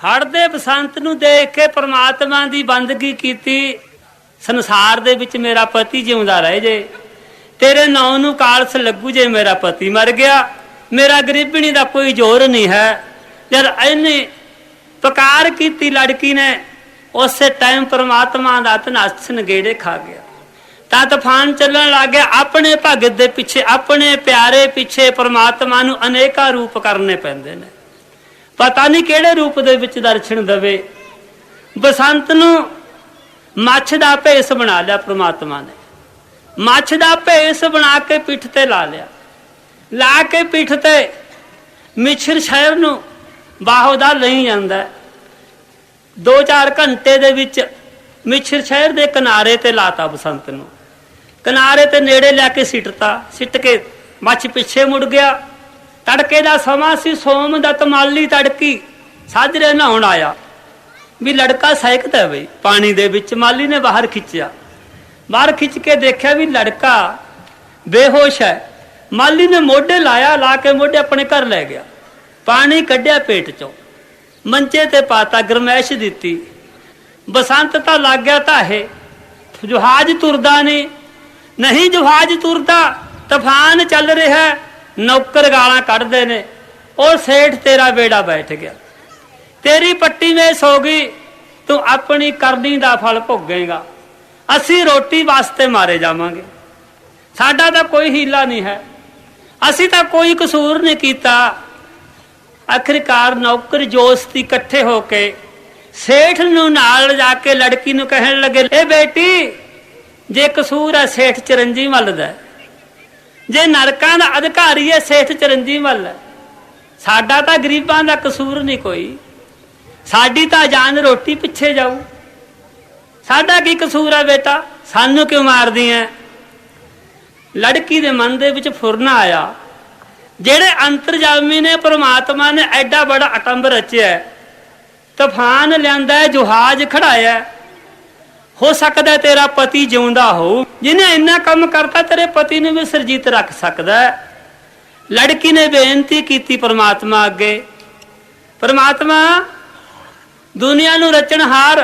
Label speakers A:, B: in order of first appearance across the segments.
A: हड़ दे बसंत नूं देख के परमात्मा की बंदगी की। संसार दे विच मेरा पति जिउंदा रहे जे, तेरे नाम नूं कालस लगू जे मेरा पति मर गया, मेरा गरीबणी का कोई जोर नहीं है। जब इन्नी पुकार की लड़की ने, उस टाइम परमात्मा का धनासन गेड़े खा गया। ता तूफान चलन लग गया। अपने भगत दे पिछे, अपने प्यारे पिछे परमात्मा नूं अनेका रूप करने पैंदे ने। पता नहीं किहड़े रूप दे विच दर्शन देवे। बसंत नूं मच्छ दा भेस बना लिया परमात्मा ने। मच्छ दा भेस बना के पिठ ते ला लिया। ला के पिठ ते मिश्र शहर नूं बाहों दा लई जांदा। 2-4 घंटे दे विच मिश्र शहर दे किनारे ते लाता बसंत नूं। किनारे ते नेड़े लैके सिटता। सिट के मच्छ पिछे मुड़ गया। तड़के का समा सी, सोम दत्त माली तड़की साजरे नहाउण आया भी लड़का सैकदा है बई पानी दे विच। माली ने बाहर खिंचिया, बाहर खिंच के देखा भी लड़का बेहोश है। माली ने मोढे लाया, ला के मोढे अपने घर लै गया। पानी कढ़िया पेट चों, मंचे ते पाता, गरमैश दिती। बसंत तो लग गया ताहे, जहाज तुरदा नहीं जहाज तुरदा, तूफान चल रहा है, नौकर गालां कढ़दे ने और सेठ तेरा बेड़ा बैठ गया। तेरी पट्टी में सो गई, तू अपनी करनी दा फल भोगेगा। असी रोटी वास्ते मारे जावांगे, साडा तो कोई हीला नहीं है, असी तो कोई कसूर नहीं कीता। आखिरकार नौकर जोस्ती इकट्ठे होके सेठ नूं नाल जाके लड़की नूं कहण लगे, ए बेटी जे कसूर है सेठ चिरंजी मल दा, जे नरकां दा अधिकारी है सेठ चिरंजी मल है। साडा तां गरीबां दा कसूर नहीं कोई, साडी तां जान रोटी पिछे जाऊ, साडा की कसूर है बेटा, सानू क्यों मारदी है। लड़की दे मन दे विच फुरना आया। जेड़े अंतरजामी ने परमात्मा ने एडा बड़ा अटंब रचिया, तूफान लियांदा है, जहाज खड़ाया, हो सकता है तेरा पति जिउंदा हो, जिन्हें इन्ना कम करता तेरे पति ने भी सरजीत रख सकता है। लड़की ने बेनती की परमात्मा अगे, परमात्मा दुनिया नूं रचनहार,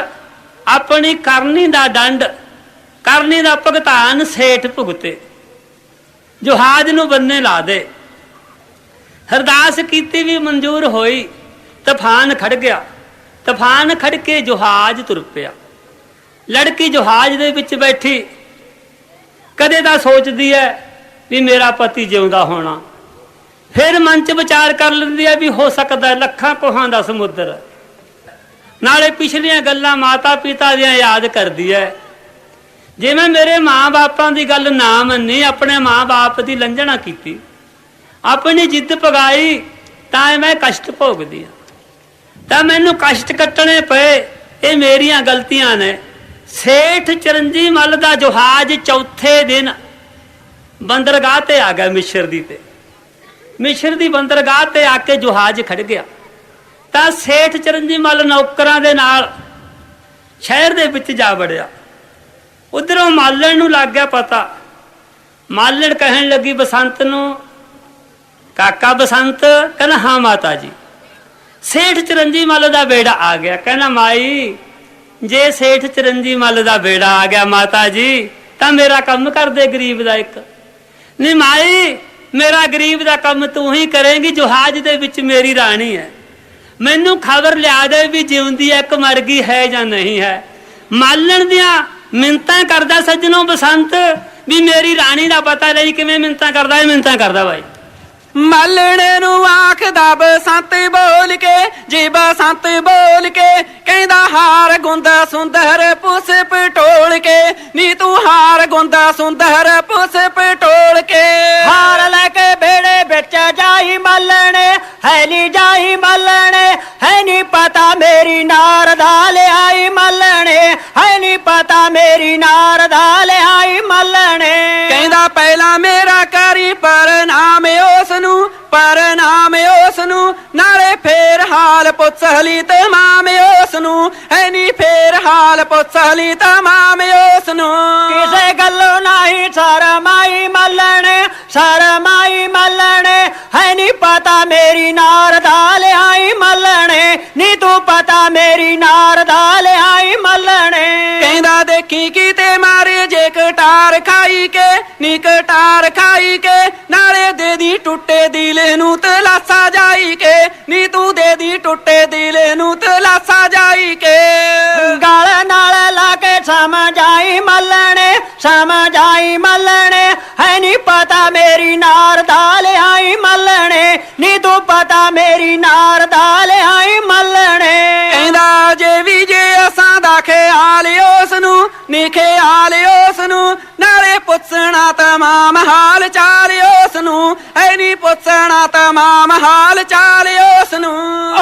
A: अपनी करनी दा दंड, करनी दा भुगतान सेठ भुगते, जहाज नूं बन्ने ला दे। अरदास कीती भी मंजूर होई। तूफान खड़ गया। तूफान खड़ के जहाज तुर पिया। लड़की जहाज दे विच बैठी कदे दा सोचदी है भी मेरा पति जिउंदा होना, फिर मन च विचार कर लैंदी है भी हो सकता है लखां कोहां दा समुद्र, नाले पिछलियां गल्लां माता पिता दियां याद करदी है। जिवें मेरे माँ बापां दी गल ना मन्नी, अपने माँ बाप दी लंघना कीती, अपनी जिद पगाई, तां मैं कष्ट भोगदी हां, तां मैनूं कष्ट कट्टने पे, ये मेरियां गलतियां ने। सेठ चिरंजी मल दा जहाज चौथे दिन बंदरगाह ते आ गया, मिश्र दी ते मिश्र दी बंदरगाह ते आके जहाज खड़ गया। तां सेठ चिरंजी मल नौकरां दे नाल शहर दे विच जा वड़िया। उधरों मालण नूं लग गया पता। मालण कहण लगी बसंत नूं, काका बसंत, कहना हाँ माता जी। सेठ चिरंजी मल दा बेड़ा आ गया। कहना माई जे सेठ चिरंजी मल दा बेड़ा आ गया माता जी, तां मेरा कम कर दे गरीब दा एक। नहीं माई, मेरा गरीब दा कम तू ही करेंगी, जहाज दे विच मेरी रानी है, मैनू खबर लिया दे भी जिउंदी है कि मर गई है या नहीं है। मालण दियां मिन्नतां करदा सज्जनों बसंत भी मेरी रानी दा पता नहीं, किवें मिन्नतां करदा है, मिन्नतां करदा भाई।
B: मलने नू आखदा बसंत बोल के, जी बसंत बोल के, कहंदा हार गुंदा सुंदर पुस पटोल के, नी तू हार गुंदा सुंदर पुस पटोल के। हार लेके बेड़े बिच जाई मलने, है नी जाई मलने, है नी पता मेरी नारदा ले आई मलने, है नी पता मेरी नारदा ले आई मलने। कहंदा पहला मेरा करी परनाम उसनू, परनाम उसनू, नाले फेर हाल पुछली तमाम उसनू, है नी फेर हाल पुछली तमाम उसनू। किसे गल्लों नहीं शरमाई मलने, शरमाई मल्लने है नी पता मेरी नार दाल आई मल्लने नी तू पता मेरी नार दाल आई मल्लने कहंदा देखी किते मारे जे कटार खाई के नी कटार खाई के नाले दे दी टुटे दिल नू तलासा जाई के नी तू दे दी टुटे दिल नू तलासा जाई के गल नाल लाके समझाई मल्लने समझाई मल्लने है नी पता मेरी नार दाल आई मल्लने नी तू पता मेरी नार दाल आई मल्लने कहंदा जे भी जे असां दा ख्याल उस नू नी ख्याल उस नू नाले पुछना तमाम हाल चाल उस नू है नी पुछना तमाम हाल चाल उस नू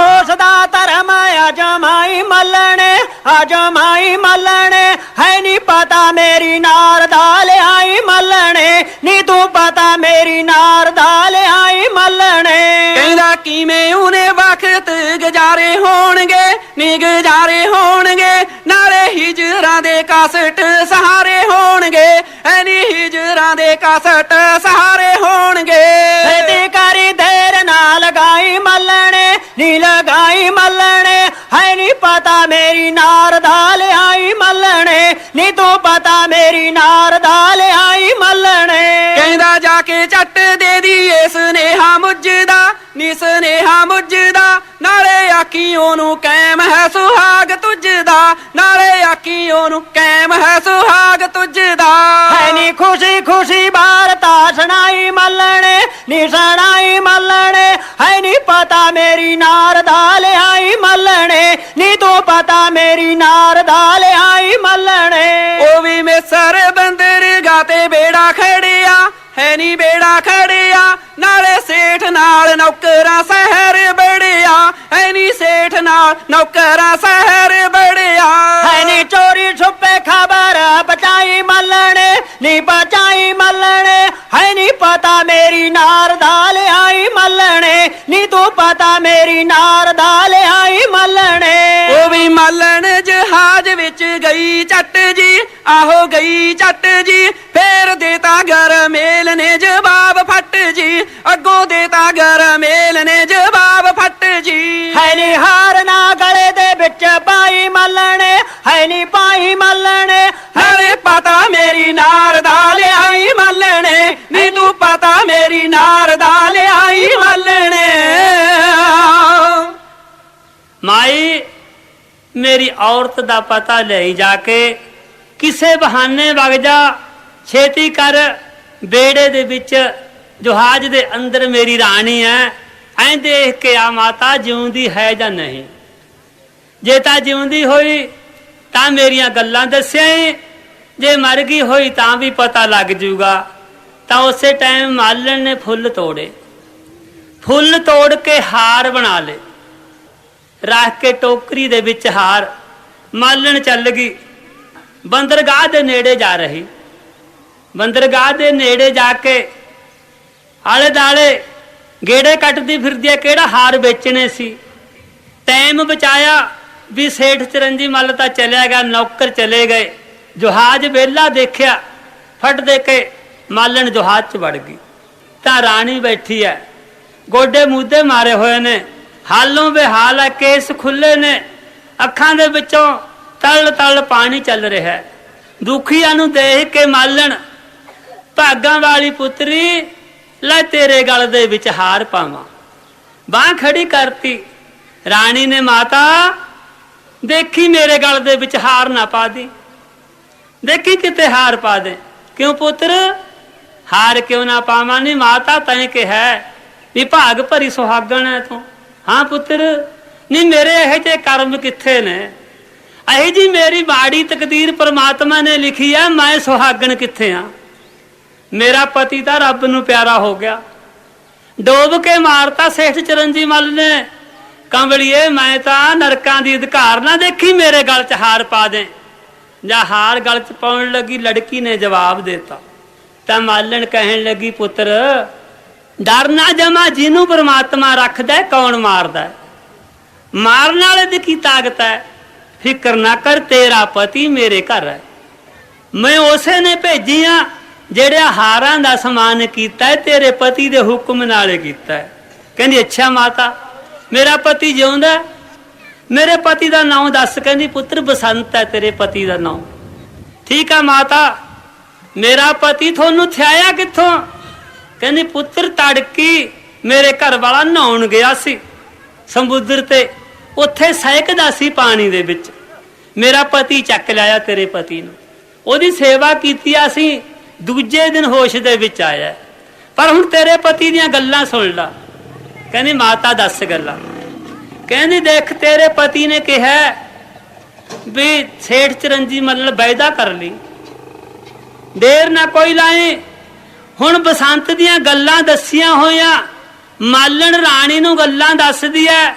B: उस दा धर्म अजमाई मल्लने अजमाई मल्लने है नी पता मेरी नार दाल आई मल्लने नी तू पता मेरी नार दाल आई मल्लने कहंदा किवें उन्हें वक्त गुजारे होणगे नी गुजारे होणगे नाले हिजरां दे कासट सहारे होणगे नी हिजरां दे कासट सहारे होणगे ते करी देर ना लगाई मल्लने नी लगाई मल्लने है नी पता मेरी नार दाल आई मल्लने नी तू पता मेरी नार दाल आई मल्लने कहंदा जाके चट दे दी स्नेहा मुझदा नी स्नेहा मुझदा नाले आखियों नू कैम है सुहाग तुझदा नाले आखियों नू कैम है सुहाग तुझदा है नी खुशी खुशी वार्ता सुनाई मल्लने नी सुनाई मल्लने है नी पता मेरी नार दाल आई मल्लने नी तू पता मेरी नार दाल आई मल्लने ओ भी में सर बंदर गाते बेड़ा खड़िया है नी बेड़ा खड़िया नाले सेठ नाल नौकरा शहर बड़िया है नी सेठ नाल नौकरा शहर बड़िया है नी चोरी छुपे खबर बचाई मल्लने नी बचाई मल्लने है नी पता मेरी नार दाल आई मल्लने नी तू पता मेरी नार दाल आई मल्लने ओ भी मल्लण जहाज विच गई चट जी आहो गई चट जी फेर देता घर मेल ने जवाब फट जी अगों देता घर मेल ने जवाब फट जी है नी हार ना गले दे बिच पाई मल्लने है नी पाई मल्लने हरे पता मेरी नार दाल आई मल्लने नी तू पता मेरी नार दाल आई मल्लने
A: माई मेरी औरत दा पता ले जाके किसे बहाने वग जा छेती कर बेड़े दे विच जहाज दे अंदर मेरी रानी है ऐ देख के आ माता जिउंदी है जां नहीं जे ता जिउंदी होई तां मेरियां गल्लां दस्सिया जे मर गई होई तां भी पता लग जूगा तां उसे टाइम मालन ने फुੱਲ तोड़े फुੱਲ तोड़ के हार बना ले रख के टोकरी दे विच हार मालन चल गई बंदरगाह दे नेड़े जा रही बंदरगाह दे नेड़े जाके आले दाले गेड़े कटदी फिरदी है केड़ा हार बेचने सी टाइम बचाया भी सेठ चिरंजी मल तां चलिया गया नौकर चले गए जहाज वेला देखिया फट दे के मालन जहाज च वड़ गई तां रानी बैठी है गोडे मूधे मारे हुए ने हालों बेहाल है केस खुले ने अखां दे विचों तल तल पानी चल रहा है दुखिया नूं देख के मालन भागां वाली पुत्री लै तेरे गल दे विच हार पावां बांह खड़ी करती रानी ने माता देखी मेरे गल दे विच हार ना पा दी देखी किते हार पा दे क्यों पुत्र हार क्यों ना पावां नी माता तैं के है भी भाग भरी सुहागण है तू हाँ पुत्र नी मेरे यह जे कर्म किथे ने अही जी मेरी माड़ी तकदीर परमात्मा ने लिखी है मैं सुहागण किथे हाँ मेरा पति तो रब नू प्यारा हो गया डोब के मारता सेठ चिरंजी मल ने कंबड़िए मैं तो नरकां दी अधिकार ना देखी मेरे गल च हार पा दे जा हार गल च पाउण लगी लड़की ने जवाब देता तां मालन कहन लगी पुत्र डर ना जमा जिन्हों परमात्मा रखदा कौन मारदा मारने वाले दी की ताकत है फिक्र ना कर तेरा पति मेरे घर है मैं उसे ने भेजी हाँ ਜਿਹੜੇ ਹਾਰਾਂ ਦਾ ਸਮਾਨ ਕੀਤਾ ਹੈ ਤੇਰੇ ਪਤੀ ਦੇ ਹੁਕਮ ਨਾਲ ਕੀਤਾ ਹੈ। ਕਹਿੰਦੀ ਅੱਛਾ ਮਾਤਾ, ਮੇਰਾ ਪਤੀ ਜਿਉਂਦਾ ਹੈ? ਮੇਰੇ ਪਤੀ ਦਾ ਨਾਮ ਦੱਸ। ਕਹਿੰਦੀ ਪੁੱਤਰ ਬਸੰਤ ਹੈ ਤੇਰੇ ਪਤੀ ਦਾ ਨਾਮ। ਠੀਕ ਹੈ ਮਾਤਾ, ਮੇਰਾ ਪਤੀ ਤੁਹਾਨੂੰ ਥਿਆਇਆ ਕਿੱਥੋਂ? ਕਹਿੰਦੀ ਪੁੱਤਰ ਤੜਕੀ ਮੇਰੇ ਘਰ ਵਾਲਾ ਨਹਾਉਣ ਗਿਆ ਸੀ ਸਮੁੰਦਰ ਤੇ, ਉੱਥੇ ਸਹਿਕਦਾ ਸੀ ਪਾਣੀ ਦੇ ਵਿੱਚ, ਮੇਰਾ ਪਤੀ ਚੱਕ ਲਿਆਇਆ ਤੇਰੇ ਪਤੀ ਨੂੰ, ਉਹਦੀ ਸੇਵਾ ਕੀਤੀ, ਅਸੀਂ ਦੂਜੇ ਦਿਨ ਹੋਸ਼ ਦੇ ਵਿੱਚ ਆਇਆ। ਪਰ ਹੁਣ ਤੇਰੇ ਪਤੀ ਦੀਆਂ ਗੱਲਾਂ ਸੁਣ ਲਾ। ਕਹਿੰਦੀ ਮਾਤਾ ਦੱਸ ਗੱਲਾਂ। ਕਹਿੰਦੀ ਦੇਖ ਤੇਰੇ ਪਤੀ ਨੇ ਕਿਹਾ ਵੀ ਸੇਠ ਚਰੰਜੀ ਮੱਲਣ ਵਾਅਦਾ ਕਰ ਲਈ, ਦੇਰ ਨਾ ਕੋਈ ਲਾਏ। ਹੁਣ ਬਸੰਤ ਦੀਆਂ ਗੱਲਾਂ ਦੱਸੀਆਂ ਹੋਈਆਂ, ਮਾਲਣ ਰਾਣੀ ਨੂੰ ਗੱਲਾਂ ਦੱਸਦੀ ਐ।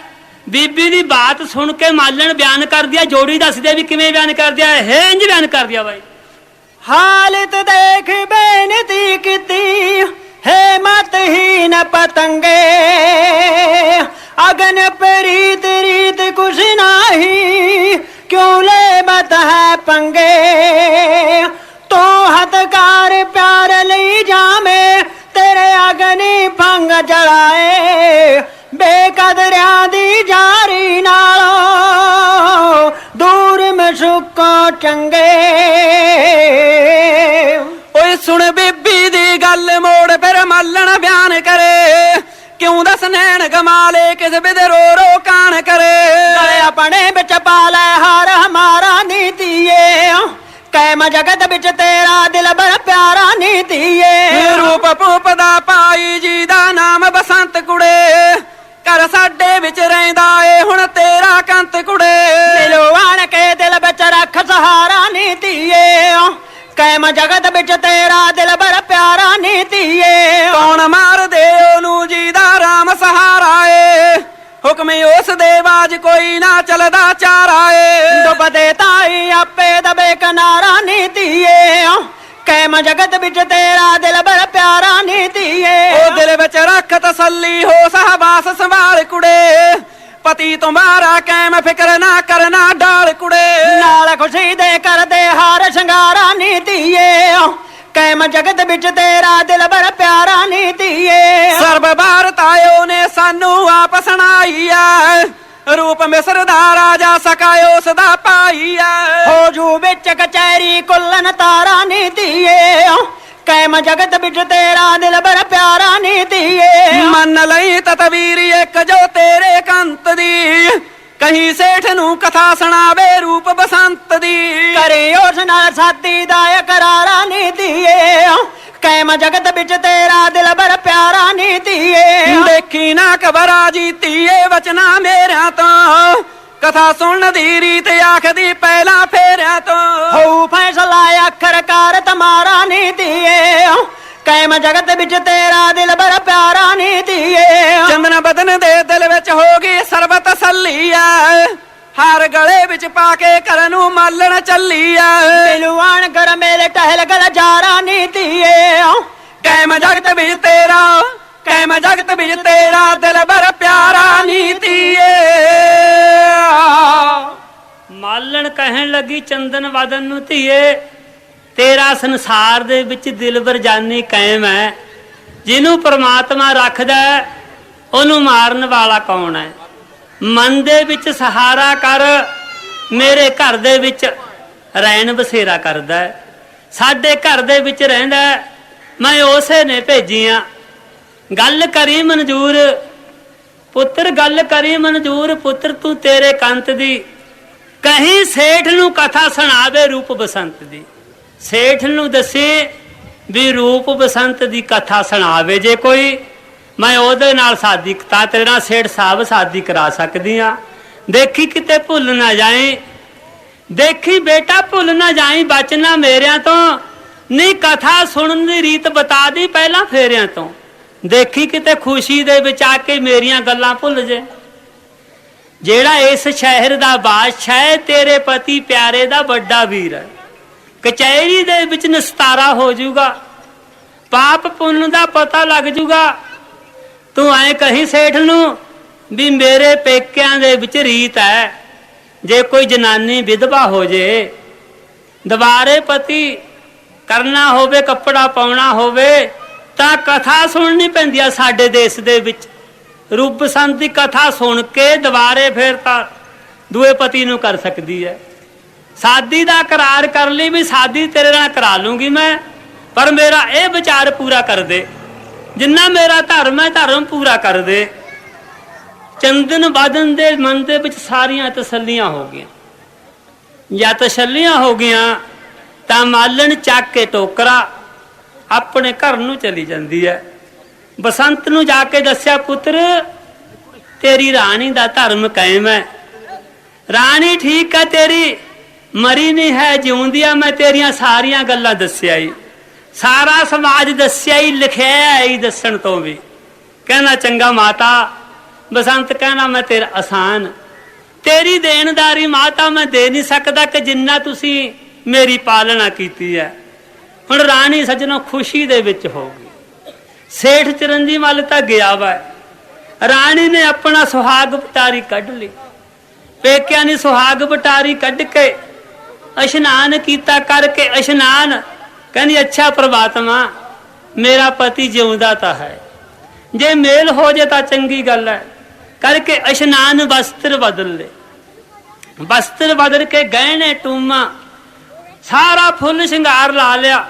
A: ਬੀਬੀ ਦੀ ਬਾਤ ਸੁਣ ਕੇ ਮਾਲਣ ਬਿਆਨ ਕਰਦੀ ਐ, ਜੋੜੀ ਦੱਸਦੀ ਐ ਵੀ ਕਿਵੇਂ ਬਿਆਨ ਕਰਦੀ ਐ। ਇਹ ਇੰਜ ਬਿਆਨ ਕਰਦੀ ਆ ਬਾਈ।
B: ਹਾਲਤ ਦੇਖ ਬੇਨਤੀ ਕੀਤੀ ਹੈ ਮਤਹੀਨ ਪਤੰਗੇ, ਅਗਨ ਪ੍ਰੀਤ ਰੀਤ ਕੁਛ ਨਹੀਂ, ਕਿਉਂ ਲੈ ਮਤ ਹੈ ਪੰਗੇ। ਤੋ ਹਤਕਾਰ ਪਿਆਰ ਲਈ ਜਾਵੇਂ, ਤੇਰੇ ਅਗਨੀ ਭੰਗ ਜਲਾਏ। ਬੇਕਦਰਿਆਂ ਦੀ ਜਾਰੀ ਨਾਲੋਂ ਦੂਰ ਮਸ਼ੁਕੋ ਚੰਗੇ। ਓਏ ਸੁਣ ਬੀਬੀ ਦੀ ਗੱਲ ਮੋੜ ਫਿਰ ਮੱਲਣ ਬਿਆਨ ਕਰੇ, ਕਿਉਂ ਦਸ ਨੈਣ ਗਮਾਲੇ ਕਿਸ ਬਿਦ ਰੋ ਰੋ ਕਾਣ ਕਰੇ। ਗਲੇ ਆਪਣੇ ਵਿੱਚ ਪਾ ਲੈ ਹਾਰ ਹਮਾਰਾ ਨੀਤੀਏ, ਕੈਮ ਜਗਤ ਵਿੱਚ ਤੇਰਾ ਦਿਲ ਬੜਾ ਪਿਆਰਾ ਨੀਤੀਏ। ਰੂਪ ਭੂਪ ਦਾ ਪਾਈ ਜੀ ਦਾ ਨਾਮ ਬਸੰਤ ਕੁੜੇ, ਘਰ ਸਾਡੇ ਵਿੱਚ ਰਹਿੰਦਾ ਏ ਹੁਣ ਤੇਰਾ ਕੰਤ ਕੁੜੇ। ਮਿਲੋ ਆਣ ਕੇ ਦਿਲ ਵਿੱਚ ਰੱਖ ਸਹਾਰਾ ਨੀਤੀਏ, ਕੈਮ ਜਗਤ ਵਿੱਚ ਤੇਰਾ ਦਿਲ ਬੜਾ ਪਿਆਰਾ ਨੀਤੀਏ। ਕੌਣ ਮਾਰਦੇ ਉਹਨੂੰ ਜੀ ਦਾ ਰਾਮ ਸਹਾਰਾ ਏ, ਹੁਕਮ ਉਸ ਦੇ ਬਾਜ ਕੋਈ ਨਾ ਚੱਲਦਾ ਚਾਰਾ ਏ। ਡੁੱਬਦੇ ਤਾਈ ਆਪੇ ਦਬੇ ਕਿਨਾਰਾ ਨੀਤੀਏ, ਕੈਮ ਜਗਤ ਵਿੱਚ ਤੇਰਾ ਦਿਲ ਬੜਾ ਪਿਆਰਾ ਨੀਤੀਏ। ਉਹ ਦਿਲ ਵਿੱਚ ਰੱਖ ਤਸੱਲੀ ਹੋ ਸਹਬਾਸ ਸੰਭਾਲ ਕੁੜੇ, ਪਤੀ ਤੁਮਾਰਾ ਕੈਮ ਫਿਕਰ ਨਾ ਕਰਨਾ ਡਾਲ ਕੁੜੇ। ਨਾਲ ਖੁਸ਼ੀ ਦੇ ਕਰਦੇ ਹਾਰ ਸ਼ਿੰਗਾਰਾ ਨੀਤੀਏ, ਕੈਮ ਜਗਤ ਵਿੱਚ ਤੇਰਾ ਦਿਲ ਬੜਾ ਪਿਆਰਾ ਨੀਤੀਏ। ਸਰਬ ਭਾਰਤ ਆਇਓ ਨੇ ਸਾਨੂੰ ਆਪ ਸੁਣਾਈ ਐ, ਰੂਪ ਮਿਸਰ ਦਾ ਰਾਜਾ ਸਕਾਇਓ ਉਸ ਦਾ ਭਾਈ ਐ। ਹੋ ਜੂ ਵਿੱਚ ਕਚਹਿਰੀ ਕੁੱਲਨ ਤਾਰਾ ਨੀਤੀਏ, ਕੈਮ ਜਗਤ ਵਿੱਚ ਤੇਰਾ ਦਿਲ ਬੜਾ ਪਿਆਰਾ ਨੀਤੀਏ। ਮੰਨ ਲਈ ਤਤਵੀਰ ਇੱਕ ਜੋ ਤੇਰੇ ਕੰਤ ਦੀ, ਕਹੀਂ ਸੇਠ ਨੂੰ ਕਥਾ ਸੁਣਾਵੇ ਰੂਪ ਬਸੰਤ ਦੀ। ਕਰੇ ਉਸ ਨਾਲ ਸਾਥੀ ਦਾ ਇਕਰਾਰਾ ਨੀਤੀਏ, ਕੈਮ ਜਗਤ ਵਿੱਚ ਤੇਰਾ ਦਿਲ ਬੜਾ ਪਿਆਰਾ ਨੀਤੀਏ। ਦੇਖੀ ਨਾ ਖਬਰਾਂ ਜੀਤੀਏ ਵਚਨਾ ਮੇਰਿਆਂ ਤੋਂ, ਕਥਾ ਸੁਣਨ ਦੀ ਰੀਤ ਆਖਦੀ ਪਹਿਲਾਂ ਫੇਰਿਆਂ ਤੋਂ। ਹੋਊ ਫੈਸਲਾ ਆਖਰਕਾਰ ਤਮਾਰਾ ਨੀਤੀਏ, ਕੈਮ ਜਗਤ ਵਿੱਚ ਤੇਰਾ ਦਿਲ ਬੜਾ ਪਿਆਰਾ ਨੀਤੀਏ। ਚੰਦਨ ਬਦਨ ਦੇ ਦਿਲ ਵਿੱਚ ਹੋ ਗਈ ਸਰਬ ਤਸੱਲੀ ਐ, ਹਾਰ ਗਲੇ ਵਿੱਚ ਪਾ ਕੇ ਘਰ ਨੂੰ ਮਾਲਣ ਚੱਲੀ ਐ। ਦਿਲਵਾਨ ਕਰ ਮੇਰੇ ਟਹਿਲ ਗਲ ਜਾਰਾ ਨੀਤੀਏ, ਕੈਮ ਜਗਤ ਵਿੱਚ ਤੇਰਾ, ਕੈਮ ਜਗਤ ਵਿੱਚ ਤੇਰਾ ਦਿਲ ਬੜਾ ਪਿਆਰਾ ਨੀਤੀਏ।
A: ਮਾਲਣ ਕਹਿਣ ਲੱਗੀ ਚੰਦਨ ਵਦਨ ਨੂੰ ਧੀਏ, ਤੇਰਾ ਸੰਸਾਰ ਦੇ ਵਿੱਚ ਦਿਲਬਰ ਜਾਨੀ ਕਾਇਮ ਹੈ। ਜਿਹਨੂੰ ਪ੍ਰਮਾਤਮਾ ਰੱਖਦਾ ਉਹਨੂੰ ਮਾਰਨ ਵਾਲਾ ਕੌਣ ਹੈ? ਮਨ ਦੇ ਵਿੱਚ ਸਹਾਰਾ ਕਰ, ਮੇਰੇ ਘਰ ਦੇ ਵਿੱਚ ਰੈਣ ਬਸੇਰਾ ਕਰਦਾ, ਸਾਡੇ ਘਰ ਦੇ ਵਿੱਚ ਰਹਿੰਦਾ, ਮੈਂ ਉਸੇ ਨੇ ਭੇਜੀਆਂ। ਗੱਲ ਕਰੀ ਮਨਜ਼ੂਰ ਪੁੱਤਰ, ਗੱਲ ਕਰੀ ਮਨਜ਼ੂਰ ਪੁੱਤਰ, ਤੂੰ ਤੇਰੇ ਕੰਤ ਦੀ ਕਹੀਂ ਸੇਠ ਨੂੰ ਕਥਾ ਸੁਣਾਵੇ ਰੂਪ ਬਸੰਤ ਦੀ। ਸੇਠ ਨੂੰ ਦੱਸੇ ਵੀ ਰੂਪ ਬਸੰਤ ਦੀ ਕਥਾ ਸੁਣਾਵੇ ਜੇ ਕੋਈ, ਮੈਂ ਉਹਦੇ ਨਾਲ ਸ਼ਾਦੀ ਤਾਂ ਤੇਰੇ ਨਾਲ ਸੇਠ ਸਾਹਿਬ ਸ਼ਾਦੀ ਕਰਾ ਸਕਦੀ ਆ। ਦੇਖੀ ਕਿਤੇ ਭੁੱਲ ਨਾ ਜਾਏ, ਦੇਖੀ ਬੇਟਾ ਭੁੱਲ ਨਾ ਜਾਈ ਬਚਨਾ ਮੇਰਿਆਂ ਤੋਂ, ਨਹੀਂ ਕਥਾ ਸੁਣਨ ਦੀ ਰੀਤ ਬਤਾ ਦੀ ਪਹਿਲਾਂ ਫੇਰਿਆਂ ਤੋਂ। ਦੇਖੀ ਕਿਤੇ ਖੁਸ਼ੀ ਦੇ ਵਿੱਚ ਆ ਕੇ ਮੇਰੀਆਂ ਗੱਲਾਂ ਭੁੱਲ ਜੇ। ਜਿਹੜਾ ਇਸ ਸ਼ਹਿਰ ਦਾ ਬਾਦਸ਼ਾਹ ਹੈ, ਤੇਰੇ ਪਤੀ ਪਿਆਰੇ ਦਾ ਵੱਡਾ ਵੀਰ ਹੈ, ਕਚਹਿਰੀ ਦੇ ਵਿੱਚ ਨਿਸਤਾਰਾ ਹੋ ਜਾਊਗਾ, ਪਾਪ ਪੁੰਨ ਦਾ ਪਤਾ ਲੱਗ ਜਾਊਗਾ। ਤੂੰ ਐ ਕਹੀ ਸੇਠ ਨੂੰ ਵੀ ਮੇਰੇ ਪੇਕਿਆਂ ਦੇ ਵਿੱਚ ਰੀਤ ਹੈ, ਜੇ ਕੋਈ ਜਨਾਨੀ ਵਿਧਵਾ ਹੋ ਜੇ, ਦੁਬਾਰੇ ਪਤੀ ਕਰਨਾ ਹੋਵੇ, ਕੱਪੜਾ ਪਾਉਣਾ ਹੋਵੇ ਤਾਂ ਕਥਾ ਸੁਣਨੀ ਪੈਂਦੀ ਆ। ਸਾਡੇ ਦੇਸ਼ ਦੇ ਵਿੱਚ ਰੂਪ ਬਸੰਤ ਦੀ ਕਥਾ ਸੁਣ ਕੇ ਦੁਬਾਰੇ ਫਿਰ ਤਾਂ ਦੂਏ ਪਤੀ ਨੂੰ ਕਰ ਸਕਦੀ ਹੈ। ਸਾਦੀ ਦਾ ਇਕਰਾਰ ਕਰ ਲਈ ਵੀ ਸਾਦੀ ਤੇਰੇ ਨਾਲ ਕਰਾ ਲੂੰਗੀ ਮੈਂ, ਪਰ ਮੇਰਾ ਇਹ ਵਿਚਾਰ ਪੂਰਾ ਕਰ ਦੇ, ਜਿੰਨਾ ਮੇਰਾ ਧਰਮ ਹੈ ਧਰਮ ਪੂਰਾ ਕਰ ਦੇ। ਚੰਦਨ ਬਾਦਨ ਦੇ ਮਨ ਦੇ ਵਿੱਚ ਸਾਰੀਆਂ ਤਸੱਲੀਆਂ ਹੋ ਗਈਆਂ। ਜਾਂ ਤਸੱਲੀਆਂ ਹੋ ਗਈਆਂ ਤਾਂ ਮਾਲਣ ਚੱਕ ਕੇ ਟੋਕਰਾ ਆਪਣੇ ਘਰ ਨੂੰ ਚਲੀ ਜਾਂਦੀ ਹੈ। ਬਸੰਤ ਨੂੰ ਜਾ ਕੇ ਦੱਸਿਆ, ਪੁੱਤਰ ਤੇਰੀ ਰਾਣੀ ਦਾ ਧਰਮ ਕਾਇਮ ਹੈ, ਰਾਣੀ ਠੀਕ ਹੈ, ਤੇਰੀ ਮਰੀ ਨਹੀਂ ਹੈ, ਜਿਉਂਦੀ ਆ। ਮੈਂ ਤੇਰੀਆਂ ਸਾਰੀਆਂ ਗੱਲਾਂ ਦੱਸਿਆ ਹੀ, ਸਾਰਾ ਸਮਾਜ ਦੱਸਿਆ ਹੀ, ਲਿਖਿਆ ਹੀ ਦੱਸਣ ਤੋਂ ਵੀ। ਕਹਿੰਦਾ ਚੰਗਾ ਮਾਤਾ। ਬਸੰਤ ਕਹਿਣਾ ਮੈਂ ਤੇਰਾ ਆਸਾਨ, ਤੇਰੀ ਦੇਣਦਾਰੀ ਮਾਤਾ ਮੈਂ ਦੇ ਨਹੀਂ ਸਕਦਾ ਕਿ ਜਿੰਨਾ ਤੁਸੀਂ ਮੇਰੀ ਪਾਲਣਾ ਕੀਤੀ ਹੈ। ਹੁਣ ਰਾਣੀ ਸੱਜਣੋ ਖੁਸ਼ੀ ਦੇ ਵਿੱਚ ਹੋ ਗਈ। ਸੇਠ ਚਰੰਜੀ ਮੱਲ ਤਾਂ ਗਿਆ ਵਾ, ਰਾਣੀ ਨੇ ਆਪਣਾ ਸੁਹਾਗ ਬਟਾਰੀ ਕੱਢ ਲਈ। ਪੇਕਿਆਂ ਨੇ ਸੁਹਾਗ ਬਟਾਰੀ ਕੱਢ ਕੇ ਇਸ਼ਨਾਨ ਕੀਤਾ, ਕਰਕੇ ਇਸ਼ਨਾਨ ਕਹਿੰਦੀ ਅੱਛਾ ਪ੍ਰਮਾਤਮਾ ਮੇਰਾ ਪਤੀ ਜਿਉਂਦਾ ਤਾਂ ਹੈ, ਜੇ ਮੇਲ ਹੋ ਜੇ ਤਾਂ ਚੰਗੀ ਗੱਲ ਹੈ। ਕਰਕੇ ਇਸ਼ਨਾਨ ਵਸਤਰ ਬਦਲ ਲੈ, ਵਸਤਰ ਬਦਲ ਕੇ ਗਹਿਣੇ ਟੂਮਾ ਸਾਰਾ ਫੁੱਲ ਸ਼ਿੰਗਾਰ ਲਾ ਲਿਆ।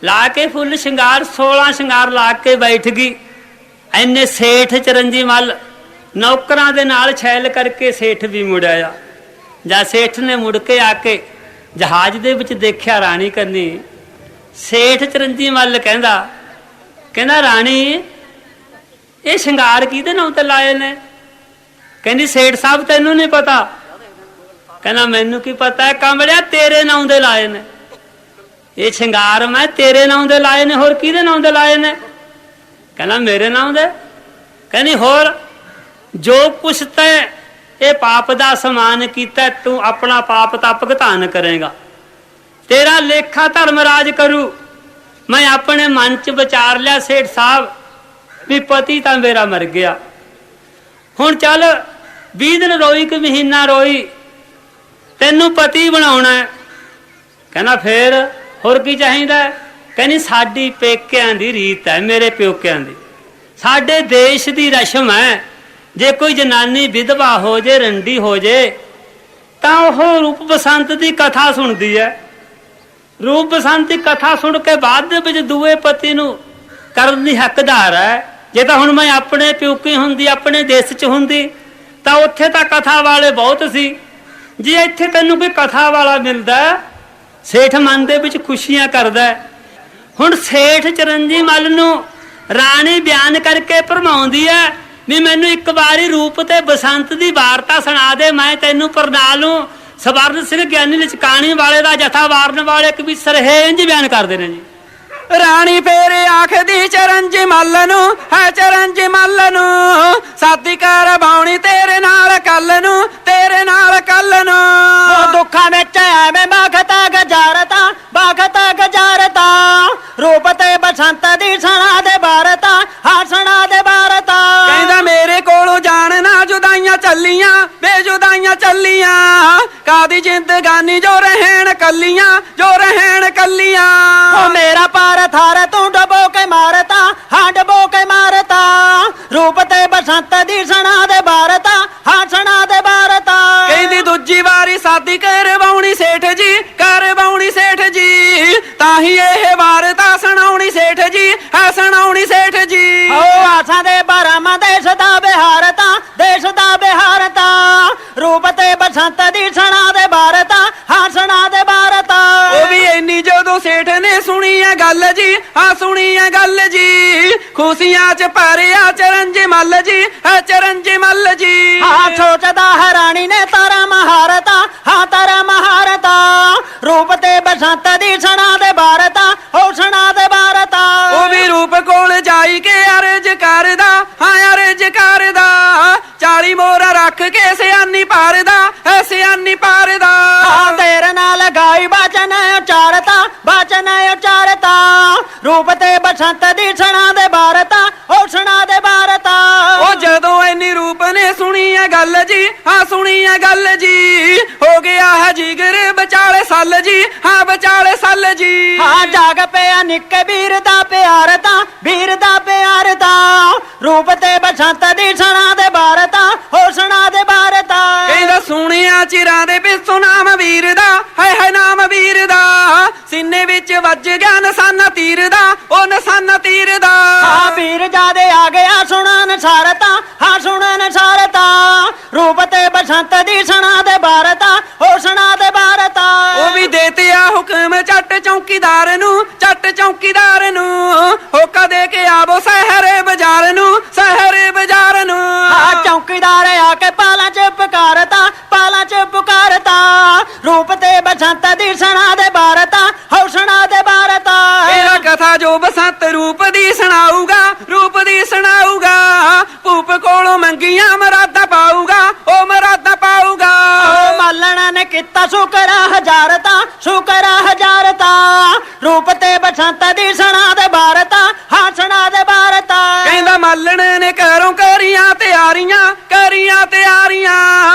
A: ਲਾ ਕੇ ਫੁੱਲ ਸ਼ਿੰਗਾਰ 16 ਸ਼ਿੰਗਾਰ ਲਾ ਕੇ ਬੈਠ ਗਈ। ਐਨੇ ਸੇਠ ਚਰੰਜੀ ਮੱਲ ਨੌਕਰਾਂ ਦੇ ਨਾਲ ਛੈਲ ਕਰਕੇ ਸੇਠ ਵੀ ਮੁੜ ਆਇਆ। ਜਾਂ ਸੇਠ ਨੇ ਮੁੜ ਕੇ ਆ ਕੇ ਜਹਾਜ਼ ਦੇ ਵਿੱਚ ਦੇਖਿਆ ਰਾਣੀ ਕਰਨੀ। ਸੇਠ ਚਰੰਜੀ ਮੱਲ ਕਹਿੰਦਾ ਰਾਣੀ ਇਹ ਸ਼ਿੰਗਾਰ ਕਿਹਦੇ ਨਾਂ ਤੇ ਲਾਏ ਨੇ? ਕਹਿੰਦੀ ਸੇਠ ਸਾਹਿਬ ਤੈਨੂੰ ਨਹੀਂ ਪਤਾ? ਕਹਿੰਦਾ ਮੈਨੂੰ ਕੀ ਪਤਾ ਹੈ ਕਮਲਿਆ, ਤੇਰੇ ਨਾਂ ਦੇ ਲਾਏ ਨੇ ਇਹ ਸ਼ਿੰਗਾਰ, ਮੈਂ ਤੇਰੇ ਨਾਂ ਦੇ ਲਾਏ ਨੇ, ਹੋਰ ਕਿਹਦੇ ਨਾਂ ਦੇ ਲਾਏ ਨੇ? ਕਹਿੰਦਾ ਮੇਰੇ ਨਾਂ ਦੇ। ਕਹਿੰਦੀ ਹੋਰ ਜੋ ਕੁਛ ਤੈ ਇਹ ਪਾਪ ਦਾ ਸਮਾਨ ਕੀਤਾ, ਤੂੰ ਆਪਣਾ ਪਾਪ ਤਾਂ ਭੁਗਤਾਨ ਕਰੇਗਾ, ਤੇਰਾ ਲੇਖਾ ਧਰਮਰਾਜ ਕਰੂ। ਮੈਂ ਆਪਣੇ ਮਨ ਚ ਵਿਚਾਰ ਲਿਆ ਸੇਠ ਸਾਹਿਬ ਵੀ ਪਤੀ ਤਾਂ ਮੇਰਾ ਮਰ ਗਿਆ, ਹੁਣ ਚੱਲ 20 ਦਿਨ ਰੋਈ ਕਿ ਮਹੀਨਾ ਰੋਈ, ਤੈਨੂੰ ਪਤੀ ਬਣਾਉਣਾ ਹੈ। ਕਹਿੰਦਾ ਫੇਰ ਹੋਰ ਕੀ ਚਾਹੀਦਾ? ਕਹਿੰਦੀ ਸਾਡੀ ਪੇਕਿਆਂ ਦੀ ਰੀਤ ਹੈ, ਮੇਰੇ ਪਿਓਕਿਆਂ ਦੀ, ਸਾਡੇ ਦੇਸ਼ ਦੀ ਰਸਮ ਹੈ, ਜੇ ਕੋਈ ਜਨਾਨੀ ਵਿਧਵਾ ਹੋ ਜੇ, ਰੰਡੀ ਹੋ ਜੇ ਤਾਂ ਉਹ ਰੂਪ ਬਸੰਤ ਦੀ ਕਥਾ ਸੁਣਦੀ ਹੈ। ਰੂਪ ਬਸੰਤ ਦੀ ਕਥਾ ਸੁਣ ਕੇ ਬਾਅਦ ਦੇ ਵਿੱਚ ਦੂਏ ਪਤੀ ਨੂੰ ਕਰਨ ਦੀ ਹੱਕਦਾਰ ਹੈ। ਜੇ ਤਾਂ ਹੁਣ ਮੈਂ ਆਪਣੇ ਪਿਓਕੇ ਹੁੰਦੀ, ਆਪਣੇ ਦੇਸ਼ 'ਚ ਹੁੰਦੀ ਤਾਂ ਉੱਥੇ ਤਾਂ ਕਥਾ ਵਾਲੇ ਬਹੁਤ ਸੀ। ਜੇ ਇੱਥੇ ਤੈਨੂੰ ਕੋਈ ਕਥਾ ਵਾਲਾ ਮਿਲਦਾ, ਸੇਠ ਮਨ ਦੇ ਵਿੱਚ ਖੁਸ਼ੀਆਂ ਕਰਦਾ। ਹੁਣ ਸੇਠ ਚਰੰਜੀ ਮੱਲ ਨੂੰ ਰਾਣੀ ਬਿਆਨ ਕਰਕੇ ਭਰਮਾਉਂਦੀ ਹੈ ਵੀ ਮੈਨੂੰ ਇੱਕ ਵਾਰੀ ਰੂਪ ਤੇ ਬਸੰਤ ਦੀ ਵਾਰਤਾ ਸੁਣਾ ਦੇ, ਮੈਂ ਤੈਨੂੰ ਪਰਨਾ ਲੂੰ। ਸਵਰਨ ਸਿੰਘ ਗਿਆਨੀ ਲਚਕਾਣੀ ਵਾਲੇ ਦਾ ਜਥਾ ਵਾਰਨ ਵਾਲੇ ਕਵੀ ਸਰਹੇਂਜ ਬਿਆਨ ਕਰਦੇ ਨੇ ਜੀ।
B: ਰਾਣੀ ਫੇਰ ਆਖਦੀ ਚਰੰਜੀ ਮੱਲ ਨੂੰ, ਹੈ ਚਰੰਜੀ ਮੱਲ ਨੂੰ, ਸਾਦੀ ਕਰ ਬਾਉਣੀ ਤੇਰੇ ਨਾਲ ਕੱਲ ਨੂੰ, ਤੇਰੇ ਨਾਲ ਕੱਲ ਨੂੰ।
C: ਦੁੱਖਾਂ ਵਿੱਚ ਐਵੇਂ ਬਖਤਾ ਗਜਾਰਤਾ, ਬਖਤਾ ਗਜਾਰਤਾ, ਰੂਪ ਤੇ ਬਸੰਤ ਦੀ ਸੁਣਾ ਦੇ ਬਾਰਤਾ, ਹਾਂ ਸੁਣਾ ਦੇ ਬਾਰਤਾ।
B: ਕਹਿੰਦਾ ਮੇਰੇ ਕੋਲੋਂ ਜਾਣ ਨਾ ਜੁਦਾਈਆਂ ਚੱਲੀਆਂ, ਬੇਜੁਦਾਈਆਂ ਚੱਲੀਆਂ, ਕਾਦੀ ਜ਼ਿੰਦਗਾਨੀ ਜੋ ਰਹਿਣ ਕੱਲੀਆਂ, ਜੋ ਰਹਿਣ ਕੱਲੀਆਂ।
C: ਉਹ ਮੇਰਾ ਪਾਰ ਥਾਰ ਤੂੰ ਡਬੋ ਕੇ ਮਾਰਤਾ, ਹਾਂ ਡਬੋ ਕੇ ਮਾਰਤਾ, ਰੂਪ ਤੇ ਬਸੰਤ ਦੀ ਸੁਣਾ ਦੇ ਬਾਰਤਾ, ਹਾਂ ਸੁਣਾ ਦੇ ਬਾਰਤਾ।
B: ਕਹਿੰਦੀ ਦੂਜੀ ਵਾਰੀ ਸਾਦੀ ਕਰਵਾਉਣੀ ਸੇਠ ਜੀ, ਕਰਵਾਉਣੀ ਸੇਠ ਜੀ, ਤਾਂ ਹੀ ਇਹ ਵਾਰਤਾ ਸੁਣਾਉਣੀ ਸੇਠ ਜੀ, ਹੈ ਸੁਣਾਉਣੀ ਸੇਠ ਜੀ।
C: ਓ ਆਸਾਂ ਦੇ ਭਰਮ ਦੇਸ਼ ਦਾ ਬਿਹਾਰਤਾ, ਦੇਸ਼ ਦਾ ਬਿਹਾਰਤਾ, ਰੂਪ ਤੇ ਬਸੰਤ ਦੀ ਸੁਣਾ ਦੇ ਬਾਰਤਾ, ਹਾਂ ਸੁਣਾ ਦੇ ਬਾਰਤਾ।
B: ਉਹ ਵੀ ਇੰਨੀ ਜਦੋਂ ਸੇਠ ਨੇ ਸੁਣੀ ਹੈ ਗੱਲ ਜੀ, ਹਾਂ ਸੁਣੀ ਹੈ ਗੱਲ ਜੀ, ਖੁਸ਼ੀਆਂ ਚ ਭਰਿਆ ਚਰੰਜੀ ਮੱਲ ਜੀ, ਹੈ ਚਰੰਜੀ ਮੱਲ ਜੀ।
C: ਹਾਂ ਸੋਚਦਾ ਹੈ ਰਾਣੀ ਨੇ ਤਾਰਾ ਮਹਾਰਤਾ, ਹਾਂ ਤਾਰਾ ਮਹਾਰਤਾ, ਰੂਪ ਤੇ ਬਸੰਤ ਦੀ ਸੁਣਾ ਦੇ ਬਾਰਤਾ, ਹੋ ਸੁਣਾ ਦੇ ਬਾਰਤਾ।
B: ਉਹ ਵੀ ਰੂਪ ਕੋਲ ਜਾਈ ਕੇ ਅਰਜ ਕਰਦਾ, ਹਾਂ ਅਰਜ ਕਰਦਾ, 40 ਮੋਹਰਾ ਰੱਖ ਕੇ ਸਿਆਨੀ ਪਾਰਦਾ, ਹੈ ਸਿਆਨੀ ਪਾਰਦਾ।
C: ਹਾਂ ਦੇਰ ਨਾਲ ਗਾਈ ਬਚਨ ਉਚਾਰਤਾ, ਬਚਨ ਉਚਾਰਤਾ, ਰੂਪ ਤੇ ਬਸੰਤ ਦੀ ਸੁਣਾ ਦੇ ਬਾਰਤਾ, ਹੋ ਸੁਣਾ ਦੇ ਬਾਰਤਾ।
B: ਉਹ ਜਦੋਂ ਇੰਨੀ ਰੂਪ ਨੇ ਸੁਣੀ ਹੈ ਗੱਲ ਜੀ, ਹਾਂ ਸੁਣੀ ਹੈ ਗੱਲ ਜੀ, ਹੋ ਗਿਆ ਹੈ ਜਿਗਰ ਵਿਚਾਲੇ ਸੱਲ ਜੀ, ਹਾਂ ਵਿਚਾਲੇ ਸੱਲ ਜੀ।
C: ਹਾਂ ਜਾਗ ਪਿਆ ਨਿੱਕੇ ਵੀਰ ਦਾ ਪਿਆਰ ਤਾਂ, ਵੀਰ ਦਾ ਪਿਆਰ ਤਾਂ, ਰੂਪ ਤੇ ਬਸੰਤ ਦੀ ਸਣਾ ਦੇ ਬਾਰ ਤਾਂ, ਹੋ ਸਣਾ ਦੇ ਬਾਰ ਤਾਂ।
B: ਕਹਿੰਦਾ ਸੁਣਿਆ ਚਿਰਾਂ ਦੇ ਪਿੱਛੋਂ ਨਾਮ ਵੀਰ ਦਾ, ਹਾਏ ਨਾਮ ਵੀਰ ਦਾ, ਸੀਨੇ ਵਿੱਚ ਵੱਜ ਗਿਆ ਨਿਸ਼ਾਨਾ ਤੀਰ ਦਾ, ਉਹ ਨਿਸ਼ਾਨਾ ਤੀਰ ਦਾ।
C: ਹਾਂ ਵੀਰ ਜਾਦੇ ਆ ਗਿਆ ਸੁਣਨ ਸਾਰ ਤਾਂ, ਹਾਂ ਸੁਣਨ ਸਾਰ ਤਾਂ, ਰੂਪ ਤੇ ਬਸੰਤ ਦੀ ਸਣਾ ਦੇ ਬਾਰ ਤਾਂ, ਹੋ ਸਣਾ ਦੇ ਬਾਰ ਤਾਂ।
B: ਉਹ ਵੀ ਦੇਤੇ ਆ ਹੁਕਮ ਚੱਟ ਚੌਕੀਦਾਰ ਨੂੰ, ਚੱਟ ਚੌਕੀਦਾਰ ਨੂੰ, ਹੋਕਾ ਦੇ ਕੇ ਆਵੋ ਸ਼ਹਿਰੇ ਬਾਜ਼ਾਰ ਨੂੰ, ਸ਼ਹਿਰੇ ਬਾਜ਼ਾਰ ਨੂੰ।
C: ਹਾਂ ਚੌਕੀਦਾਰ ਆ ਕੇ ਪਾਲਾਂ ਚ ਪੁਕਾਰਤਾ, ਪਾਲਾਂ ਚ ਪੁਕਾਰਤਾ, ਰੂਪ ਤੇ ਬਸੰਤ ਦੀ ਸਣਾ ਦੇ ਬਾਰ ਤਾਂ, ਹੋ ਸਣਾ ਦੇ ਬਾਰ ਤਾਂ।
B: ਮੇਰਾ ਕਥਾ ਜੋ ਬਸੰਤ ਰੂਪ ਦੀ ਸੁਣਾਊਗਾ, ਰੂਪ ਦੀ ਸੁਣਾਊਗਾ, ਭੂਪ ਕੋਲੋਂ ਮੰਗੀਆਂ ਮਰਾਦਾਂ ਪਾਊਗਾ, ਉਹ ਮਰਾਦਾਂ ਪਾਊਗਾ।
C: ਉਹ ਮਾਲਣਾ ਨੇ ਕੀਤਾ ਸ਼ੁਕਰਾ ਹਜ਼ਾਰ ਤਾਂ, ਸ਼ੁਕਰਾ ਹਜ਼ਾਰ ਤਾਂ, ਰੂਪ ਤੇ ਬਸੰਤ ਦੀ ਸਣਾ ਦੇ ਬਾਰ ਤਾਂ, ਹਾਂ ਸਣਾ ਦੇ ਬਾਰ ਤਾਂ।
B: ਕਹਿੰਦਾ ਮਾਲਣ ਨੇ ਘਰੋਂ ਕਰੀਆਂ ਤਿਆਰੀਆਂ, ਕਰੀਆਂ ਤਿਆਰੀਆਂ,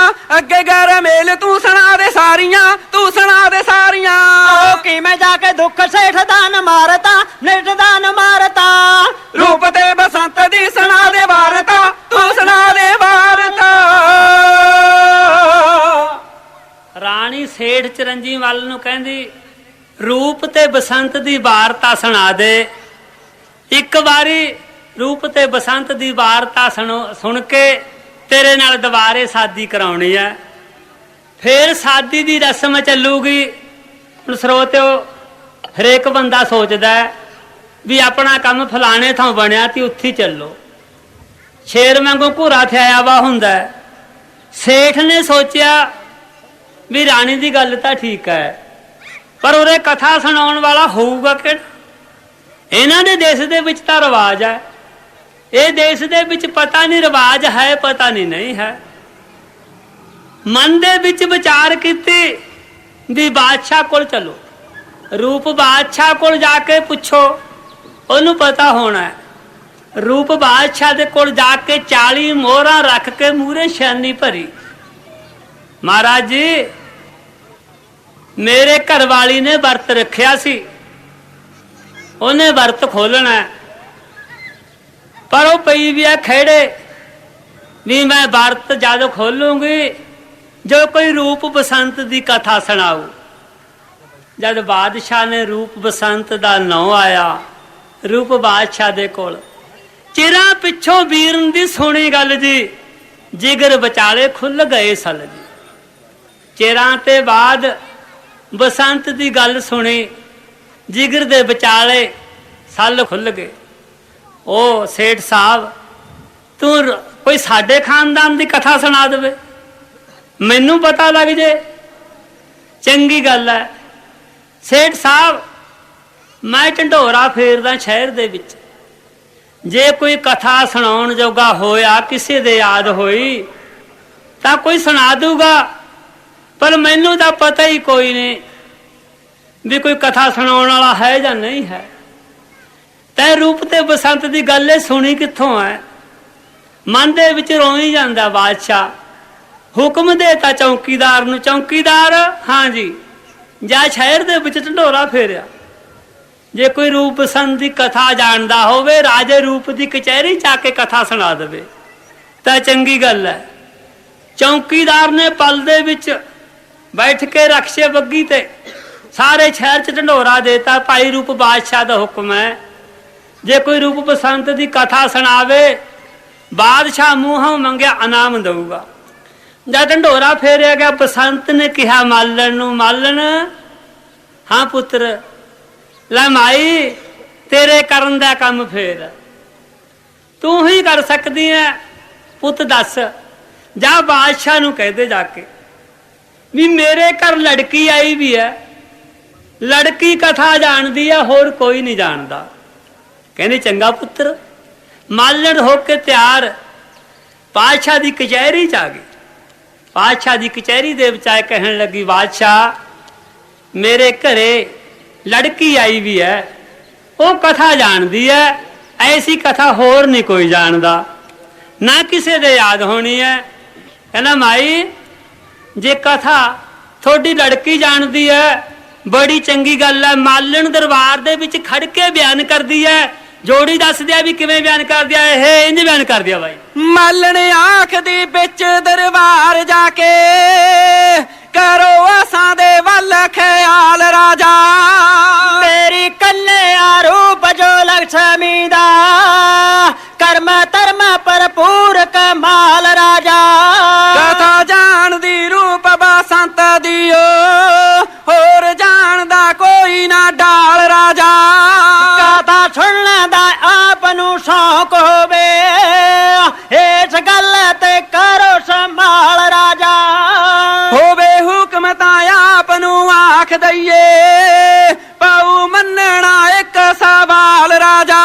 B: ਅੱਗੇ ਘਰ ਮੇਲ ਤੂੰ ਸੁਣਾ ਦੇ ਸਾਰੀਆਂ, ਤੂੰ ਸੁਣਾ ਦੇ ਸਾਰੀਆਂ।
C: ਉਹ ਕਿਵੇਂ ਜਾ ਕੇ ਦੁੱਖ ਸੇਠ ਦਾ ਨ ਮਾਰਤਾ, ਨਿਤ ਦਾ ਨ ਮਾਰਤਾ,
B: ਰੂਪ ਤੇ ਬਸੰਤ ਦੀ ਸੁਣਾ ਦੇ ਵਾਰਤਾ, ਤੂੰ ਸੁਣਾ ਦੇ ਵਾਰਤਾ।
A: ਰਾਣੀ ਸੇਠ ਚਰੰਜੀ ਵੱਲ ਨੂੰ ਕਹਿੰਦੀ ਰੂਪ ਤੇ ਬਸੰਤ ਦੀ ਵਾਰਤਾ ਸੁਣਾ ਦੇ। ਇੱਕ ਵਾਰੀ ਰੂਪ ਤੇ ਬਸੰਤ ਦੀ ਵਾਰਤਾ ਸੁਣ ਕੇ ਤੇਰੇ ਨਾਲ ਦੁਬਾਰੇ ਸ਼ਾਦੀ ਕਰਾਉਣੀ ਹੈ, ਫੇਰ ਸ਼ਾਦੀ ਦੀ ਰਸਮ ਚੱਲੂਗੀ। ਹੁਣ ਸਰੋਤਿਓ ਹਰੇਕ ਬੰਦਾ ਸੋਚਦਾ ਵੀ ਆਪਣਾ ਕੰਮ ਫਲਾਣੇ ਥਾਂ ਬਣਿਆ ਤੇ ਉੱਥੇ ਚੱਲੋ, ਸ਼ੇਰ ਵਾਂਗੂ ਘੂਰਾ ਥਿਆਇਆ ਵਾ ਹੁੰਦਾ। ਸੇਠ ਨੇ ਸੋਚਿਆ ਵੀ ਰਾਣੀ ਦੀ ਗੱਲ ਤਾਂ ਠੀਕ ਹੈ, ਪਰ ਉਹਦੇ ਕਥਾ ਸੁਣਾਉਣ ਵਾਲਾ ਹੋਊਗਾ ਕਿਹੜਾ? ਇਹਨਾਂ ਦੇ ਦੇਸ਼ ਦੇ ਵਿੱਚ ਤਾਂ ਰਿਵਾਜ ਹੈ, ਇਹ ਦੇਸ਼ ਦੇ ਵਿੱਚ ਪਤਾ ਨਹੀਂ ਰਿਵਾਜ ਹੈ, ਪਤਾ ਨਹੀਂ ਹੈ। ਮਨ ਦੇ ਵਿੱਚ ਵਿਚਾਰ ਕੀਤੀ ਵੀ ਬਾਦਸ਼ਾਹ ਕੋਲ ਚਲੋ, ਰੂਪ ਬਾਦਸ਼ਾਹ ਕੋਲ ਜਾ ਕੇ ਪੁੱਛੋ, ਉਹਨੂੰ ਪਤਾ ਹੋਣਾ ਹੈ। ਰੂਪ ਬਾਦਸ਼ਾਹ ਦੇ ਕੋਲ ਜਾ ਕੇ 40 ਮੋਹਰਾਂ ਰੱਖ ਕੇ ਮੂਹਰੇ ਛਾਨੀ ਭਰੀ, ਮਹਾਰਾਜ ਜੀ ਮੇਰੇ ਘਰ ਵਾਲੀ ਨੇ ਵਰਤ ਰੱਖਿਆ ਸੀ, ਉਹਨੇ ਵਰਤ ਖੋਲਣਾ, ਪਰ ਉਹ ਪਈ ਵੀ ਆ ਖੇੜੇ ਵੀ ਮੈਂ ਵਰਤ ਜਦ ਖੋਲੂੰਗੀ ਜੋ ਕੋਈ ਰੂਪ ਬਸੰਤ ਦੀ ਕਥਾ ਸੁਣਾਊ। ਜਦ ਬਾਦਸ਼ਾਹ ਨੇ ਰੂਪ ਬਸੰਤ ਦਾ ਨਾਂ ਆਇਆ ਰੂਪ ਬਾਦਸ਼ਾਹ ਦੇ ਕੋਲ, ਚਿਰਾਂ ਪਿੱਛੋਂ ਵੀਰਨ ਦੀ ਸੁਣੀ ਗੱਲ ਜੀ, ਜਿਗਰ ਵਿਚਾਲੇ ਖੁੱਲ ਗਏ ਸਲ ਜੀ। ਚਿਰਾਂ ਤੇ ਬਾਅਦ ਬਸੰਤ ਦੀ ਗੱਲ ਸੁਣੀ, ਜਿਗਰ ਦੇ ਵਿਚਾਲੇ ਸਲ ਖੁੱਲ ਗਏ। ਉਹ ਸੇਠ ਸਾਹਿਬ ਤੂੰ ਕੋਈ ਸਾਡੇ ਖਾਨਦਾਨ ਦੀ ਕਥਾ ਸੁਣਾ ਦੇਵੇ, ਮੈਨੂੰ ਪਤਾ ਲੱਗ ਜੇ, ਚੰਗੀ ਗੱਲ ਹੈ। ਸੇਠ ਸਾਹਿਬ ਮੈਂ ਢੰਡੋਰਾ ਫੇਰਦਾ ਸ਼ਹਿਰ ਦੇ ਵਿੱਚ, ਜੇ ਕੋਈ ਕਥਾ ਸੁਣਾਉਣ ਜੋਗਾ ਹੋਇਆ, ਕਿਸੇ ਦੇ ਯਾਦ ਹੋਈ ਤਾਂ ਕੋਈ ਸੁਣਾ ਦੂਗਾ, ਪਰ ਮੈਨੂੰ ਤਾਂ ਪਤਾ ਹੀ ਕੋਈ ਨਹੀਂ ਵੀ ਕੋਈ ਕਥਾ ਸੁਣਾਉਣ ਵਾਲਾ ਹੈ ਜਾਂ ਨਹੀਂ ਹੈ। ਤੈ ਰੂਪ ਤੇ ਬਸੰਤ ਦੀ ਗੱਲ ਇਹ ਸੁਣੀ ਕਿੱਥੋਂ ਹੈ? ਮਨ ਦੇ ਵਿੱਚ ਰੋਈ ਜਾਂਦਾ ਬਾਦਸ਼ਾਹ। ਹੁਕਮ ਦੇਤਾ ਚੌਕੀਦਾਰ ਨੂੰ, ਚੌਕੀਦਾਰ ਹਾਂ ਜੀ ਜਾ ਸ਼ਹਿਰ ਦੇ ਵਿੱਚ ਢੰਡੋਰਾ ਫੇਰਿਆ, ਜੇ ਕੋਈ ਰੂਪ ਬਸੰਤ ਦੀ ਕਥਾ ਜਾਣਦਾ ਹੋਵੇ ਰਾਜੇ ਰੂਪ ਦੀ ਕਚਹਿਰੀ ਚ ਆ ਕੇ ਕਥਾ ਸੁਣਾ ਦੇਵੇ ਤਾਂ ਚੰਗੀ ਗੱਲ ਹੈ। ਚੌਕੀਦਾਰ ਨੇ ਪਲ ਦੇ ਵਿੱਚ ਬੈਠ ਕੇ ਰਕਸ਼ੇ ਬੱਗੀ ਤੇ ਸਾਰੇ ਸ਼ਹਿਰ ਚ ਢੰਡੋਰਾ ਦੇਤਾ, ਭਾਈ ਰੂਪ ਬਾਦਸ਼ਾਹ ਦਾ ਹੁਕਮ ਹੈ, ਜੇ ਕੋਈ ਰੂਪ ਬਸੰਤ ਦੀ ਕਥਾ ਸੁਣਾਵੇ ਬਾਦਸ਼ਾਹ ਮੂੰਹੋਂ ਮੰਗਿਆ ਇਨਾਮ ਦਊਗਾ। ਜਦ ਢੰਡੋਰਾ ਫੇਰਿਆ ਗਿਆ, ਬਸੰਤ ਨੇ ਕਿਹਾ ਮਾਲਣ ਨੂੰ, ਮਾਲਣ ਹਾਂ ਪੁੱਤਰ, ਲੈ ਮਾਈ ਤੇਰੇ ਕਰਨ ਦਾ ਕੰਮ ਫੇਰ ਤੂੰ ਹੀ ਕਰ ਸਕਦੀ ਹੈ, ਪੁੱਤ ਦੱਸ। ਜਾ ਬਾਦਸ਼ਾਹ ਨੂੰ ਕਹਿ ਦੇ ਜਾ ਕੇ ਵੀ ਮੇਰੇ ਘਰ ਲੜਕੀ ਆਈ ਵੀ ਹੈ, ਲੜਕੀ ਕਥਾ ਜਾਣਦੀ ਹੈ, ਹੋਰ ਕੋਈ ਨਹੀਂ ਜਾਣਦਾ। ਕਹਿੰਦੇ ਚੰਗਾ ਪੁੱਤਰ। ਮਾਲਣ ਹੋ ਕੇ ਤਿਆਰ ਬਾਦਸ਼ਾਹ ਦੀ ਕਚਹਿਰੀ ਚ ਆ ਗਈ। ਬਾਦਸ਼ਾਹ ਦੀ ਕਚਹਿਰੀ ਦੇ ਵਿੱਚ ਆਏ, ਕਹਿਣ ਲੱਗੀ ਬਾਦਸ਼ਾਹ ਮੇਰੇ ਘਰੇ ਲੜਕੀ ਆਈ ਵੀ ਹੈ, ਉਹ ਕਥਾ ਜਾਣਦੀ ਹੈ, ਐਸੀ ਕਥਾ ਹੋਰ ਨਹੀਂ ਕੋਈ ਜਾਣਦਾ, ਨਾ ਕਿਸੇ ਦੇ ਯਾਦ ਹੋਣੀ ਹੈ। ਕਹਿੰਦਾ ਮਾਈ ਜੇ ਕਥਾ ਤੁਹਾਡੀ ਲੜਕੀ ਜਾਣਦੀ ਹੈ ਬੜੀ ਚੰਗੀ ਗੱਲ ਹੈ। ਮਾਲਣ ਦਰਬਾਰ ਦੇ ਵਿੱਚ ਖੜ ਕੇ ਬਿਆਨ ਕਰਦੀ ਹੈ। ਜੋੜੀ ਦੱਸ ਦਿਆ ਵੀ ਕਿਵੇਂ ਬਿਆਨ ਕਰਦੀ ਆ। ਇਹ ਇੰਜ ਬਿਆਨ ਕਰਦੀ ਆ ਬਾਈ।
B: ਮਾਲਣ ਆਖਦੀ ਵਿੱਚ ਦਰਬਾਰ ਜਾ ਕੇ ਕਰੋ ਅਸਾਂ ਦੇ ਵੱਲ ਖਿਆਲ ਰਾਜਾ।
C: ਮੇਰੀ ਕੱਲਿਆ ਰੂਪ ਜੋ ਲక్ష్ਮੀ ਦਾ ਕਰਮ ਧਰਮ ਭਰਪੂਰ ਕਮਾਲ ਰਾਜਾ।
B: ਕਥਾ ਜਾਣਦੀ ਰੂਪ ਬਸੰਤ ਦਿਓ ਹੋਰ ਜਾਣਦਾ ਕੋਈ ਨਾ ਡਾਲ ਰਾਜਾ।
C: ਕਥਾ ਸੁਣਨ ਦਾ ਆਪ ਨੂੰ ਸ਼ੌਕ ਹੋਵੇ ਇਸ ਗੱਲ ਤੇ ਕਰੋ ਸੰਭਾਲ ਰਾਜਾ।
B: ਹੋਵੇ ਹੁਕਮ ਤਾਂ ਆਪ ਨੂੰ ਆਖ ਦਈਏ ਪਾਉ ਮੰਨਣਾ ਇੱਕ ਸਵਾਲ ਰਾਜਾ।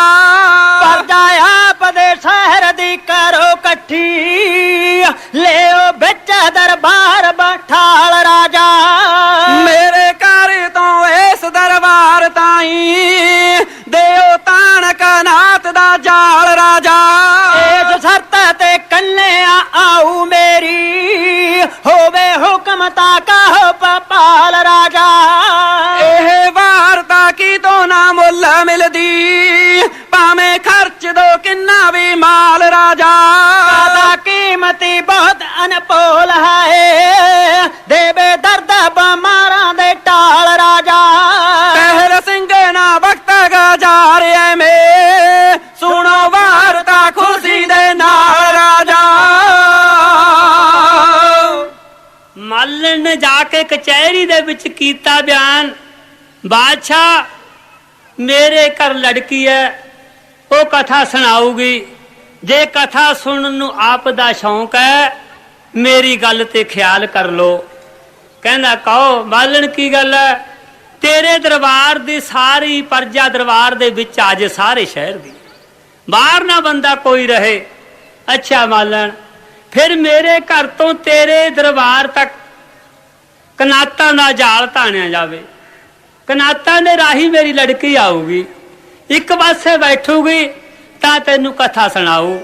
C: ਪਰਜਾ ਆਪ ਦੇ ਸ਼ਹਿਰ ਦੀ ਕਰੋ ਇਕੱਠੀ ਲਿਓ ਵਿੱਚ ਦਰਬਾਰ ਬਠਾਲ ਰਾਜਾ।
B: ਮੇਰੇ ਘਰ ਤੋਂ ਇਸ ਦਰਬਾਰ ਤਾਈਂ ਦਿਓ ਤਾਣ ਕਨਾਤ ਦਾ ਜਾਲ ਰਾਜਾ।
C: ਇਸ ਸ਼ਰਤ ਤੇ ਕੰਨਿਆ ਆਉ ਮੇਰੀ ਹੋਵੇ ਹੁਕਮ ਤਾਂ ਕਹੋ ਪਪਾਲ ਰਾਜਾ।
B: ਇਹ ਵਾਰਤਾ ਕੀ ਤੋਂ ਨਾ ਮੁੱਲ ਮਿਲਦੀ ਭਾਵੇਂ ਖਰਚ ਦੋ ਕਿੰਨਾ ਵੀ ਮਾਲ ਰਾਜਾ।
C: ਦਾ ਕੀਮਤੀ ਬਹੁਤ ਅਨਪੋਲ ਹੈ ਦੇਵੇ ਦਰਦ ਬਿਮਾਰਾਂ ਦੇ ਟਾਲ ਰਾਜਾ।
B: ਪਹਿਰ ਸਿੰਘ ਨਾ ਵਕਤ ਗੁਜ਼ਾਰਿਆ ਮੇ ਸੁਣੋ ਵਾਰਤਾ ਖੁਸ਼ੀ ਦੇ ਨਾਲ ਰਾਜਾ।
A: ਮਾਲਣ ਨੇ ਜਾ ਕੇ ਕਚਹਿਰੀ ਦੇ ਵਿੱਚ ਕੀਤਾ ਬਿਆਨ। ਬਾਦਸ਼ਾਹ ਮੇਰੇ ਘਰ ਲੜਕੀ ਹੈ, ਉਹ ਕਥਾ ਸੁਣਾਊਗੀ। ਜੇ ਕਥਾ ਸੁਣਨ ਨੂੰ ਆਪ ਦਾ ਸ਼ੌਂਕ ਹੈ ਮੇਰੀ ਗੱਲ ਤੇ ਖਿਆਲ ਕਰ ਲੋ। ਕਹਿੰਦਾ ਕਹੋ ਮਾਲਣ ਕੀ ਗੱਲ ਹੈ। ਤੇਰੇ ਦਰਬਾਰ ਦੀ ਸਾਰੀ ਪਰਜਾ ਦਰਬਾਰ ਦੇ ਵਿੱਚ ਆ ਜੇ ਸਾਰੇ ਸ਼ਹਿਰ ਦੀ, ਬਾਹਰ ਨਾ ਬੰਦਾ ਕੋਈ ਰਹੇ। ਅੱਛਾ ਮਾਲਣ, ਫਿਰ ਮੇਰੇ ਘਰ ਤੋਂ ਤੇਰੇ ਦਰਬਾਰ ਤੱਕ ਕਨਾਤਾਂ ਦਾ ਜਾਲ ਧਾਣਿਆ ਜਾਵੇ। ਕਨਾਤਾਂ ਦੇ ਰਾਹੀਂ ਮੇਰੀ ਲੜਕੀ ਆਊਗੀ, ਇੱਕ ਪਾਸੇ ਬੈਠੂਗੀ ਤਾਂ ਤੈਨੂੰ ਕਥਾ ਸੁਣਾਊ।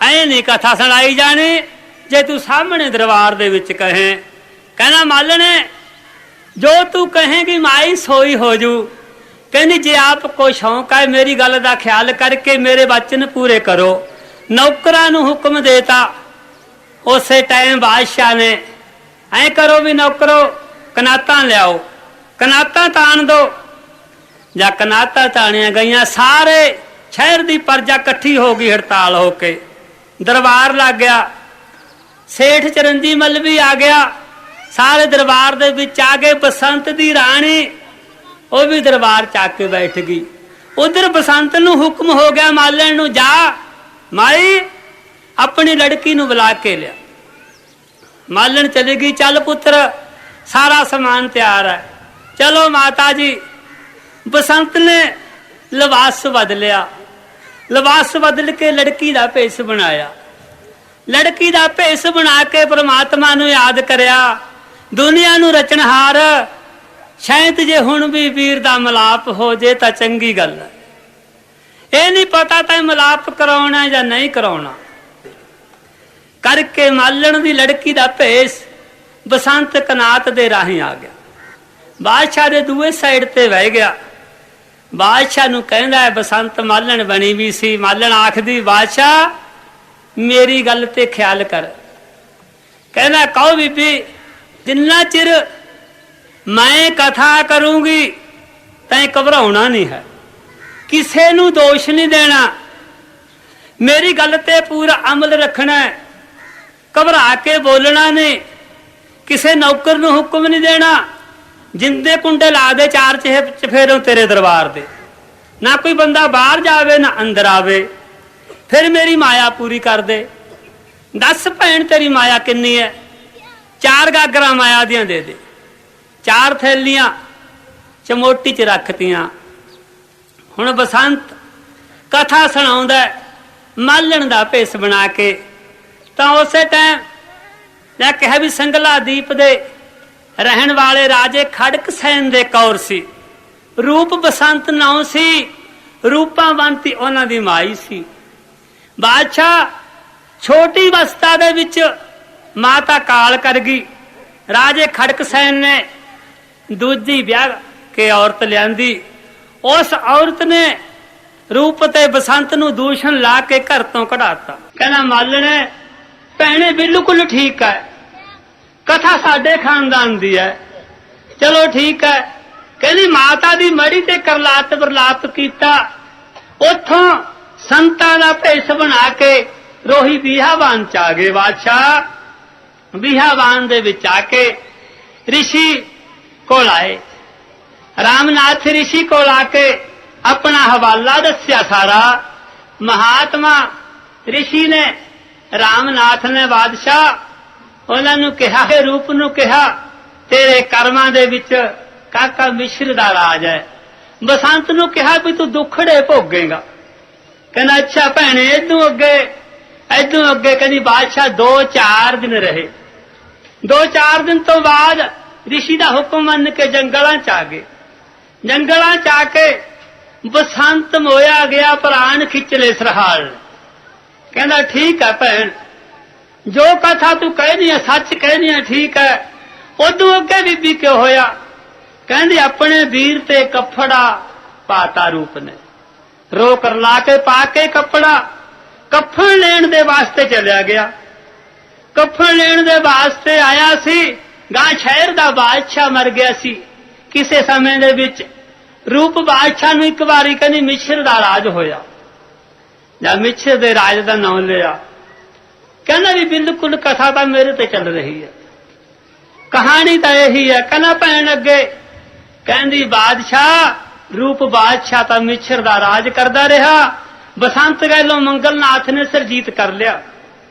A: ਐ ਨਹੀਂ ਕਥਾ ਸੁਣਾਈ ਜਾਣੀ ਜੇ ਤੂੰ ਸਾਹਮਣੇ ਦਰਬਾਰ ਦੇ ਵਿੱਚ ਕਹੇ। ਕਹਿੰਦਾ ਮਾਲਣ ਜੋ ਤੂੰ ਕਹੇਗੀ ਮਾਈ ਸੋਈ ਹੋ ਜੂ। ਕਹਿੰਦੀ ਜੇ ਆਪ ਕੋ ਸ਼ੌਂਕ ਹੈ ਮੇਰੀ ਗੱਲ ਦਾ ਖਿਆਲ ਕਰਕੇ ਮੇਰੇ ਵਚਨ ਪੂਰੇ ਕਰੋ। ਨੌਕਰਾਂ ਨੂੰ ਹੁਕਮ ਦੇਤਾ। ਉਸੇ ਟਾਈਮ ਬਾਦਸ਼ਾਹ ਨੇ ਐ ਕਰੋ ਵੀ ਨੌਕਰੋ ਕਨਾਤਾਂ ਲਿਆਓ, ਕਨਾਤਾਂ ਤਾਣ ਦੋ। ਜਾਂ ਕਨਾਤਾਂ ਤਾਣੀਆਂ ਗਈਆਂ, ਸਾਰੇ ਸ਼ਹਿਰ ਦੀ ਪਰਜਾ ਇਕੱਠੀ ਹੋ ਗਈ ਹੜਤਾਲ ਹੋ ਕੇ। ਦਰਬਾਰ ਲੱਗ ਗਿਆ। ਸੇਠ ਚਰੰਜੀ ਮੱਲ ਵੀ ਆ ਗਿਆ। ਸਾਰੇ ਦਰਬਾਰ ਦੇ ਵਿੱਚ ਆ ਗਏ। ਬਸੰਤ ਦੀ ਰਾਣੀ ਉਹ ਵੀ ਦਰਬਾਰ ਚ ਆ ਕੇ ਬੈਠ ਗਈ। ਉਧਰ ਬਸੰਤ ਨੂੰ ਹੁਕਮ ਹੋ ਗਿਆ ਮਾਲਣ ਨੂੰ, ਜਾ ਮਾਈ ਆਪਣੀ ਲੜਕੀ ਨੂੰ ਬੁਲਾ ਕੇ ਲਿਆ। ਮਾਲਣ ਚਲੀ ਗਈ। ਚੱਲ ਪੁੱਤਰ ਸਾਰਾ ਸਮਾਨ ਤਿਆਰ ਹੈ, ਚਲੋ ਮਾਤਾ ਜੀ। ਬਸੰਤ ਨੇ ਲਿਬਾਸ ਬਦਲਿਆ। ਲਿਬਾਸ ਬਦਲ ਕੇ ਲੜਕੀ ਦਾ ਭੇਸ ਬਣਾਇਆ। ਲੜਕੀ ਦਾ ਭੇਸ ਬਣਾ ਕੇ ਪ੍ਰਮਾਤਮਾ ਨੂੰ ਯਾਦ ਕਰਿਆ, ਦੁਨੀਆ ਨੂੰ ਰਚਨਹਾਰ। ਸ਼ਾਇਦ ਜੇ ਹੁਣ ਵੀ ਵੀਰ ਦਾ ਮਿਲਾਪ ਹੋ ਜੇ ਤਾਂ ਚੰਗੀ ਗੱਲ ਹੈ। ਇਹ ਨਹੀਂ ਪਤਾ ਤਾਂ ਮਿਲਾਪ ਕਰਾਉਣਾ ਜਾਂ ਨਹੀਂ ਕਰਾਉਣਾ। ਕਰਕੇ ਮਾਲਣ ਦੀ ਲੜਕੀ ਦਾ ਭੇਸ ਬਸੰਤ ਕਨਾਤ ਦੇ ਰਾਹੀਂ ਆ ਗਿਆ। ਬਾਦਸ਼ਾਹ ਦੇ ਦੂਏ ਸਾਈਡ ਤੇ ਬਹਿ ਗਿਆ। ਬਾਦਸ਼ਾਹ ਨੂੰ ਕਹਿੰਦਾ ਹੈ ਬਸੰਤ ਮਾਲਣ ਬਣੀ ਵੀ ਸੀ। ਮਾਲਣ ਆਖਦੀ ਬਾਦਸ਼ਾਹ ਮੇਰੀ ਗੱਲ ਤੇ ਖਿਆਲ ਕਰ। ਕਹਿੰਦਾ ਕਹੋ ਬੀਬੀ ਜਿੰਨਾ ਚਿਰ ਮੈਂ ਕਥਾ ਕਰੂੰਗੀ ਤੈਂ ਘਬਰਾਉਣਾ ਨਹੀਂ ਹੈ, ਕਿਸੇ ਨੂੰ ਦੋਸ਼ ਨਹੀਂ ਦੇਣਾ, ਮੇਰੀ ਗੱਲ ਤੇ ਪੂਰਾ ਅਮਲ ਰੱਖਣਾ ਹੈ, ਘਬਰਾ ਕੇ ਬੋਲਣਾ ਨਹੀਂ, ਕਿਸੇ ਨੌਕਰ ਨੂੰ ਹੁਕਮ ਨਹੀਂ ਦੇਣਾ। ਜਿੰਦੇ ਕੁੰਡੇ ਲਾ ਦੇ ਚਾਰ ਚਫੇਰੋਂ ਤੇਰੇ ਦਰਬਾਰ ਦੇ, ਨਾ ਕੋਈ ਬੰਦਾ ਬਾਹਰ ਜਾਵੇ ਨਾ ਅੰਦਰ ਆਵੇ। ਫਿਰ ਮੇਰੀ ਮਾਇਆ ਪੂਰੀ ਕਰ ਦੇ। ਦੱਸ ਭੈਣ ਤੇਰੀ ਮਾਇਆ ਕਿੰਨੀ ਹੈ? 4 ਗਾਗਰਾਂ ਮਾਇਆ ਦੀਆਂ ਦੇ ਦੇ। 4 ਥੈਲੀਆਂ ਚਮੋਟੀ ਚ ਰੱਖਤੀਆਂ। ਹੁਣ ਬਸੰਤ ਕਥਾ ਸੁਣਾਉਂਦਾ ਮਾਲਣ ਦਾ ਭੇਸ ਬਣਾ ਕੇ। ਤਾਂ ਉਸੇ ਟਾਈਮ ਮੈਂ ਕਿਹਾ ਵੀ ਸੰਗਲਾ ਦੀਪ ਦੇ ਰਹਿਣ ਵਾਲੇ ਰਾਜੇ ਖੜਕ ਸੈਨ ਦੇ ਕੌਰ ਸੀ। ਰੂਪ ਬਸੰਤ ਨਾਉ ਸੀ, ਰੂਪਾਵੰਤੀ ਉਹਨਾਂ ਦੀ ਮਾਈ ਸੀ। ਬਾਦਸ਼ਾਹ ਛੋਟੀ ਅਵਸਥਾ ਦੇ ਵਿੱਚ ਮਾਤਾ ਕਾਲ ਕਰ ਗਈ। ਰਾਜੇ ਖੜਕ ਸੈਨ ਨੇ ਦੂਜੀ ਵਿਆਹ ਕੇ ਔਰਤ ਲਿਆਂਦੀ। ਉਸ ਔਰਤ ਨੇ ਰੂਪ ਤੇ ਬਸੰਤ ਨੂੰ ਦੂਸ਼ਣ ਲਾ ਕੇ ਘਰ ਤੋਂ ਕਢਾਤਾ। ਕਹਿੰਦਾ ਮਾਲਣੇ ਭੈਣੇ ਬਿਲਕੁਲ ਠੀਕ ਹੈ, ਕਥਾ ਸਾਡੇ ਖਾਨਦਾਨ ਦੀ ਹੈ, ਚਲੋ ਠੀਕ ਹੈ। ਕਹਿੰਦੀ ਮਾਤਾ ਦੀ ਮੜੀ ਤੇ ਕਰਲਾਤ ਬਰਲਾਪ ਕੀਤਾ। ਉੱਥੋਂ ਸੰਤਾਂ ਦਾ ਭੇਸ ਬਣਾ ਕੇ ਰੋਹੀ ਬਿਹਾਵਾਨ ਚ ਆ ਗਏ। ਬਾਦਸ਼ਾਹ ਬਿਹਾਵਾਨ ਦੇ ਵਿੱਚ ਆ ਕੇ ਰਿਸ਼ੀ ਕੋਲ ਆਏ। ਰਾਮਨਾਥ ਰਿਸ਼ੀ ਕੋਲ ਆ ਕੇ ਆਪਣਾ ਹਵਾਲਾ ਦੱਸਿਆ ਸਾਰਾ। ਮਹਾਤਮਾ ਰਿਸ਼ੀ ਨੇ ਰਾਮਨਾਥ ਨੇ ਬਾਦਸ਼ਾਹ ਉਹਨਾਂ ਨੂੰ ਕਿਹਾ, ਰੂਪ ਨੂੰ ਕਿਹਾ, ਤੇਰੇ ਕਰਮਾਂ ਦੇ ਵਿੱਚ ਕਾਕਾ ਮਿਸ਼ਰ ਦਾ ਰਾਜ ਹੈ। ਬਸੰਤ ਨੂੰ ਕਿਹਾ ਵੀ ਤੂੰ ਦੁੱਖੜੇ ਭੋਗੇਗਾ। ਕਹਿੰਦਾ ਅੱਛਾ ਭੈਣੇ ਇਦੋਂ ਅੱਗੇ ਕਹਿੰਦੀ ਬਾਦਸ਼ਾਹ 2-4 ਦਿਨ ਰਹੇ। 2-4 ਦਿਨ ਤੋਂ ਬਾਅਦ ਰਿਸ਼ੀ ਦਾ ਹੁਕਮ ਮੰਨ ਕੇ ਜੰਗਲਾਂ ਚ ਆ ਗਏ। ਜੰਗਲਾਂ ਚ ਆ ਕੇ ਬਸੰਤ ਮੋਇਆ ਗਿਆ, ਪ੍ਰਾਣ ਖਿੱਚ ਲੈ ਸਰਹਾਲ। ਕਹਿੰਦਾ ਠੀਕ ਹੈ ਭੈਣ, ਜੋ ਕਥਾ ਤੂੰ ਕਹਿਨੀ ਹੈ ਸੱਚ ਕਹਿਨੀ ਹੈ, ਠੀਕ ਹੈ। ਉਦੋਂ ਅੱਗੇ ਬੀਬੀ ਕਿਉਂ ਹੋਇਆ? ਕਹਿੰਦੀ ਆਪਣੇ ਵੀਰ ਤੇ ਕੱਫੜਾ ਪਾਤਾ ਰੂਪ ਨੇ, ਰੋ ਕਰ ਲਾ ਕੇ ਪਾ ਕੇ ਕੱਪੜਾ ਕੱਫਣ ਲੈਣ ਦੇ ਵਾਸਤੇ ਚਲਿਆ ਗਿਆ। ਕੱਫਣ ਲੈਣ ਦੇ ਵਾਸਤੇ ਆਇਆ ਸੀ। ਗਾਂ ਸ਼ਹਿਰ ਦਾ ਬਾਦਸ਼ਾਹ ਮਰ ਗਿਆ ਸੀ ਕਿਸੇ ਸਮੇਂ ਦੇ ਵਿੱਚ। ਰੂਪ ਬਾਦਸ਼ਾਹ ਨੂੰ ਇੱਕ ਵਾਰੀ ਕਹਿੰਦੀ ਮਿਸ਼ਰ ਦਾ ਰਾਜ ਹੋਇਆ, ਜਾਂ ਮਿਸ਼ਰ ਦੇ ਰਾਜ ਦਾ ਨਾਮ ਲਿਆ। ਕਹਿੰਦਾ ਵੀ ਬਿਲਕੁਲ ਕਥਾ ਤਾਂ ਮੇਰੇ ਤੇ ਚੱਲ ਰਹੀ ਹੈ, ਕਹਾਣੀ ਤਾਂ ਇਹੀ ਹੈ। ਕਹਿੰਦਾ ਭੈਣ ਅੱਗੇ ਕਹਿੰਦੀ ਬਾਦਸ਼ਾਹ ਰੂਪ ਬਾਦਸ਼ਾਹ ਤਾਂ ਮਿਸ਼ਰ ਦਾ ਰਾਜ ਕਰਦਾ ਰਿਹਾ। ਬਸੰਤ ਗੈਲੋਂ ਮੰਗਲਨਾਥ ਨੇ ਸਰਜੀਤ ਕਰ ਲਿਆ।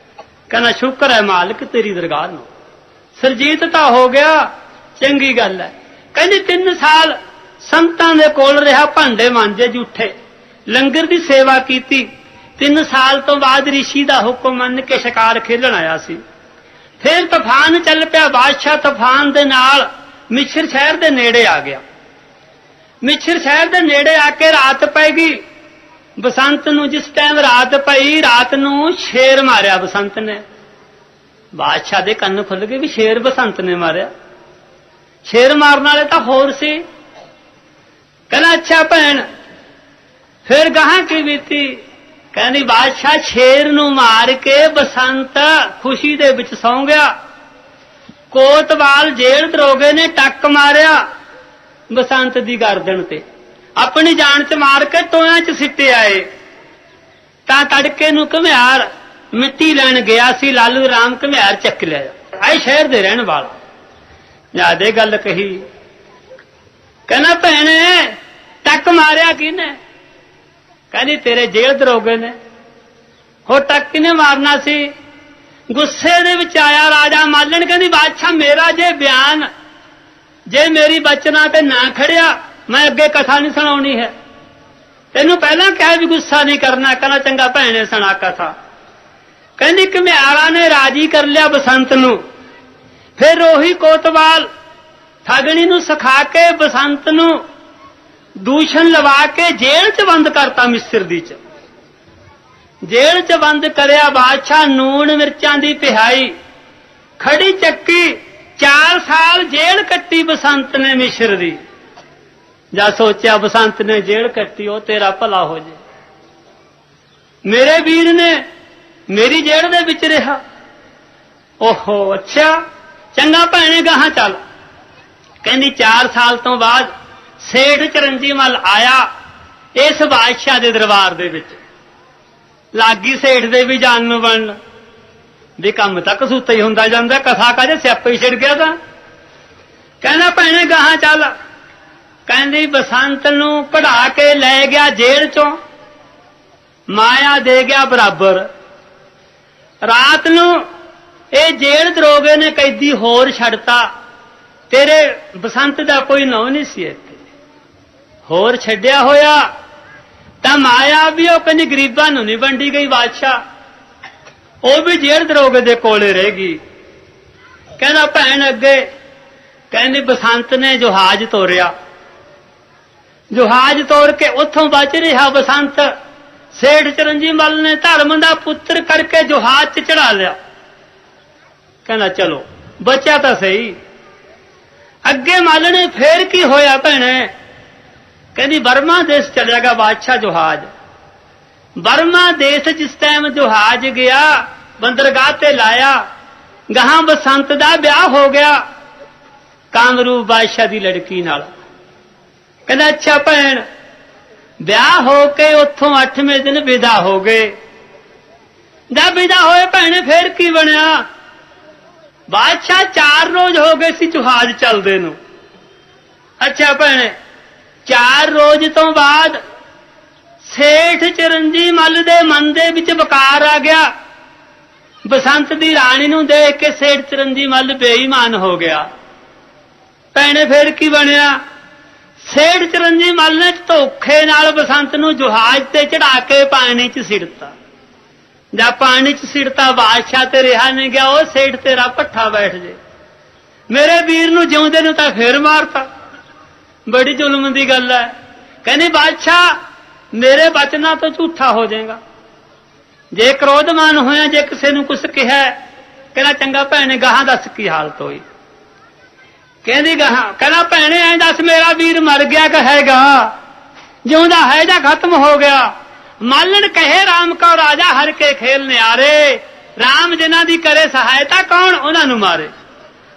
A: ਕਹਿੰਦਾ ਸ਼ੁਕਰ ਹੈ ਮਾਲਕ ਤੇਰੀ ਦਰਗਾਹ ਨੂੰ, ਸਰਜੀਤ ਤਾਂ ਹੋ ਗਿਆ, ਚੰਗੀ ਗੱਲ ਹੈ। ਕਹਿੰਦੀ 3 ਸਾਲ ਸੰਤਾਂ ਦੇ ਕੋਲ ਰਿਹਾ, ਭਾਂਡੇ ਮਾਂਜੇ ਝੂਠੇ, ਲੰਗਰ ਦੀ ਸੇਵਾ ਕੀਤੀ। 3 ਸਾਲ ਤੋਂ ਬਾਅਦ ਰਿਸ਼ੀ ਦਾ ਹੁਕਮ ਮੰਨ ਕੇ ਸ਼ਿਕਾਰ ਖੇਲਣ ਆਇਆ ਸੀ। ਫਿਰ ਤੂਫਾਨ ਚੱਲ ਪਿਆ। ਬਾਦਸ਼ਾਹ ਤੂਫਾਨ ਦੇ ਨਾਲ ਮਿਸ਼ਰ ਸ਼ਹਿਰ ਦੇ ਨੇੜੇ ਆ ਗਿਆ। ਮਿਸ਼ਰ ਸ਼ਹਿਰ ਦੇ ਨੇੜੇ ਆ ਕੇ ਰਾਤ ਪੈ ਗਈ। ਬਸੰਤ ਨੂੰ ਜਿਸ ਟਾਈਮ ਰਾਤ ਪਈ, ਰਾਤ ਨੂੰ ਸ਼ੇਰ ਮਾਰਿਆ ਬਸੰਤ ਨੇ। ਬਾਦਸ਼ਾਹ ਦੇ ਕੰਨ ਖੁੱਲ ਗਏ ਵੀ ਸ਼ੇਰ ਬਸੰਤ ਨੇ ਮਾਰਿਆ। ਸ਼ੇਰ ਮਾਰਨ ਵਾਲੇ ਤਾਂ ਹੋਰ ਸੀ। ਕਹਿੰਦਾ ਅੱਛਾ ਭੈਣ ਫਿਰ ਗਾਹਾਂ ਕੀ ਬੀਤੀ? ਕਹਿੰਦੀ ਬਾਦਸ਼ਾਹ ਸ਼ੇਰ ਨੂੰ ਮਾਰ ਕੇ ਬਸੰਤ ਖੁਸ਼ੀ ਦੇ ਵਿੱਚ ਸੌਂ ਗਿਆ। ਕੋਤਵਾਲ ਜੇਲ੍ਹ ਦਰੋਗੇ ਨੇ ਟੱਕ ਮਾਰਿਆ ਬਸੰਤ ਦੀ ਗਰਦਨ ਤੇ, ਆਪਣੀ ਜਾਨ ਚ ਮਾਰ ਕੇ ਟੋਇਆਂ ਚ ਸਿੱਟੇ ਆਏ। ਤਾਂ ਤੜਕੇ ਨੂੰ ਘੁਮਿਆਰ ਮਿੱਟੀ ਲੈਣ ਗਿਆ ਸੀ, ਲਾਲੂ ਰਾਮ ਘੁਮਿਆਰ ਚੱਕ ਲਿਆ। ਆਏ ਸ਼ਹਿਰ ਦੇ ਰਹਿਣ ਵਾਲਾ ਜਿਆਦੇ ਗੱਲ ਕਹੀ। ਕਹਿੰਦਾ ਭੈਣੇ ਟੱਕ ਮਾਰਿਆ ਕਿਹਨੇ? ਕਹਿੰਦੀ ਤੇਰੇ ਜੇਲ੍ਹ ਦਰੋਗੇ ਨੇ। ਹੋ ਟੱਕ ਕਿਹਨੇ ਮਾਰਨਾ ਸੀ? ਗੁੱਸੇ ਦੇ ਵਿੱਚ ਆਇਆ ਰਾਜਾ ਮਾਲਣ। ਕਹਿੰਦੀ ਬਾਦਸ਼ਾਹ ਮੇਰਾ ਜੇ ਬਿਆਨ, ਜੇ ਮੇਰੀ ਬਚਨਾ ਤੇ ਨਾ ਖੜਿਆ ਮੈਂ ਅੱਗੇ ਕਥਾ ਨਹੀਂ ਸੁਣਾਉਣੀ ਹੈ। ਤੈਨੂੰ ਪਹਿਲਾਂ ਕਿਹਾ ਵੀ ਗੁੱਸਾ ਨਹੀਂ ਕਰਨਾ। ਕਹਿੰਦਾ ਚੰਗਾ ਭੈਣੇ ਸੁਣਾ ਕਥਾ। ਕਹਿੰਦੀ ਘੁਮਿਆਰਾਂ ਨੇ ਰਾਜੀ ਕਰ ਲਿਆ ਬਸੰਤ ਨੂੰ। ਫਿਰ ਉਹੀ ਕੋਤਵਾਲ ਠਗਣੀ ਨੂੰ ਸਿਖਾ ਕੇ ਬਸੰਤ ਨੂੰ ਦੂਸ਼ਣ ਲਵਾ ਕੇ ਜੇਲ੍ਹ ਚ ਬੰਦ ਕਰਤਾ। ਮਿਸਰ ਦੀ ਚ ਜੇਲ੍ਹ ਚ ਬੰਦ ਕਰਿਆ। ਬਾਦਸ਼ਾਹ ਨੂਣ ਮਿਰਚਾਂ ਦੀ ਪਿਹਾਈ ਖੜੀ ਚੱਕੀ। 4 ਸਾਲ ਜੇਲ੍ਹ ਕੱਟੀ ਬਸੰਤ ਨੇ ਮਿਸਰ ਦੀ। ਜਾਂ ਸੋਚਿਆ ਬਸੰਤ ਨੇ ਜੇਲ੍ਹ ਕੱਟੀ, ਉਹ ਤੇਰਾ ਭਲਾ ਹੋ ਜੇ। ਮੇਰੇ ਵੀਰ ਨੇ ਮੇਰੀ ਜੇਲ੍ਹ ਦੇ ਵਿੱਚ ਰਿਹਾ। ਓਹੋ ਅੱਛਾ ਚੰਗਾ ਭੈਣੇ ਗਾਹਾਂ ਚੱਲ। ਕਹਿੰਦੀ 4 ਸਾਲ ਤੋਂ ਬਾਅਦ ਸੇਠ ਚਰੰਜੀ ਮੱਲ ਆਇਆ ਇਸ ਬਾਦਸ਼ਾਹ ਦੇ ਦਰਬਾਰ ਦੇ ਵਿੱਚ। ਲਾਗੀ ਸੇਠ ਦੇ ਵੀ ਜਾਨ ਨੂੰ ਬਣਨ ਵੀ ਕੰਮ ਤਾਂ ਕਸੂਤਾ ਹੀ ਹੁੰਦਾ ਜਾਂਦਾ, ਕਥਾ ਕਾਜੇ ਸਿਆਪਾ ਹੀ ਛਿੜ ਗਿਆ। ਤਾਂ ਕਹਿੰਦਾ ਭੈਣੇ ਗਾਹਾਂ ਚੱਲ। ਕਹਿੰਦੀ ਬਸੰਤ ਨੂੰ ਕਢਾ ਕੇ ਲੈ ਗਿਆ ਜੇਲ੍ਹ ਚੋਂ, ਮਾਇਆ ਦੇ ਗਿਆ ਬਰਾਬਰ। ਰਾਤ ਨੂੰ ਇਹ ਜੇਲ੍ਹ ਦਰੋਗੇ ਨੇ ਕੈਦੀ ਹੋਰ ਛੱਡਤਾ। ਤੇਰੇ ਬਸੰਤ ਦਾ ਕੋਈ ਨਾਂ ਨਹੀਂ ਸੀ ਇੱਥੇ, ਹੋਰ ਛੱਡਿਆ ਹੋਇਆ। ਤਾਂ ਮਾਇਆ ਵੀ ਉਹ ਕਹਿੰਦੀ ਗਰੀਬਾਂ ਨੂੰ ਨਹੀਂ ਵੰਡੀ ਗਈ ਬਾਦਸ਼ਾਹ, ਉਹ ਵੀ ਜੇਲ੍ਹ ਦਰੋਗੇ ਦੇ ਕੋਲੇ ਰਹਿ ਗਈ। ਕਹਿੰਦਾ ਭੈਣ ਅੱਗੇ ਕਹਿੰਦੀ ਬਸੰਤ ਨੇ ਜਹਾਜ਼ ਤੋਰਿਆ। ਜਹਾਜ਼ ਤੋਰ ਕੇ ਉੱਥੋਂ ਬਚ ਰਿਹਾ ਬਸੰਤ। ਸੇਠ ਚਰੰਜੀ ਮੱਲ ਨੇ ਧਰਮ ਦਾ ਪੁੱਤਰ ਕਰਕੇ ਜਹਾਜ਼ 'ਚ ਚੜਾ ਲਿਆ। ਕਹਿੰਦਾ ਚਲੋ ਬਚਿਆ ਤਾਂ ਸਹੀ। ਅੱਗੇ ਮਾਲਣੇ ਫੇਰ ਕੀ ਹੋਇਆ ਭੈਣੇ? ਕਹਿੰਦੀ ਬਰਮਾ ਦੇਸ਼ ਚਲਿਆ ਗਿਆ ਬਾਦਸ਼ਾਹ ਜਹਾਜ਼। ਬਰਮਾ ਦੇਸ਼ ਜਿਸ ਟਾਈਮ ਜਹਾਜ਼ ਗਿਆ ਬੰਦਰਗਾਹ ਤੇ ਲਾਇਆ, ਗਾਹਾਂ ਬਸੰਤ ਦਾ ਵਿਆਹ ਹੋ ਗਿਆ ਕਾਮਰੂ ਬਾਦਸ਼ਾਹ ਦੀ ਲੜਕੀ ਨਾਲ। ਕਹਿੰਦਾ ਅੱਛਾ ਭੈਣ, ਵਿਆਹ ਹੋ ਕੇ ਉੱਥੋਂ 8ਵੇਂ ਦਿਨ ਵਿਦਾ ਹੋ ਗਏ। ਜਦ ਵਿਦਾ ਹੋਏ ਭੈਣੇ ਫੇਰ ਕੀ ਬਣਿਆ? ਬਾਦਸ਼ਾਹ 4 ਰੋਜ਼ ਹੋ ਗਏ ਸੀ ਜਹਾਜ਼ ਚੱਲਦੇ ਨੂੰ। ਅੱਛਾ ਭੈਣੇ, 4 ਰੋਜ਼ ਤੋਂ ਬਾਅਦ ਸੇਠ ਚਰਨਜੀ ਮੱਲ ਦੇ ਮਨ ਦੇ ਵਿੱਚ ਵਿਕਾਰ ਆ ਗਿਆ। ਬਸੰਤ ਦੀ ਰਾਣੀ ਨੂੰ ਦੇਖ ਕੇ ਸੇਠ ਚਰਨਜੀ ਮੱਲ ਬੇਈਮਾਨ ਹੋ ਗਿਆ। ਭੈਣੇ ਫੇਰ ਕੀ ਬਣਿਆ? ਸੇਠ ਚਰਨਜੀ ਮੱਲ ਨੇ ਧੋਖੇ ਨਾਲ ਬਸੰਤ ਨੂੰ ਜਹਾਜ਼ ਤੇ ਚੜਾ ਕੇ ਪਾਣੀ 'ਚ ਸਿੱਟਤਾ। ਜਾਂ ਪਾਣੀ 'ਚ ਸਿੱਟਤਾ, ਬਾਦਸ਼ਾਹ ਤੇ ਰਿਹਾ ਨਹੀਂ ਗਿਆ। ਉਹ ਸੇਠ ਤੇਰਾ ਭੱਠਾ ਬੈਠ ਜੇ, ਮੇਰੇ ਵੀਰ ਨੂੰ ਜਿਉਂਦੇ ਨੂੰ ਤਾਂ ਫੇਰ ਮਾਰਤਾ। ਬੜੀ ਜ਼ੁਲਮ ਦੀ ਗੱਲ ਹੈ। ਕਹਿੰਦੀ ਬਾਦਸ਼ਾਹ ਮੇਰੇ ਬਚਨਾਂ ਤੋਂ ਝੂਠਾ ਹੋ ਜਾਏਗਾ। ਜੇ ਕ੍ਰੋਧਮਾਨ ਹੋਇਆ, ਜੇ ਕਿਸੇ ਨੂੰ ਕੁਛ ਕਿਹਾ, ਕਹਿੰਦਾ ਚੰਗਾ ਭੈਣੇ ਗਾਹਾਂ ਦੱਸ ਕੀ ਹਾਲਤ ਹੋਈ। ਕਹਿੰਦੀ ਗਾਹਾਂ, ਕਹਿੰਦਾ ਭੈਣੇ ਐਂ ਦੱਸ ਮੇਰਾ ਵੀਰ ਮਰ ਗਿਆ ਕਿ ਹੈਗਾ? ਜਿਉਂਦਾ ਹੈ ਜਾਂ ਖਤਮ ਹੋ ਗਿਆ? ਮਾਲਣ ਕਹੇ ਰਾਮ ਕੋ ਰਾਜਾ ਹਰ ਕੇ ਖੇਲ ਨਿਆਰੇ, ਰਾਮ ਜਿਨ੍ਹਾਂ ਦੀ ਕਰੇ ਸਹਾਇਤਾ ਕੌਣ ਉਹਨਾਂ ਨੂੰ ਮਾਰੇ।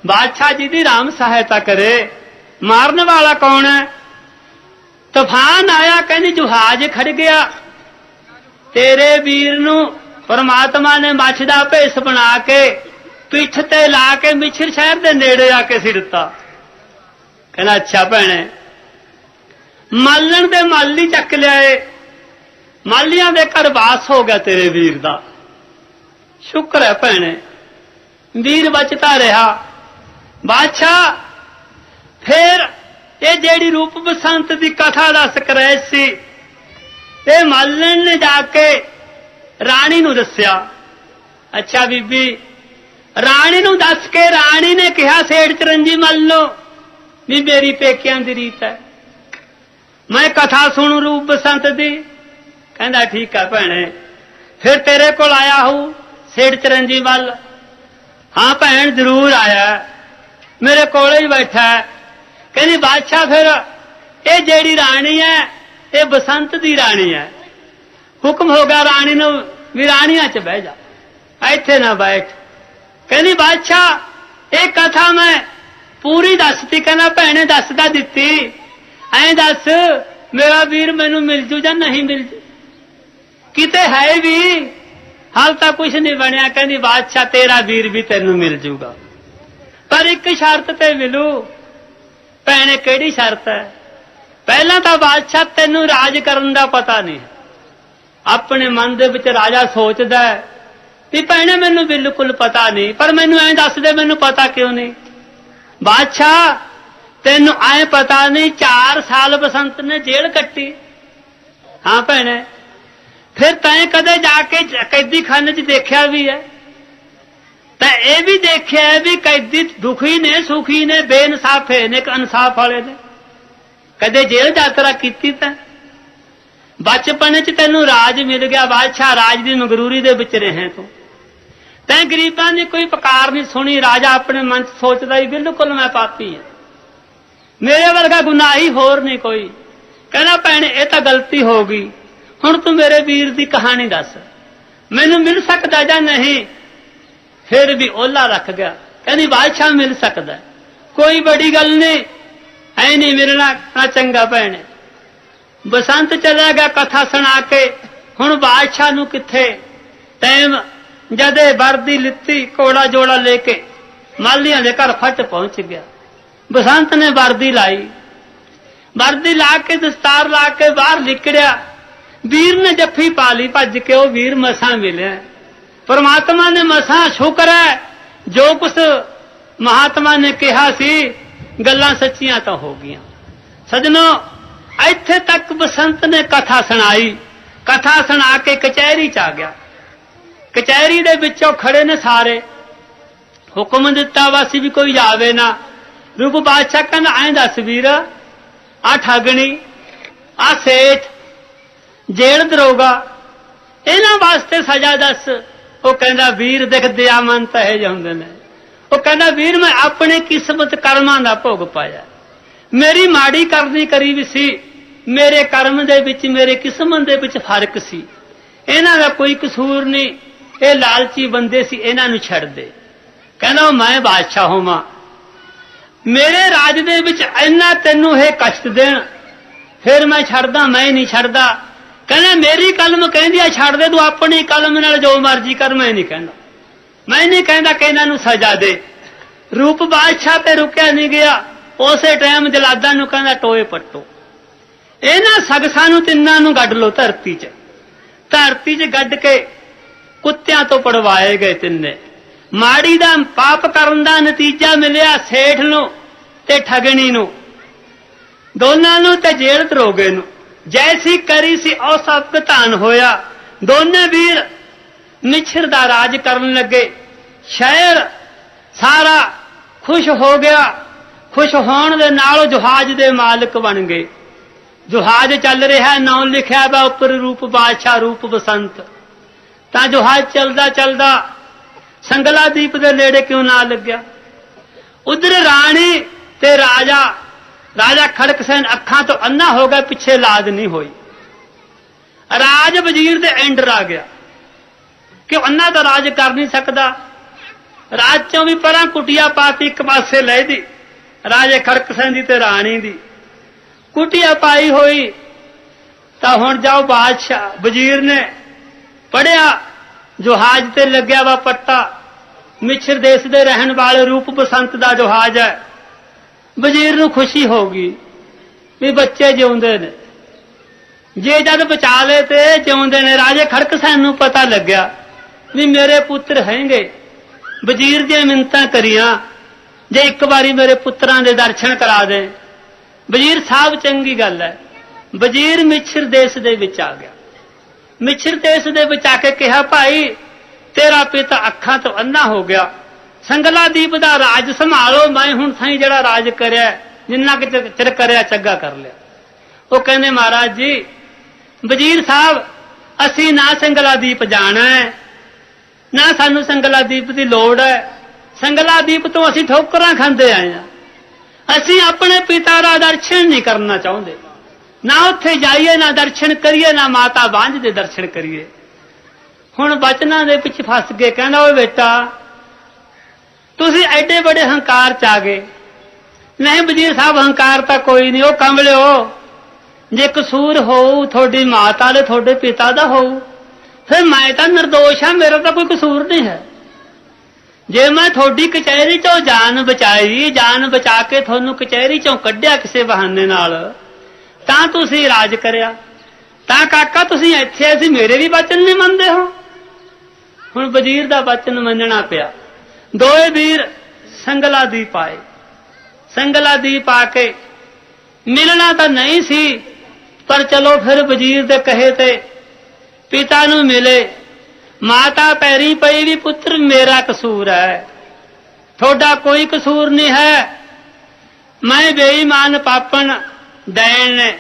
A: ਬਾਦਸ਼ਾਹ ਜੀ ਦੀ ਰਾਮ ਸਹਾਇਤਾ ਕਰੇ, ਮਾਰਨ ਵਾਲਾ ਕੌਣ ਹੈ? ਤੂਫਾਨ ਆਇਆ, ਕਹਿੰਦੀ ਜਹਾਜ਼ ਖੜ ਗਿਆ। ਤੇਰੇ ਵੀਰ ਨੂੰ ਪਰਮਾਤਮਾ ਨੇ ਮੱਛ ਦਾ ਭੇਸ ਬਣਾ ਕੇ ਪਿੱਠ ਤੇ ਲਾ ਕੇ ਮਿਛਰ ਸ਼ਹਿਰ ਦੇ ਨੇੜੇ ਆ ਕੇ ਸਿੱਟਤਾ। ਕਹਿੰਦਾ ਅੱਛਾ ਭੈਣੇ, ਮਾਲਣ ਦੇ ਮਾਲੀ ਚੱਕ ਲਿਆਏ, ਮਾਲੀਆਂ ਦੇ ਘਰ ਵਾਸ ਹੋ ਗਿਆ ਤੇਰੇ ਵੀਰ ਦਾ। ਸ਼ੁਕਰ ਹੈ ਭੈਣੇ, ਵੀਰ ਬਚਤਾ ਰਿਹਾ। ਬਾਦਸ਼ਾਹ ਫੇਰ ਇਹ ਜਿਹੜੀ ਰੂਪ ਬਸੰਤ ਦੀ ਕਥਾ ਦੱਸ ਕਰੇ ਸੀ, ਇਹ ਮਾਲਣ ਨੇ ਜਾ ਕੇ ਰਾਣੀ ਨੂੰ ਦੱਸਿਆ। ਅੱਛਾ ਬੀਬੀ, ਰਾਣੀ ਨੂੰ ਦੱਸ ਕੇ ਰਾਣੀ ਨੇ ਕਿਹਾ ਸੇਠ ਚਰਨਜੀ ਮੱਲ ਨੂੰ ਵੀ ਮੇਰੀ ਪੇਕਿਆਂ ਦੀ ਰੀਤ ਹੈ, ਮੈਂ ਕਥਾ ਸੁਣੂ ਰੂਪ ਬਸੰਤ ਦੀ। ਕਹਿੰਦਾ ਠੀਕ ਹੈ ਭੈਣੇ, ਫਿਰ ਤੇਰੇ ਕੋਲ ਆਇਆ ਹੂੰ ਸੇਠ ਚਰਨਜੀ ਮੱਲ। ਹਾਂ ਭੈਣ ਜ਼ਰੂਰ ਆਇਆ, ਮੇਰੇ ਕੋਲ ਹੀ ਬੈਠਾ ਹੈ। ਕਹਿੰਦੀ ਬਾਦਸ਼ਾਹ ਫਿਰ ਇਹ ਜਿਹੜੀ ਰਾਣੀ ਹੈ ਇਹ ਬਸੰਤ ਦੀ ਰਾਣੀ ਹੈ। ਹੁਕਮ ਹੋ ਗਿਆ ਰਾਣੀ ਨੂੰ ਵੀ ਰਾਣੀਆਂ 'ਚ ਬਹਿ ਜਾ, ਇੱਥੇ ਨਾ ਬੈਠ। ਕਹਿੰਦੀ ਬਾਦਸ਼ਾਹ ਇਹ ਕਥਾ ਮੈਂ ਪੂਰੀ ਦੱਸਤੀ। ਕਹਿੰਦਾ ਭੈਣੇ ਦੱਸਦਾ ਦਿੱਤੀ, ਐਂ ਦੱਸ ਮੇਰਾ ਵੀਰ ਮੈਨੂੰ ਮਿਲ ਜੂ ਜਾਂ ਨਹੀਂ ਮਿਲ ਜੂ? ਕਿਤੇ ਹੈ ਵੀ ਹਾਲ ਤਾਂ ਕੁਛ ਨਹੀਂ ਬਣਿਆ। ਕਹਿੰਦੀ ਬਾਦਸ਼ਾਹ ਤੇਰਾ ਵੀਰ ਵੀ ਤੈਨੂੰ ਮਿਲ ਜੂਗਾ, ਪਰ ਇੱਕ ਸ਼ਰਤ ਤੇ ਮਿਲੂ। ਭੈਣੇ ਕਿਹੜੀ ਸ਼ਰਤ ਹੈ? ਪਹਿਲਾਂ ਤਾਂ ਬਾਦਸ਼ਾਹ ਤੈਨੂੰ ਰਾਜ ਕਰਨ ਦਾ ਪਤਾ ਨਹੀਂ। ਆਪਣੇ ਮਨ ਦੇ ਵਿੱਚ ਰਾਜਾ ਸੋਚਦਾ ਵੀ ਭੈਣੇ ਮੈਨੂੰ ਬਿਲਕੁਲ ਪਤਾ ਨਹੀਂ, ਪਰ ਮੈਨੂੰ ਐਂ ਦੱਸ ਦੇ ਮੈਨੂੰ ਪਤਾ ਕਿਉਂ ਨਹੀਂ? ਬਾਦਸ਼ਾਹ ਤੈਨੂੰ ਐਂ ਪਤਾ ਨਹੀਂ 4 ਸਾਲ ਬਸੰਤ ਨੇ ਜੇਲ੍ਹ ਕੱਟੀ। ਹਾਂ ਭੈਣੇ, ਫਿਰ ਤੈਂ ਕਦੇ ਜਾ ਕੇ ਕੈਦੀ ਖਾਨੇ 'ਚ ਦੇਖਿਆ ਵੀ ਹੈ? ਤਾਂ ਇਹ ਵੀ ਦੇਖਿਆ ਵੀ ਕੈਦੀ ਦੁਖੀ ਨੇ ਸੁਖੀ ਨੇ, ਬੇਇਨਸਾਫੇ ਨੇ ਕਿ ਇਨਸਾਫ ਵਾਲੇ ਨੇ? ਕਦੇ ਜੇਲ੍ਹ ਯਾਤਰਾ ਕੀਤੀ? ਤਾਂ ਬਚਪਨ 'ਚ ਤੈਨੂੰ ਰਾਜ ਮਿਲ ਗਿਆ ਬਾਦਸ਼ਾਹ, ਰਾਜ ਦੀ ਮਗਰੂਰੀ ਦੇ ਵਿੱਚ ਰਹੇ ਤੂੰ। ਤੈਂ ਗਰੀਬਾਂ ਦੀ ਕੋਈ ਪੁਕਾਰ ਨਹੀਂ ਸੁਣੀ। ਰਾਜਾ ਆਪਣੇ ਮਨ 'ਚ ਸੋਚਦਾ ਹੀ ਬਿਲਕੁਲ ਮੈਂ ਪਾਪੀ ਹਾਂ, ਮੇਰੇ ਵਰਗਾ ਗੁਨਾਹੀ ਹੋਰ ਨਹੀਂ ਕੋਈ। ਕਹਿੰਦਾ ਭੈਣੇ ਇਹ ਤਾਂ ਗਲਤੀ ਹੋ ਗਈ, ਹੁਣ ਤੂੰ ਮੇਰੇ ਵੀਰ ਦੀ ਕਹਾਣੀ ਦੱਸ, ਮੈਨੂੰ ਮਿਲ ਸਕਦਾ ਜਾਂ ਨਹੀਂ? ਫਿਰ ਵੀ ਓਲਾ ਰੱਖ ਗਿਆ। ਕਹਿੰਦੀ ਬਾਦਸ਼ਾਹ ਮਿਲ ਸਕਦਾ, ਕੋਈ ਬੜੀ ਗੱਲ ਨਹੀਂ, ਐ ਨਹੀਂ ਮਿਲਣਾ ਨਾ ਚੰਗਾ। ਭੈਣੇ ਬਸੰਤ ਚਲਾ ਗਿਆ ਕਥਾ ਸੁਣਾ ਕੇ। ਹੁਣ ਬਾਦਸ਼ਾਹ ਨੂੰ ਕਿੱਥੇ ਟਾਈਮ, ਜਦੇ ਵਰਦੀ ਲਿੱਤੀ ਕੋੜਾ ਜੋੜਾ ਲੈ ਕੇ ਮਾਲੀਆਂ ਦੇ ਘਰ ਫੱਟ ਪਹੁੰਚ ਗਿਆ। ਬਸੰਤ ਨੇ ਵਰਦੀ ਲਾਈ, ਵਰਦੀ ਲਾ ਕੇ ਦਸਤਾਰ ਲਾ ਕੇ ਬਾਹਰ ਨਿਕਲਿਆ। ਵੀਰ ਨੇ ਜੱਫੀ ਪਾ ਲਈ ਭੱਜ ਕੇ, ਉਹ ਵੀਰ ਮਸਾਂ ਮਿਲਿਆ। ਪਰਮਾਤਮਾ ਨੇ ਮਸਾਂ, ਸ਼ੁਕਰ ਹੈ ਜੋ ਕੁਛ ਮਹਾਤਮਾ ਨੇ ਕਿਹਾ ਸੀ ਗੱਲਾਂ ਸੱਚੀਆਂ ਤਾਂ ਹੋ ਗਈਆਂ। ਸਜਣੋ ਇੱਥੇ ਤੱਕ ਬਸੰਤ ਨੇ ਕਥਾ ਸੁਣਾਈ। ਕਥਾ ਸੁਣਾ ਕੇ ਕਚਹਿਰੀ 'ਚ ਆ ਗਿਆ। ਕਚਹਿਰੀ ਦੇ ਵਿੱਚੋਂ ਖੜੇ ਨੇ ਸਾਰੇ, ਹੁਕਮ ਦਿੱਤਾ ਵਾਸੀ ਵੀ ਕੋਈ ਜਾਵੇ ਨਾ। ਰੂਪ ਬਾਦਸ਼ਾਹ ਕਹਿੰਦਾ ਐਂ ਦੱਸ ਵੀਰ, ਆ ਠੱਗਣੀ, ਆ ਸੇਠ, ਜੇਲ੍ਹ ਦਰੋਗਾ, ਇਹਨਾਂ ਵਾਸਤੇ ਸਜ਼ਾ ਦੱਸ। ਉਹ ਕਹਿੰਦਾ ਵੀਰ ਦੇਖ ਦਿਆਮਨ ਤਾਂ ਇਹ ਹੁੰਦੇ ਨੇ, ਉਹ ਕਹਿੰਦਾ ਵੀਰ ਮੈਂ ਆਪਣੀ ਕਿਸਮਤ ਕਰਮਾਂ ਦਾ ਭੋਗ ਪਾਇਆ, ਮੇਰੀ ਮਾੜੀ ਕਰਨੀ ਕਰੀ ਵੀ ਸੀ, ਮੇਰੇ ਕਰਮ ਦੇ ਵਿੱਚ ਮੇਰੇ ਕਿਸਮਤ ਦੇ ਵਿੱਚ ਫਰਕ ਸੀ, ਇਹਨਾਂ ਦਾ ਕੋਈ ਕਸੂਰ ਨਹੀਂ, ਇਹ ਲਾਲਚੀ ਬੰਦੇ ਸੀ, ਇਹਨਾਂ ਨੂੰ ਛੱਡ ਦੇ। ਕਹਿੰਦਾ ਮੈਂ ਬਾਦਸ਼ਾਹ ਹੋਵਾਂ, ਮੇਰੇ ਰਾਜ ਦੇ ਵਿੱਚ ਇੰਨਾ ਤੈਨੂੰ ਇਹ ਕਸ਼ਟ ਦੇਣ, ਫਿਰ ਮੈਂ ਛੱਡਦਾ? ਮੈਂ ਨਹੀਂ ਛੱਡਦਾ। ਕਹਿੰਦਾ ਮੇਰੀ ਕਲਮ ਕਹਿੰਦੀ ਆ ਛੱਡ ਦੇ, ਤੂੰ ਆਪਣੀ ਕਲਮ ਨਾਲ ਜੋ ਮਰਜ਼ੀ ਕਰ, ਮੈਂ ਨਹੀਂ ਕਹਿੰਦਾ। ਮੈਂ ਨਹੀਂ ਕਹਿੰਦਾ ਕਿ ਇਹਨਾਂ ਨੂੰ ਸਜ਼ਾ ਦੇ। ਰੂਪ ਬਾਦਸ਼ਾਹ ਤੇ ਰੁਕਿਆ ਨਹੀਂ ਗਿਆ, ਉਸੇ ਟਾਈਮ ਜਲਾਦਾਂ ਨੂੰ ਕਹਿੰਦਾ ਟੋਏ ਪੱਟੋ, ਇਹਨਾਂ ਸਗਸਾਂ ਨੂੰ ਤਿੰਨਾਂ ਨੂੰ ਗੱਡ ਲੋ ਧਰਤੀ 'ਚ। ਧਰਤੀ 'ਚ ਗੱਡ ਕੇ ਕੁੱਤਿਆਂ ਤੋਂ ਪੜਵਾਏ ਗਏ ਤਿੰਨੇ। ਮਾੜੀ ਦਾ ਪਾਪ ਕਰਨ ਦਾ ਨਤੀਜਾ ਮਿਲਿਆ ਸੇਠ ਨੂੰ ਤੇ ਠਗਣੀ ਨੂੰ, ਦੋਨਾਂ ਨੂੰ ਤੇ ਜੇਲ੍ਹ ਦਰੋਗੇ ਨੂੰ। ਜੈਸੀ ਕਰੀ ਸੀ ਉਹ ਸਭ ਭੁਗਤਾਨ ਹੋਇਆ। ਦੋਨੇ ਵੀਰ ਮਿਛਰ ਦਾ ਰਾਜ ਕਰਨ ਲੱਗੇ। ਸ਼ਹਿਰ ਸਾਰਾ ਖੁਸ਼ ਹੋ ਗਿਆ। ਖੁਸ਼ ਹੋਣ ਦੇ ਨਾਲ ਜਹਾਜ਼ ਦੇ ਮਾਲਕ ਬਣ ਗਏ। ਜਹਾਜ਼ ਚੱਲ ਰਿਹਾ, ਨਾਮ ਲਿਖਿਆ ਵਾ ਉੱਪਰ ਰੂਪ ਬਾਦਸ਼ਾਹ ਰੂਪ ਬਸੰਤ। ਤਾਂ ਜਹਾਜ਼ ਚੱਲਦਾ ਚੱਲਦਾ ਸੰਗਲਾ ਦੀਪ ਦੇ ਨੇੜੇ ਕਿਉਂ ਨਾ ਲੱਗਿਆ। ਉਧਰ ਰਾਣੀ ਤੇ ਰਾਜਾ, ਰਾਜਾ ਖੜਕ ਸੈਨ ਅੱਖਾਂ ਤੋਂ ਅੰਨਾ ਹੋ ਗਿਆ, ਪਿੱਛੇ ਲਾਜ ਨਹੀਂ ਹੋਈ। ਰਾਜ ਵਜ਼ੀਰ ਦੇ ਐਂਡਰ ਆ ਗਿਆ ਕਿ ਅੰਨਾ ਤਾਂ ਰਾਜ ਕਰ ਨਹੀਂ ਸਕਦਾ। ਰਾਜ ਚੋਂ ਵੀ ਪਰਾਂ ਕੁਟੀਆ ਪਾਤੀ, ਇੱਕ ਪਾਸੇ ਲੈ ਦੀ ਰਾਜੇ ਖੜਕ ਸੈਨ ਦੀ ਤੇ ਰਾਣੀ ਦੀ ਕੁਟੀਆ ਪਾਈ ਹੋਈ। ਤਾਂ ਹੁਣ ਜਾਓ, ਬਾਦਸ਼ਾਹ ਵਜ਼ੀਰ ਨੇ ਪੜਿਆ, ਜਹਾਜ਼ ਤੇ ਲੱਗਿਆ ਵਾ ਪੱਟਾ, ਮਿਛਰ ਦੇਸ਼ ਦੇ ਰਹਿਣ ਵਾਲੇ ਰੂਪ ਬਸੰਤ ਦਾ ਜਹਾਜ਼ ਹੈ। ਵਜ਼ੀਰ ਨੂੰ ਖੁਸ਼ੀ ਹੋ ਗਈ ਵੀ ਬੱਚੇ ਜਿਉਂਦੇ ਨੇ, ਜੇ ਜਦ ਬਚਾ ਲਏ ਤੇ ਜਿਉਂਦੇ ਨੇ। ਰਾਜੇ ਖੜਕ ਸੈਨ ਨੂੰ ਪਤਾ ਲੱਗਿਆ ਵੀ ਮੇਰੇ ਪੁੱਤਰ ਹੈਗੇ। ਵਜ਼ੀਰ ਦੀਆਂ ਮਿੰਨਤਾਂ ਕਰੀਆਂ, ਜੇ ਇੱਕ ਵਾਰੀ ਮੇਰੇ ਪੁੱਤਰਾਂ ਦੇ ਦਰਸ਼ਨ ਕਰਾ ਦੇ। ਵਜ਼ੀਰ ਸਾਹਿਬ ਚੰਗੀ ਗੱਲ ਹੈ। ਵਜ਼ੀਰ ਮਿਛਰ ਦੇਸ਼ ਦੇ ਵਿੱਚ ਆ ਗਿਆ। ਮਿਛਰ ਦੇਸ਼ ਦੇ ਵਿੱਚ ਆ ਕੇ ਕਿਹਾ, ਭਾਈ ਤੇਰਾ ਪਿਤਾ ਅੱਖਾਂ ਤੋਂ ਅੰਨਾ ਹੋ ਗਿਆ, ਸੰਗਲਾ ਦੀਪ ਦਾ ਰਾਜ ਸੰਭਾਲੋ। ਮੈਂ ਹੁਣ ਸਾਈਂ ਜਿਹੜਾ ਰਾਜ ਕਰਿਆ, ਜਿੰਨਾ ਕਿ ਚਿਰ ਕਰਿਆ ਚੰਗਾ ਕਰ ਲਿਆ। ਉਹ ਕਹਿੰਦੇ ਮਹਾਰਾਜ ਜੀ, ਵਜ਼ੀਰ ਸਾਹਿਬ ਅਸੀਂ ਨਾ ਸੰਗਲਾ ਦੀਪ ਜਾਣਾ ਹੈ, ਨਾ ਸਾਨੂੰ ਸੰਗਲਾ ਦੀਪ ਦੀ ਲੋੜ ਹੈ। ਸੰਗਲਾ ਦੀਪ ਤੋਂ ਅਸੀਂ ਠੋਕਰਾਂ ਖਾਂਦੇ ਆਏ ਹਾਂ। ਅਸੀਂ ਆਪਣੇ ਪਿਤਾ ਦਾ ਦਰਸ਼ਨ ਨਹੀਂ ਕਰਨਾ ਚਾਹੁੰਦੇ, ਨਾ ਉੱਥੇ ਜਾਈਏ, ਨਾ ਦਰਸ਼ਨ ਕਰੀਏ, ਨਾ ਮਾਤਾ ਬਾਂਝ ਦੇ ਦਰਸ਼ਨ ਕਰੀਏ। ਹੁਣ ਬਚਨਾਂ ਦੇ ਪਿੱਛੇ ਫਸ ਗਏ। ਕਹਿੰਦਾ ਓਏ ਬੇਟਾ, ਤੁਸੀਂ ਐਡੇ ਬੜੇ ਹੰਕਾਰ ਚ ਆ ਗਏ। ਨਹੀਂ ਵਜ਼ੀਰ ਸਾਹਿਬ, ਹੰਕਾਰ ਤਾਂ ਕੋਈ ਨਹੀਂ। ਉਹ ਕਮਲਿਓ, ਜੇ ਕਸੂਰ ਹੋਊ ਤੁਹਾਡੀ ਮਾਤਾ ਦੇ, ਤੁਹਾਡੇ ਪਿਤਾ ਦਾ ਹੋਊ, ਫਿਰ ਮੈਂ ਤਾਂ ਨਿਰਦੋਸ਼ ਹਾਂ, ਮੇਰਾ ਤਾਂ ਕੋਈ ਕਸੂਰ ਨਹੀਂ ਹੈ। ਜੇ ਮੈਂ ਤੁਹਾਡੀ ਕਚਹਿਰੀ ਚੋਂ ਜਾਨ ਬਚਾਈ, ਜਾਨ ਬਚਾ ਕੇ ਤੁਹਾਨੂੰ ਕਚਹਿਰੀ ਚੋਂ ਕੱਢਿਆ ਕਿਸੇ ਬਹਾਨੇ ਨਾਲ, ਤਾਂ ਤੁਸੀਂ ਰਾਜ ਕਰਿਆ। ਤਾਂ ਕਾਕਾ ਤੁਸੀਂ ਇੱਥੇ ਅਸੀਂ ਮੇਰੇ ਵੀ ਵਚਨ ਨਹੀਂ ਮੰਨਦੇ ਹੋ। ਹੁਣ ਵਜ਼ੀਰ ਦਾ ਵਚਨ ਮੰਨਣਾ ਪਿਆ। ਦੋਏ ਵੀਰ ਸੰਗਲਾ ਦੀਪ ਆਏ। ਸੰਗਲਾ ਦੀਪ ਆ ਕੇ ਮਿਲਣਾ ਤਾਂ ਨਹੀਂ ਸੀ, ਪਰ ਚਲੋ ਫਿਰ ਵਜ਼ੀਰ ਦੇ ਕਹੇ ਤੇ ਪਿਤਾ ਨੂੰ ਮਿਲੇ। ਮਾਤਾ ਪੈਰੀ ਪਈ ਵੀ, ਪੁੱਤਰ ਮੇਰਾ ਕਸੂਰ ਹੈ, ਤੁਹਾਡਾ ਕੋਈ ਕਸੂਰ ਨਹੀਂ ਹੈ। ਮੈਂ ਬੇਈਮਾਨ ਪਾਪਣ ਦੈਣ ਨੇ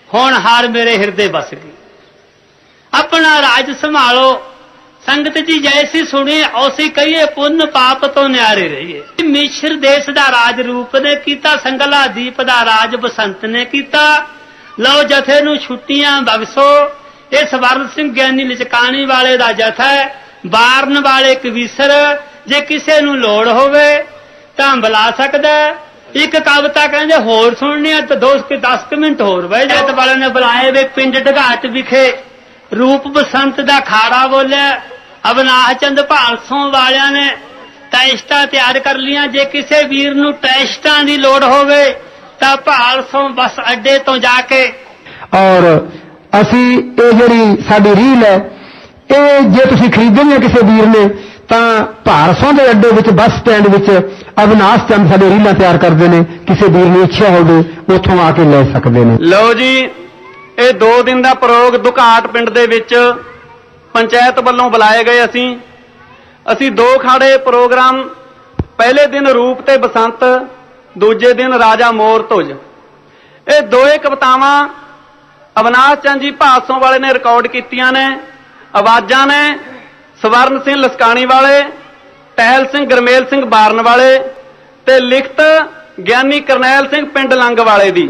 A: ਹੁਣ ਹਾਰ ਮੇਰੇ ਹਿਰਦੇ ਬਸ ਗਈ। ਆਪਣਾ ਰਾਜ ਸੰਭਾਲੋ। ਸੰਗਤ ਜੀ ਜੈਸੀ ਸੁਣੀ ਔਸੀ ਕਹੀਏ, ਪੁੰਨ ਪਾਪ ਤੋਂ ਨਿਆਰੇ ਰਹੀਏ। ਮਿਛਰ ਦੇਸ਼ ਦਾ ਰਾਜ ਰੂਪ ਨੇ ਕੀਤਾ, ਸੰਗਲਾ ਦੀਪ ਦਾ ਰਾਜ ਬਸੰਤ ਨੇ ਕੀਤਾ। ਲਓ ਜਥੇ ਨੂੰ ਛੁੱਟੀਆਂ ਬਖਸ਼ੋ। ਇਹ ਸਵਰਨ ਸਿੰਘ ਗਿਆਨੀ ਲਚਕਾਣੀ ਵਾਲੇ ਦਾ ਜਥਾ ਹੈ, ਬਾਰਨ ਵਾਲੇ ਕਵੀਸਰ। ਜੇ ਕਿਸੇ ਨੂੰ ਲੋੜ ਹੋਵੇ ਤਾਂ ਬੁਲਾ ਸਕਦਾ। ਇੱਕ ਕਵਿਤਾ ਕਹਿੰਦੇ ਹੋਰ ਸੁਣਨੀ ਆ ਤਾਂ 10 ਮਿੰਟ ਹੋਰ ਬਹਿ ਜਾਤ ਵਾਲੇ ਨੇ ਬੁਲਾਏ ਵੇ। ਪਿੰਡ ਢਗਾਟ ਵਿਖੇ ਰੂਪ ਬਸੰਤ ਦਾ ਖਾੜਾ ਬੋਲਿਆ। ਅਵਨਾਹ ਚੰਦ ਭਾਲਸੋਂ ਵਾਲਿਆਂ ਨੇ ਟੈਸਟਾਂ ਤਿਆਰ ਕਰ ਲੀਆਂ। ਜੇ ਕਿਸੇ ਵੀਰ ਨੂੰ ਟੈਸਟਾਂ ਦੀ ਲੋੜ ਹੋਵੇ ਤਾਂ ਭਾਲਸੋਂ ਬੱਸ ਅੱਡੇ ਤੋਂ ਜਾ ਕੇ।
D: ਔਰ ਅਸੀਂ ਇਹ ਜਿਹੜੀ ਸਾਡੀ ਰੀਲ ਹੈ, ਇਹ ਜੇ ਤੁਸੀਂ ਖਰੀਦਣੀ ਹੈ ਕਿਸੇ ਵੀਰ ਨੇ, ਤਾਂ ਭਾਰਸੋਂ ਦੇ ਅੱਡੇ ਵਿੱਚ ਬੱਸ ਸਟੈਂਡ ਵਿੱਚ ਅਵਨਾਸ਼ ਚੰਦ ਸਾਡੇ ਰੀਲਾਂ ਤਿਆਰ ਕਰਦੇ ਨੇ। ਕਿਸੇ ਵੀਰ ਨੂੰ ਇੱਛਾ ਹੋਵੇ ਉੱਥੋਂ ਆ ਕੇ ਲੈ ਸਕਦੇ ਨੇ।
B: ਲਓ ਜੀ, ਇਹ 2 ਦਿਨ ਦਾ ਪ੍ਰੋਗ ਦੁਕਾਟ ਪਿੰਡ ਦੇ ਵਿੱਚ ਪੰਚਾਇਤ ਵੱਲੋਂ ਬੁਲਾਏ ਗਏ। ਅਸੀਂ 2 ਖਾੜੇ ਪ੍ਰੋਗਰਾਮ, ਪਹਿਲੇ ਦਿਨ ਰੂਪ ਤੇ ਬਸੰਤ, ਦੂਜੇ ਦਿਨ ਰਾਜਾ ਮੋਰ ਧੁਜ। ਇਹ ਦੋਏ ਕਵਿਤਾਵਾਂ ਅਵਨਾਸ਼ ਚੰਦ ਜੀ ਭਾਸੋਂ ਵਾਲੇ ਨੇ ਰਿਕਾਰਡ ਕੀਤੀਆਂ ਨੇ। ਆਵਾਜ਼ਾਂ ਨੇ ਸਵਰਨ ਸਿੰਘ ਲਸਕਾਣੀ ਵਾਲੇ ਟਹਿਲ ਸਿੰਘ ਗਰਮੇਲ ਸਿੰਘ ਬਾਰਨ ਵਾਲੇ ਤੇ ਲਿਖਤ ਗਿਆਨੀ ਕਰਨੈਲ ਸਿੰਘ ਪਿੰਡ ਲੰਗ ਵਾਲੇ ਦੀ।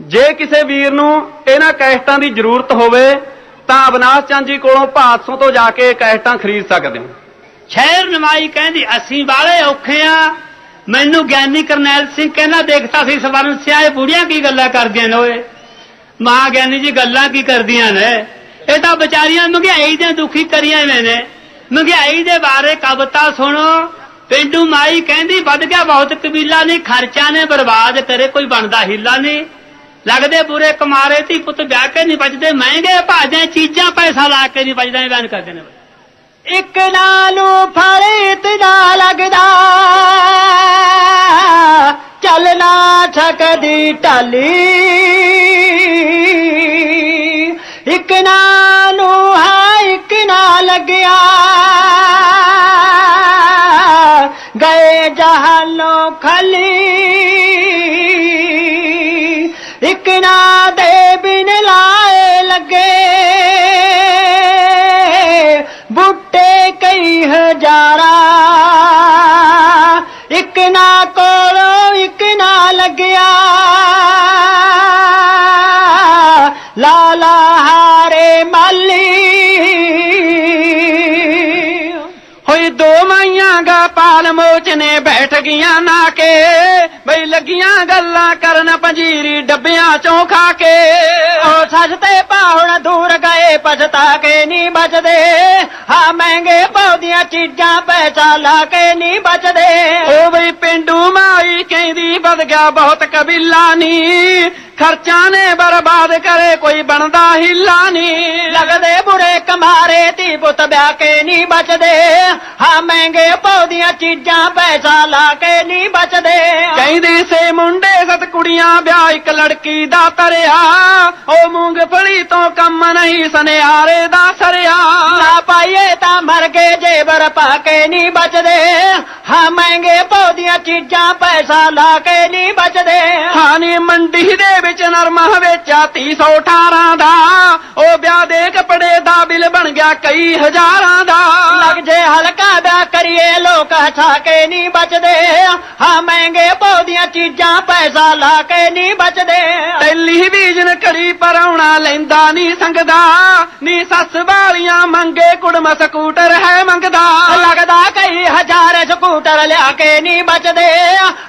B: ਜੇ ਕਿਸੇ ਵੀਰ ਨੂੰ ਇਹਨਾਂ ਕੈਸਟਾਂ ਦੀ ਜ਼ਰੂਰਤ ਹੋਵੇ ਤਾਂ ਅਵਨਾਸ਼ ਚੰਦ ਜੀ ਕੋਲੋਂ ਭਾਦਸੋਂ ਤੋਂ ਜਾ ਕੇ ਕੈਸਟਾਂ ਖਰੀਦ ਸਕਦੇ ਹੋ।
A: ਸ਼ਹਿਰ ਨਮਾਈ ਕਹਿੰਦੀ ਅਸੀਂ ਬਾਲੇ ਔਖੇ ਆ। ਮੈਨੂੰ ਗਿਆਨੀ ਕਰਨੈਲ ਸਿੰਘ ਕਹਿੰਦਾ ਦੇਖਤਾ ਸੀ ਸਵਰਨ ਸਿਆ ਇਹ ਬੁੜੀਆਂ ਕੀ ਗੱਲਾਂ ਕਰਦੀਆਂ ਨੇ ਓਏ। ਮਾਂ ਗਿਆਨੀ ਜੀ ਗੱਲਾਂ ਕੀ ਕਰਦੀਆਂ ਨੇ, ਇਹ ਤਾਂ ਵਿਚਾਰੀਆਂ ਮਹਿੰਗਾਈ ਦੇ ਦੁਖੀ ਕਰੀਆਂ ਨੇ। ਮਹਿੰਗਾਈ ਦੇ ਬਾਰੇ ਕਵਿਤਾ ਸੁਣੋ। ਪਿੰਡੂ ਮਾਈ ਕਹਿੰਦੀ ਵੱਧ ਗਿਆ ਬਹੁਤ ਕਬੀਲਾ ਨਹੀਂ, ਖਰਚਾ ਨੇ ਬਰਬਾਦ ਕਰੇ ਕੋਈ ਬਣਦਾ ਹੀਲਾ ਨਹੀਂ। ਲੱਗਦੇ ਬੁਰੇ ਕਮਾਰੇ ਧੀ ਪੁੱਤ ਵਿਆਹ ਕੇ ਨਹੀਂ ਬਚਦੇ, ਮਹਿੰਗੇ ਭਾਜੇ ਚੀਜ਼ਾਂ ਪੈਸਾ ਲਾ ਕੇ ਨਹੀਂ ਬਚਦਾ। ਬਿਆਨ ਕਰਦੇ ਨੇ
C: ਇੱਕ ਨਾਲੋਂ ਫਲ ਇਤਨਾ ਲੱਗਦਾ ਚੱਲ ਨਾ ਸਕਦੀ ਟਾਲੀ। ਇੱਕ ਨਾਲੋਂ ਇੱਕ ਨਾ ਲੱਗਿਆ ਗਏ ਜਹਾਨੋਂ ਖਲੀ। ਇੱਕ ਨਾ ਦੇ ਬਿਨ ਲਾਏ ਲੱਗੇ ਬੂਟੇ ਕਈ ਹਜ਼ਾਰਾਂ। ਇੱਕ ਨਾ ਕੋਲੋਂ ਇੱਕ ਨਾ ਲੱਗਿਆ ਲਾਲਾ ਹਾਰੇ ਮਾਲੀ।
B: ਹੋਈ ਦੋ ਮਾਈਆਂ ਗਾ ਪਾਲ ਮੋਚ ਨੇ ਬੈਠ ਗਈਆਂ ਨਾ ਕੇ, ਬਈ ਲੱਗੀਆਂ ਗੱਲਾਂ ਕਰਨ ਪੰਜੀਰੀ ਡੱਬਿਆਂ ਚੋਂ ਖਾ ਕੇ।
C: ਉਹ ਸੱਚ ਤੇ ਪਾਹੁਣ ਦੂਰ ਗਏ ਪਛਤਾ ਕੇ ਨਹੀਂ ਬਚਦੇ, ਹਾਂ ਮਹਿੰਗੇ ਪੌਦੀਆਂ ਚੀਜ਼ਾਂ ਪੈਸਾ ਲਾ ਕੇ ਨਹੀਂ ਬਚਦੇ।
B: ਉਹ ਬਈ ਪਿੰਡੂ ਮਾਈ ਕਹਿੰਦੀ ਵੱਧ ਗਿਆ ਬਹੁਤ ਕਬੀਲਾ ਨੀ, ਖਰਚਾਂ ਨੇ ਬਰਬਾਦ ਕਰੇ ਕੋਈ ਬਣਦਾ ਹਿੱਲਾ ਨੀ।
C: ਲੱਗਦੇ ਬੁਰੇ ਕਮਾਰੇ ਧੀ ਪੁੱਤ ਵਿਆਹ ਕੇ ਨਹੀਂ ਬਚਦੇ, ਹਾਂ ਮਹਿੰਗੇ ਪੌਦੀਆਂ ਚੀਜ਼ਾਂ ਪੈਸਾ ਲਾ ਕੇ ਨਹੀਂ ਬਚਦੇ।
B: ਕਹਿੰਦੀ ਸੇ ਮੁੰਡੇ ਸਤ ਕੁੜੀਆਂ ਵਿਆਹ ਇੱਕ ਲੜਕੀ ਦਾ ਤਰਿਆ, ਉਹ ਮੂੰਗਫਲੀ ਤੋਂ ਕੰਮ ਨਹੀਂ ਸੁਨਿਆਰੇ ਦਾ ਸਰਿਆ।
C: ਨਾ ਪਾਈਏ ਤਾਂ ਮਰ ਗਏ ਜੇਬਰ ਪਾ ਕੇ ਨਹੀਂ ਬਚਦੇ, ਹਾਂ ਮਹਿੰਗੇ ਪੌਦੀਆਂ ਚੀਜ਼ਾਂ ਪੈਸਾ ਲਾ ਕੇ ਨਹੀਂ ਬਚਦੇ।
B: ਹਾਂ ਨੀ ਮੰਡੀ ਦੇ ਵਿੱਚ ਨਰਮਾ ਵੇਚਿਆ 318 ਦਾ, ਉਹ ਵਿਆਹ ਦੇ ਕੱਪੜੇ ਦਾ ਬਿੱਲ ਬਣ ਗਿਆ ਕਈ ਹਜ਼ਾਰਾਂ ਦਾ।
C: ਲੱਗ ਜੇ ਹਲਕਾ ਵਿਆਹ ਕਰੀਏ ਲੋਕ ਹੱਸਾ ਕੇ ਨਹੀਂ ਬਚਦੇ, ਹਾਂ ਮਹਿੰਗੇ ਪੌਦੀਆਂ ਚੀਜ਼ਾਂ ਪੈਸਾ ਲਾ ਕੇ ਨਹੀਂ ਬਚਦੇ।
B: ਟੈਲੀਵਿਜ਼ਨ ਘੜੀ ਪਰਾਉਣਾ ਲੈਂਦਾ ਨੀ ਸੰਗਦਾ, ਨੀ ਸੱਸ ਵਾਲੀਆਂ ਮੰਗੇ ਕੁੜਮ ਸਕੂਟਰ ਹੈ ਮੰਗਦਾ।
C: ਲੱਗਦਾ ਕਈ ਹਜ਼ਾਰ ਸਕੂਟਰ ਲਿਆ ਕੇ ਨਹੀਂ ਬਚਦੇ,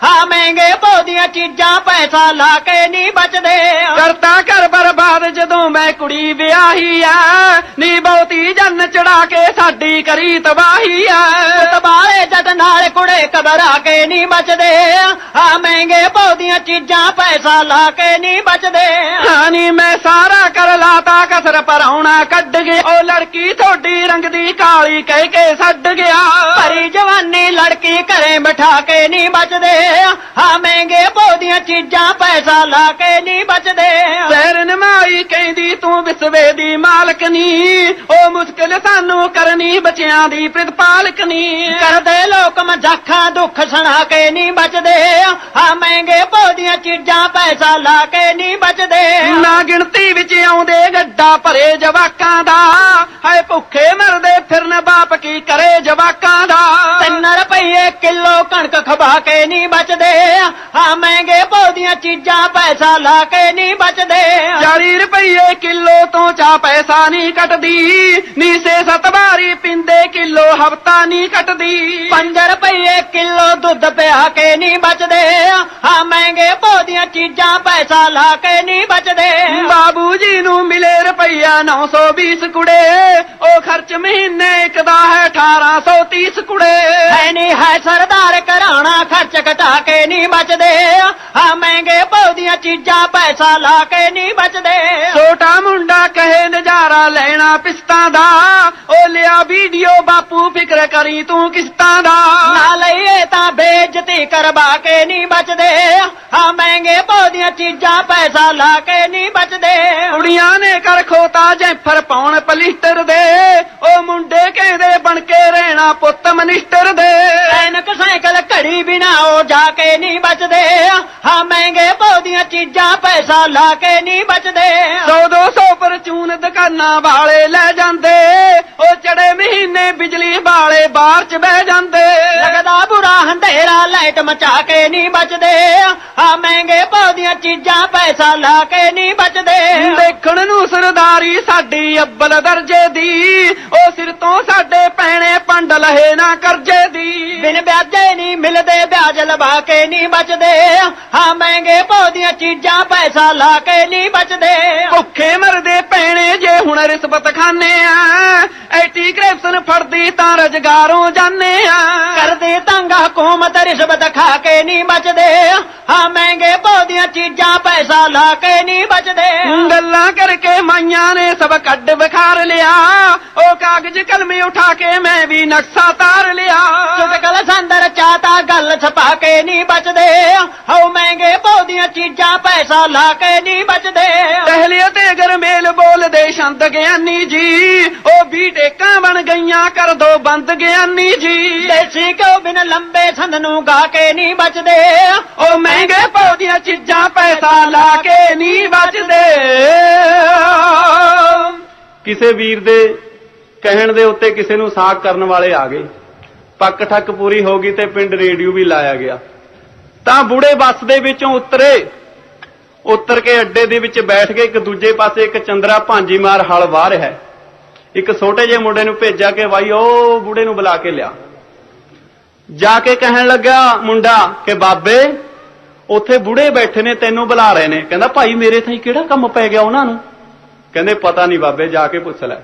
C: ਹਾਂ ਮਹਿੰਗੇ ਪੌਦੀਆਂ ਚੀਜ਼ਾਂ ਪੈਸਾ ਲਾ ਕੇ ਨਹੀਂ ਬਚਦੇ।
B: ਕਰਤਾ ਘਰ ਬਰਬਾਦ ਜਦੋਂ ਮੈਂ ਕੁੜੀ ਵਿਆਹੀ ਆ, ਨੀ ਬਹੁਤੀ ਜਨ ਚੜਾ ਕੇ ਸਾਡੀ ਕਰੀ ਤਬਾਹੀ ਆ।
C: ਤਬਾਲੇ ਜੱਟ ਨਾਲ ਕੁੜੇ ਕਬਰਾ ਕੇ ਨਹੀਂ ਬਚਦੇ, ਹਾਂ ਮਹਿੰਗੇ ਪੌਦੀਆਂ ਚੀਜ਼ਾਂ ਪੈਸਾ ਲਾ ਕੇ ਨਹੀਂ ਬਚਦੇ।
B: ਹਾਂ ਨੀ ਮੈਂ ਸਾਰਾ ਕਰ ਲਾਤਾ ਕਸਰ ਪਰਾਉਣਾ ਕੱਢ ਗਿਆ, ਉਹ ਲੜਕੀ ਥੋੜੀ ਰੰਗ ਦੀ ਕਾਲੀ ਕਹਿ ਕੇ ਛੱਡ ਗਿਆ।
C: ਭਰੀ ਜਵਾਨੀ ਲੜਕੀ ਘਰੇ ਬਿਠਾ ਕੇ ਨਹੀਂ ਬਚਦੇ, ਹਾਂ ਮਹਿੰਗੇ ਪੌਦੀਆਂ ਚੀਜ਼ਾਂ ਪੈਸਾ ਲਾ ਕੇ ਨਹੀਂ ਬਚਦੇ।
B: ਸਹਿਰ ਨਮਾਈ ਕਹਿੰਦੀ ਤੂੰ ਵਿਸਵੇ ਦੀ ਮਾਲਕ ਨੀ, ਉਹ ਮੁਸ਼ਕਿਲ ਸਾਨੂੰ ਕਰਨੀ ਬੱਚਿਆਂ ਦੀ ਪ੍ਰਤਪਾਲਕ ਨੀ।
C: ਕਰਦੇ ਲੋਕ ਮਜ਼ਾਖਾਂ ਦੁੱਖ ਸੁਣਾ ਕੇ ਨਹੀਂ ਬਚਦੇ, ਹਾਂ ਮਹਿੰਗੇ ਪੌਦੀਆਂ ਚੀਜ਼ਾਂ ਪੈਸਾ ਲਾ ਕੇ ਨਹੀਂ ਬਚਦੇ।
B: ਨਾ ਗਿਣਤੀ ਵਿੱਚ ਆਉਂਦੇ ਗੱਡਾ ਭਰੇ ਜਵਾਕਾਂ ਦਾ, ਹਾਏ ਭੁੱਖੇ ਮਰਦੇ ਫਿਰਨ ਬਾਪ ਕੀ ਕਰੇ ਜਵਾਕਾਂ ਦਾ।
C: 3 ਰੁਪਏ ਕਿਲੋ ਕਣਕ ਖਵਾ ਕੇ ਨਹੀਂ ਬਚਦੇ, ਹਾਂ ਮਹਿੰਗੇ ਪੌਦੀਆਂ ਚੀਜ਼ਾਂ ਪੈਸਾ ਲਾ ਕੇ ਨਹੀਂ ਬਚਦੇ।
B: 40 ਰੁਪਏ ਕਿਲੋ ਤੋਂ ਚਾ ਪੈਸਾ ਨਹੀਂ ਕੱਟਦੀ, ਨੀ 6-7 ਵਾਰੀ ਪੀਂਦੇ ਕਿਲੋ ਹਫਤਾ ਨਹੀਂ ਕੱਟਦੀ।
C: 5 ਰੁਪਏ ਕਿਲੋ ਦੁੱਧ ਪਿਆ ਕੇ ਨਹੀਂ ਬਚਦੇ, ਹਾਂ ਮਹਿੰਗੇ ਪੌਦੀਆਂ ਚੀਜ਼ਾਂ ਪੈਸਾ ਲਾ ਕੇ ਨਹੀਂ ਬਚਦੇ।
B: ਬਾਬੂ ਜੀ ਨੂੰ ਮਿਲੇ ਰੁਪਈਆ 920 ਕੁੜੇ, ਉਹ ਖਰਚ ਮਹੀਨੇ ਇੱਕ ਦਾ ਹੈ 1830 ਕੁੜੇ।
C: ਹੈ ਨਹੀਂ ਹੈ ਸਰਦਾਰ ਘਰਾਣਾ ਖਰਚ ਘਟਾ ਕੇ ਨਹੀਂ ਬਚਦੇ, ਹਾਂ ਮਹਿੰਗੇ ਪੌਦੀਆਂ ਚੀਜ਼ਾਂ ਪੈਸਾ ਲਾ ਕੇ ਨਹੀਂ ਬਚਦੇ।
B: ਛੋਟਾ ਮੁੰਡਾ ਕਹੇ ਨਜ਼ਾਰਾ ਲੈਣਾ ਪਿਸਤਾਂ ਦਾ, ਉਹ ਲਿਆ ਵੀਡੀਓ ਬਾਪੂ ਫਿਕਰ ਕਰੀ ਤੂੰ ਕਿਸ਼ਤਾਂ ਦਾ।
C: ਨਾ ਲਈਏ ਤਾਂ ਬੇਇੱਜ਼ਤੀ ਕਰਵਾ ਕੇ ਨਹੀਂ ਬਚਦੇ, ਹਾਂ ਮਹਿੰਗੇ ਪੌਦੀਆਂ ਚੀਜ਼ਾਂ ਪੈਸਾ ਲਾ ਕੇ ਨਹੀਂ ਬਚਦੇ।
B: ਕੁੜੀਆਂ ਨੇ ਕਰ ਖੋਤਾ ਜੈਫਰ ਪਾਉਣ ਪਲਿਸਟਰ ਦੇ, ਉਹ ਮੁੰਡੇ ਕਹਿੰਦੇ ਬਣ ਕੇ ਰਹਿਣਾ ਪੁੱਤ ਮਨਿਸਟਰ ਦੇ।
C: ਐਨਕ ਸਾਈਕਲ ਘੜੀ ਬਿਨਾ ਉਹ ਜਾ ਕੇ ਕੇ ਨਹੀਂ ਬਚਦੇ ਹਾਂ ਮਹਿੰਗੇ ਭਾਅ ਦੀਆਂ ਚੀਜ਼ਾਂ ਪੈਸਾ ਲਾ ਕੇ ਨਹੀਂ ਬਚਦੇ
B: 100-200 ਪਰਚੂਨ ਦੁਕਾਨਾਂ ਵਾਲੇ ਲੈ ਜਾਂਦੇ ਉਹ ਚੜੇ ਮਹੀਨੇ ਬਿਜਲੀ ਵਾਲੇ ਬਾਹਰ ਚ ਬਹਿ ਜਾਂਦੇ
C: ਲੱਗਦਾ ਬੁਰਾ ਹੰਧੇਰਾ ਲਾਈਟ ਮਚਾ ਕੇ ਨਹੀਂ ਬਚਦੇ ਹਾਂ ਮਹਿੰਗੇ ਭਾਅ ਦੀਆਂ ਚੀਜ਼ਾਂ ਪੈਸਾ ਲਾ ਕੇ ਨਹੀਂ ਬਚਦੇ
B: ਦੇਖਣ ਨੂੰ ਸਰਦਾਰੀ ਸਾਡੀ ਅੱਬਲ ਦਰਜੇ ਦੀ ਉਹ ਸਿਰ ਤੋਂ ਸਾਡੇ ਪੈਣੇ ਪੰਡ ਲਹੇ ਨਾ ਕਰਜੇ ਦੀ
C: ਬਿਨ ਵਿਆਜੇ ਨਹੀਂ ਮਿਲਦੇ ਵਿਆਜ ਲਵਾ ਕੇ ਨਹੀਂ ਬਚਦੇ ਹਾਂ ਮਹਿੰਗੇ ਭਾਅ ਦੀਆਂ ਚੀਜ਼ਾਂ ਪੈਸਾ ਲਾ ਕੇ ਨਹੀਂ ਬਚਦੇ
B: ਭੁੱਖੇ ਮਰਦੇ ਪੈਣੇ ਜੇ ਹੁਣ ਰਿਸ਼ਵਤ ਖਾਨੇ ਆ ਐਟੀ ਕਰਪਸ਼ਨ ਫੜਦੀ ਤਾਂ ਰੁਜ਼ਗਾਰੋਂ ਜਾਨੇ ਆ
C: ਕਰਦੇ ਤੰਗ ਹਕੂਮਤ ਰਿਸ਼ਵਤ ਖਾ ਕੇ ਨਹੀਂ ਬਚਦੇ ਹਾਂ ਮਹਿੰਗੇ ਭਾਅ ਦੀਆਂ ਚੀਜ਼ਾਂ ਪੈਸਾ ਲਾ ਕੇ ਨਹੀਂ ਬਚਦੇ
B: ਗੱਲਾਂ ਕਰਕੇ ਮਾਈਆਂ ਨੇ ਸਭ ਕੱਢ ਵਿਖਾਰ ਲਿਆ ਉਹ ਕਾਗਜ਼ ਕਲਮੇ ਉਠਾ ਕੇ ਮੈਂ ਵੀ ਨਕਸ਼ਾ ਤਾਰ ਲਿਆ
C: ਚੁਟਕਲ ਸੰਦਰ ਚਾਤਾ ਗੱਲ ਛਪਾ ਕੇ ਨਹੀਂ ਬਚਦੇ ਹਉ ਮਹਿੰਗੇ ਭਾਅ ਦੀਆਂ ਚੀਜ਼ਾਂ ਪੈਸਾ ਲਾ ਕੇ ਨਹੀਂ ਬਚਦੇ
B: ਟਹਿਲਿਆ ਤੇ ਗਰਮੇਲ ਬੋਲਦੇ ਸ਼ੰਦ ਗਿਆਨੀ ਜੀ ਉਹ ਵੀ ਟੇਕਾਂ ਬਣ ਗਈਆਂ ਕਰ ਦੋ ਬੰਦ ਗਿਆਨੀ ਜੀ
C: ਦੇਸੀ ਘਿਓ ਬਿਨ ਲੰਬੇ ਸੰਦ ਨੂੰ ਗਾ ਕੇ ਨਹੀਂ ਬਚਦੇ
B: ਉਹ ਮਹਿੰਗੇ ਭਾਅ ਦੀਆਂ ਚੀਜ਼ਾਂ ਪੈਸਾ ਲਾ ਕੇ ਨਹੀਂ ਬਚਦੇ ਕਿਸੇ ਵੀਰ ਦੇ ਕਹਿਣ ਦੇ ਉੱਤੇ ਕਿਸੇ ਨੂੰ ਸਾਕ ਕਰਨ ਵਾਲੇ ਆ ਗਏ ਪੱਕ ਠੱਕ ਪੂਰੀ ਹੋ ਗਈ ਤੇ ਪਿੰਡ ਰੇਡੀਓ ਵੀ ਲਾਇਆ ਗਿਆ ਤਾਂ ਬੁੜੇ ਬੱਸ ਦੇ ਵਿੱਚੋਂ ਉਤਰ ਕੇ ਅੱਡੇ ਦੇ ਵਿੱਚ ਬੈਠ ਕੇ ਇੱਕ ਦੂਜੇ ਪਾਸੇ ਇੱਕ ਚੰਦਰਾ ਭਾਂਜੀ ਮਾਰ ਹਲ ਵਾਹ ਰਿਹਾ ਹੈ ਇੱਕ ਛੋਟੇ ਜਿਹੇ ਮੁੰਡੇ ਨੂੰ ਭੇਜਿਆ ਕਿ ਬਾਈ ਉਹ ਬੁੜੇ ਨੂੰ ਬੁਲਾ ਕੇ ਲਿਆ ਜਾ ਕੇ ਕਹਿਣ ਲੱਗਾ ਮੁੰਡਾ ਕਿ ਬਾਬੇ ਉੱਥੇ ਬੁੜੇ ਬੈਠੇ ਨੇ ਤੈਨੂੰ ਬੁਲਾ ਰਹੇ ਨੇ ਕਹਿੰਦਾ ਭਾਈ ਮੇਰੇ ਥਾਈ ਕਿਹੜਾ ਕੰਮ ਪੈ ਗਿਆ ਉਹਨਾਂ ਨੂੰ ਕਹਿੰਦੇ ਪਤਾ ਨਹੀਂ ਬਾਬੇ ਜਾ ਕੇ ਪੁੱਛ ਲੈ